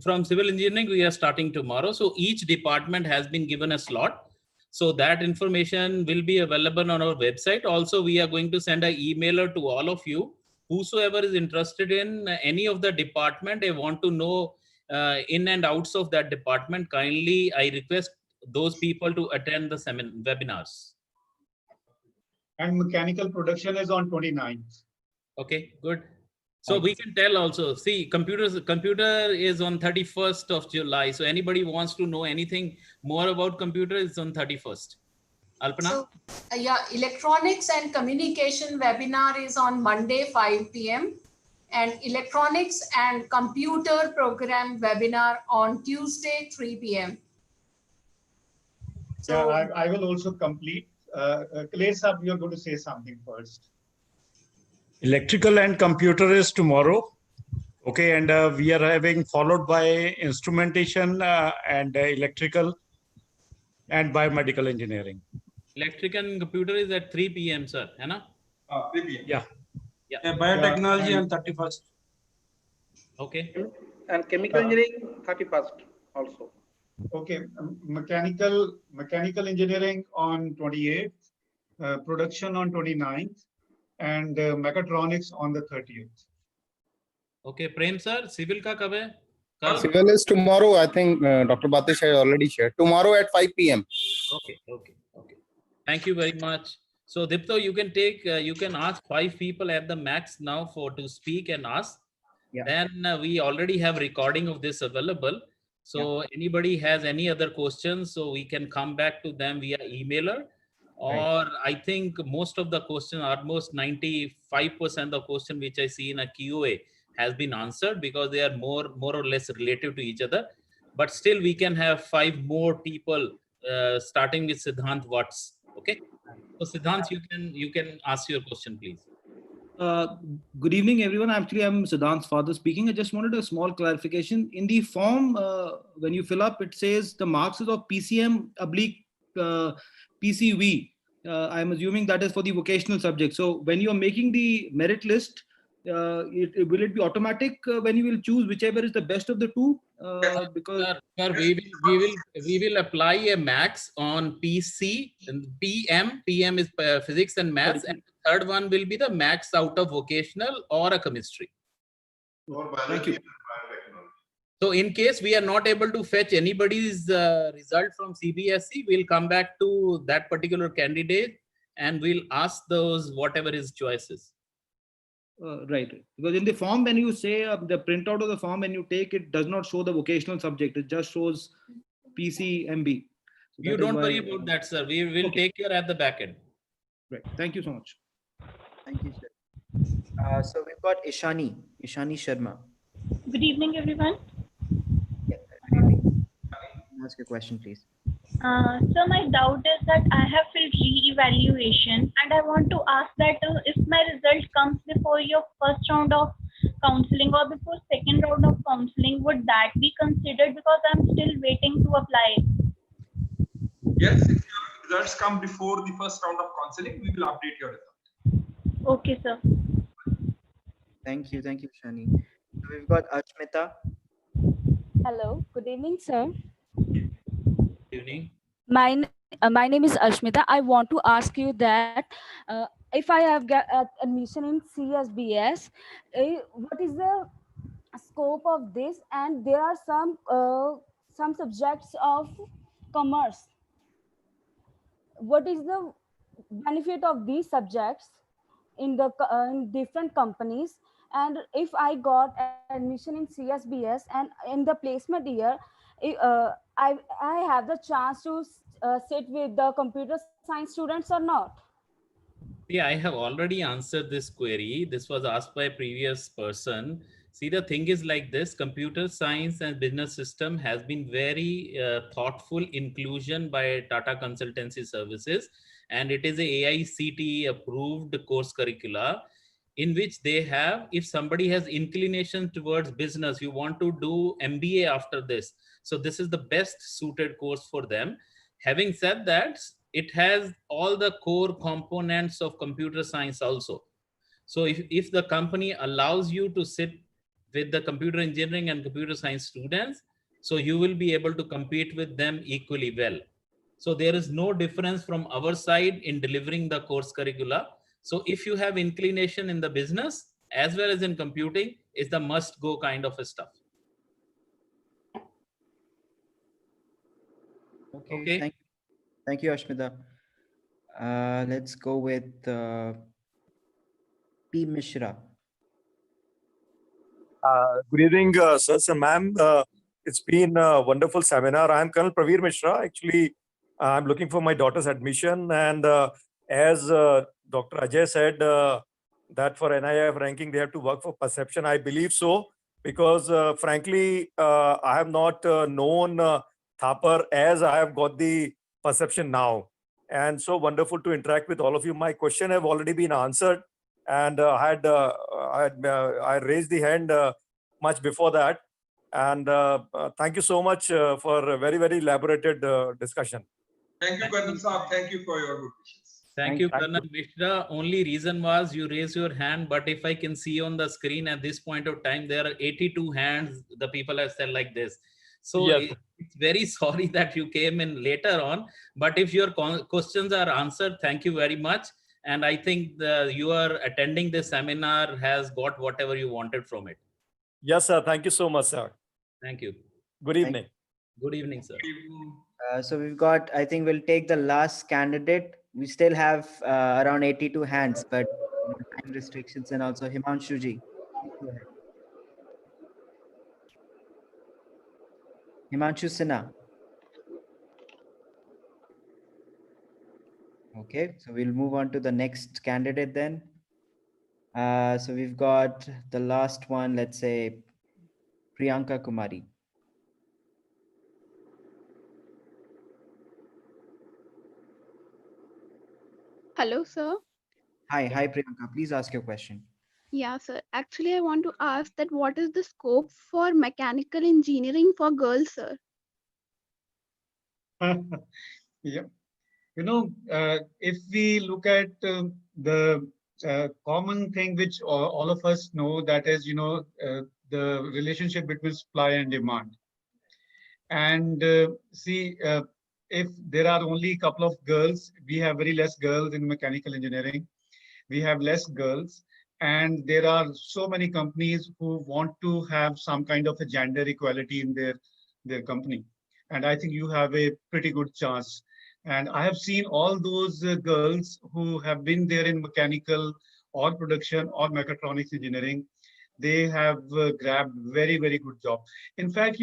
from civil engineering, we are starting tomorrow. So each department has been given a slot. So that information will be available on our website. Also, we are going to send an emailer to all of you. Whosoever is interested in any of the department, they want to know in and outs of that department, kindly, I request those people to attend the webinars. And mechanical production is on 29th. Okay, good. So we can tell also, see, computer is on 31st of July. So anybody wants to know anything more about computer is on 31st. Alpana? So, yeah, electronics and communication webinar is on Monday, 5 p.m. and electronics and computer program webinar on Tuesday, 3 p.m. So, yeah, I will also complete. Claire Sab, you're going to say something first. Electrical and computer is tomorrow. Okay, and we are having followed by instrumentation and electrical and biomedical engineering. Electrical and computer is at 3 p.m. sir, है ना? 3 p.m. Yeah. Yeah, biotechnology on 31st. Okay. And chemical engineering 31st also. Okay, mechanical engineering on 28th, production on 29th, and mechatronics on the 30th. Okay, Prem sir, civil ka kab hai? Civil is tomorrow. I think Dr. Batish has already shared. Tomorrow at 5 p.m. Okay. Thank you very much. So Dipto, you can take, you can ask 5 people at the max now to speak and ask. Yeah. Then we already have recording of this available. So anybody has any other questions, so we can come back to them via emailer. Or I think most of the question, almost 95% of the question which I see in a QA has been answered because they are more or less related to each other. But still we can have 5 more people starting with Siddhant Watts. Okay. So Siddhant, you can ask your question, please. Good evening, everyone. Actually, I'm Siddhant's father speaking. I just wanted a small clarification. In the form, when you fill up, it says the marks is of PCM / PCV. I'm assuming that is for the vocational subject. So when you are making the merit list, will it be automatic when you will choose whichever is the best of the two? Because sir, we will apply a max on PC and PM. PM is physics and maths, and the third one will be the max out of vocational or a chemistry. Thank you. So in case we are not able to fetch anybody's result from CBSE, we'll come back to that particular candidate and we'll ask those whatever his choices. Right. Because in the form, when you say the printout of the form, when you take it, does not show the vocational subject. It just shows PCMB. So you don't worry about that, sir. We will take care at the back end. Right. Thank you so much. Thank you, sir. So we've got Ishani Sharma. Good evening, everyone. Yeah, good evening. Ask your question, please. So my doubt is that I have filled re-evaluation and I want to ask that if my result comes before your first round of counseling or before second round of counseling, would that be considered because I'm still waiting to apply? Yes, if your results come before the first round of counseling, we will update your result. Okay, sir. Thank you, Shani. So we've got Ashmita. Hello, good evening, sir. Good evening. My name is Ashmita. I want to ask you that if I have got admission in CSBS, what is the scope of this? And there are some subjects of commerce. What is the benefit of these subjects in the in different companies? And if I got admission in CSBS and in the placement year, I have the chance to sit with the computer science students or not? Yeah, I have already answered this query. This was asked by a previous person. See, the thing is like this: computer science and business system has been very thoughtful inclusion by Tata Consultancy Services, and it is a AICTE approved course curricula, in which they have, if somebody has inclination towards business, you want to do MBA after this. So this is the best suited course for them. Having said that, it has all the core components of computer science also. So if the company allows you to sit with the computer engineering and computer science students, so you will be able to compete with them equally well. So there is no difference from our side in delivering the course curricula. So if you have inclination in the business as well as in computing, is the must go kind of a stuff. Okay. Thank you, Ashmita. Let's go with P. Mishra. Good evening, sirs and ma'am. It's been a wonderful seminar. I'm Colonel Praveer Mishra. Actually, I'm looking for my daughter's admission. And as Dr. Ajay said, that for NIRF ranking, they have to work for perception. I believe so, because frankly, I have not known Thapar as I have got the perception now. And so wonderful to interact with all of you. My question have already been answered. And I raised the hand much before that. And thank you so much for a very, very elaborated discussion. Thank you, Colonel Saab. Thank you for your good wishes. Thank you, Colonel Mishra. Only reason was you raised your hand, but if I can see on the screen at this point of time, there are 82 hands. The people have said like this. So yes, it's very sorry that you came in later on, but if your questions are answered, thank you very much. And I think you are attending this seminar has got whatever you wanted from it. Yes, sir. Thank you so much, sir. Thank you. Good evening. Good evening, sir. So we've got, I think we'll take the last candidate. We still have around 82 hands, but time restrictions and also Himanshu ji. Go ahead. Himanshu Sinha. Okay, so we'll move on to the next candidate then. So we've got the last one, let's say Priyanka Kumari. Hello, sir. Hi Priyanka, please ask your question. Yeah, sir. Actually, I want to ask that what is the scope for mechanical engineering for girls, sir? Yeah. You know, if we look at the common thing which all of us know, that is, the relationship between supply and demand. And see, if there are only a couple of girls, we have very less girls in mechanical engineering. We have less girls. And there are so many companies who want to have some kind of a gender equality in their company. And I think you have a pretty good chance. And I have seen all those girls who have been there in mechanical or production or mechatronics engineering. They have grabbed very, very good job. In fact,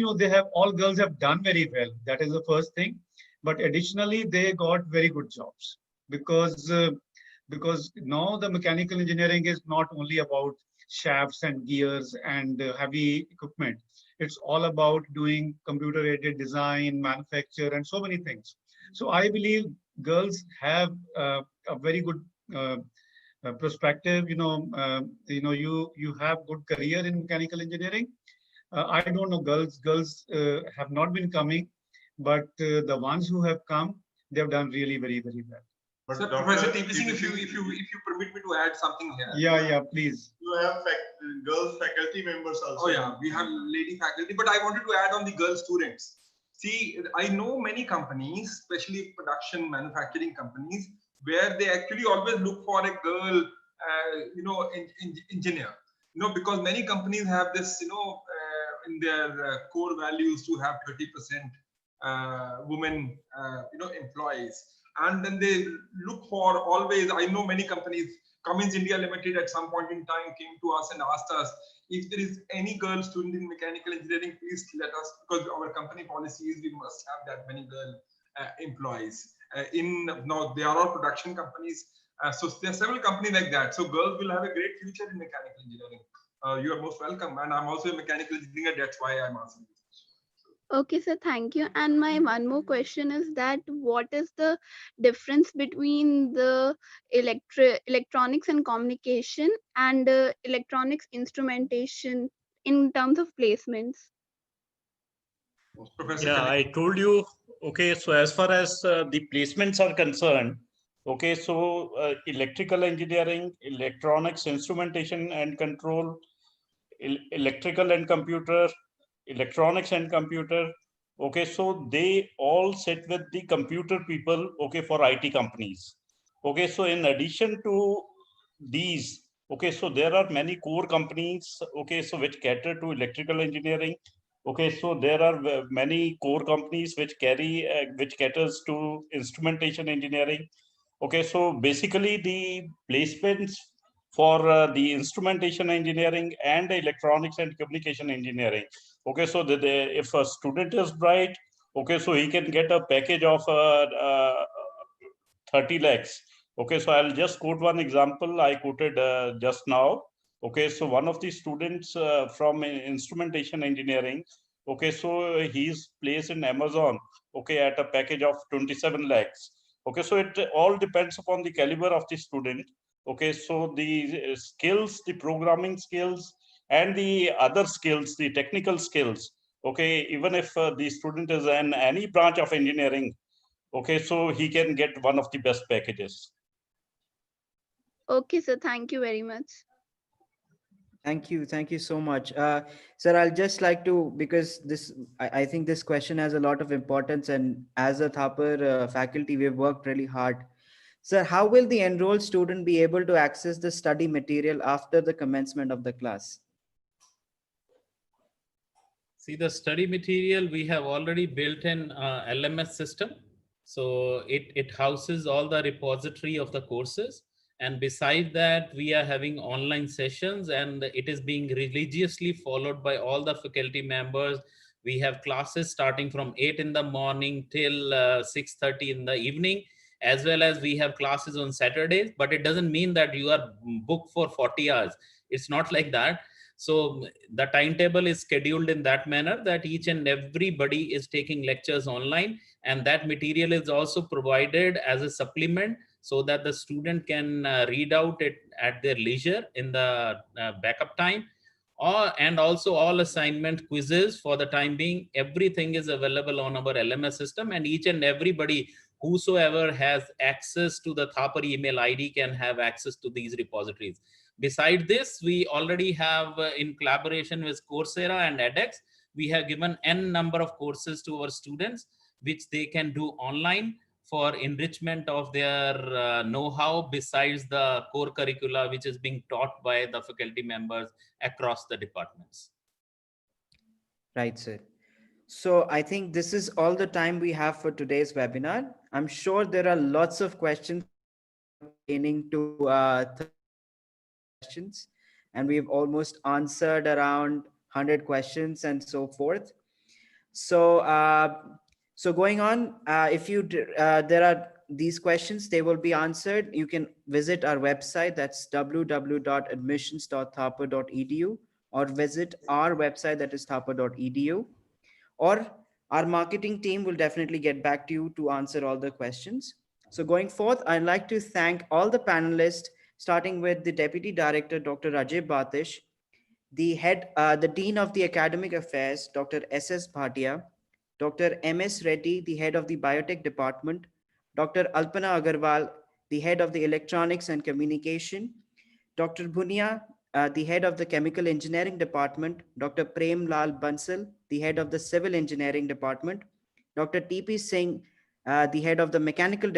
all girls have done very well. That is the first thing. But additionally, they got very good jobs because now the mechanical engineering is not only about shafts and gears and heavy equipment. It's all about doing computer-aided design, manufacture, and so many things. So I believe girls have a very good perspective. You have good career in mechanical engineering. I don't know, girls have not been coming, but the ones who have come, they've done really very, very well. But so, Professor TP Singh, if you permit me to add something here. Yeah, please. You have girls faculty members also. Oh yeah, we have lady faculty, but I wanted to add on the girl students. See, I know many companies, especially production manufacturing companies, where they actually always look for a girl, engineer. Because many companies have this, in their core values to have 30% women, employees. And then they look for always, I know many companies, Cummins India Limited at some point in time came to us and asked us, if there is any girl student in mechanical engineering, please let us, because our company policy is we must have that many girl employees. Now they are all production companies. So there are several companies like that. So girls will have a great future in mechanical engineering. You are most welcome. And I'm also a mechanical engineer. That's why I'm asking this. Okay, sir, thank you. And my one more question is that what is the difference between the electronics and communication and electronics instrumentation in terms of placements? Yeah, I told you Okay, so as far as the placements are concerned, okay, so electrical engineering, electronics, instrumentation and control, electrical and computer, electronics and computer, okay, so they all sit with the computer people, okay, for IT companies. Okay, so in addition to these, okay, so there are many core companies, okay, so which cater to electrical engineering. Okay, so there are many core companies which which caters to instrumentation engineering. Okay, so basically the placements for the instrumentation engineering and electronics and communication engineering. Okay, so if a student is bright, okay, so he can get a package of 30 lakhs. Okay, so I'll just quote one example I quoted just now. Okay, so one of the students from instrumentation engineering, okay, so he's placed in Amazon, okay, at a package of 27 lakhs. Okay, so it all depends upon the caliber of the student. Okay, so the skills, the programming skills, and the other skills, the technical skills. Okay, even if the student is in any branch of engineering, okay, so he can get one of the best packages. Okay, sir. Thank you very much. Thank you so much. Sir, I'll just like to, because I think this question has a lot of importance, and as a Thapar faculty, we've worked really hard. Sir, how will the enrolled student be able to access the study material after the commencement of the class? See, the study material, we have already built in LMS system. So it houses all the repository of the courses. And beside that, we are having online sessions, and it is being religiously followed by all the faculty members. We have classes starting from 8 in the morning till 6:30 in the evening, as well as we have classes on Saturdays. But it doesn't mean that you are booked for 40 hours. It's not like that. So the timetable is scheduled in that manner that each and everybody is taking lectures online, and that material is also provided as a supplement so that the student can read out it at their leisure in the backup time. And also all assignment quizzes for the time being, everything is available on our LMS system, and each and everybody whosoever has access to the Thapar email ID can have access to these repositories. Beside this, we already have in collaboration with Coursera and edX, we have given N number of courses to our students, which they can do online for enrichment of their know-how besides the core curricula, which is being taught by the faculty members across the departments. Right, sir. So I think this is all the time we have for today's webinar. I'm sure there are lots of questions pertaining to questions, and we've almost answered around 100 questions and so forth. So so going on, if you there are these questions, they will be answered. You can visit our website, that's www.admissions.thapar.edu, or visit our website, that is thapar.edu, or our marketing team will definitely get back to you to answer all the questions. So going forth, I'd like to thank all the panelists, starting with the Deputy Director, Dr. Ajay Batish, the Dean of the Academic Affairs, Dr. S.S. Bhatia, Dr. M.S. Reddy, the Head of the Biotech Department, Dr. Alpana Agarwal, the Head of the Electronics and Communication, Dr. Bhunia, the Head of the Chemical Engineering Department, Dr. Prem Lal Bansal, the Head of the Civil Engineering Department, Dr. T.P. Singh, the Head of the Mechanical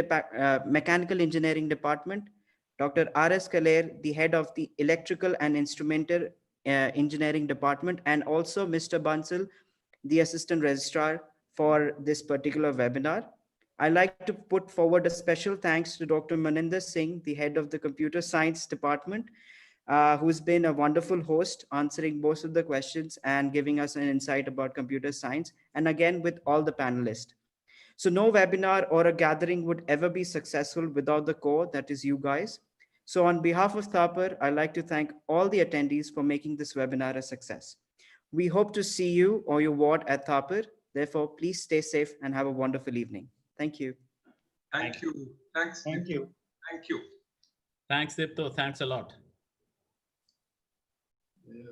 Engineering Department, Dr. R.S. Kaler, the Head of the Electrical and Instrumental Engineering Department, and also Mr. Bansal, the Assistant Registrar for this particular webinar. I'd like to put forward a special thanks to Dr. Maninder Singh, the Head of the Computer Science Department, who's been a wonderful host, answering most of the questions and giving us an insight about computer science, and again with all the panelists. So no webinar or a gathering would ever be successful without the core, that is you guys. So on behalf of Thapar, I'd like to thank all the attendees for making this webinar a success. We hope to see you or your ward at Thapar. Therefore, please stay safe and have a wonderful evening. Thank you. Thank you. Thanks. Thank you. Thank you. Thanks, Dipto. Thanks a lot. Yeah,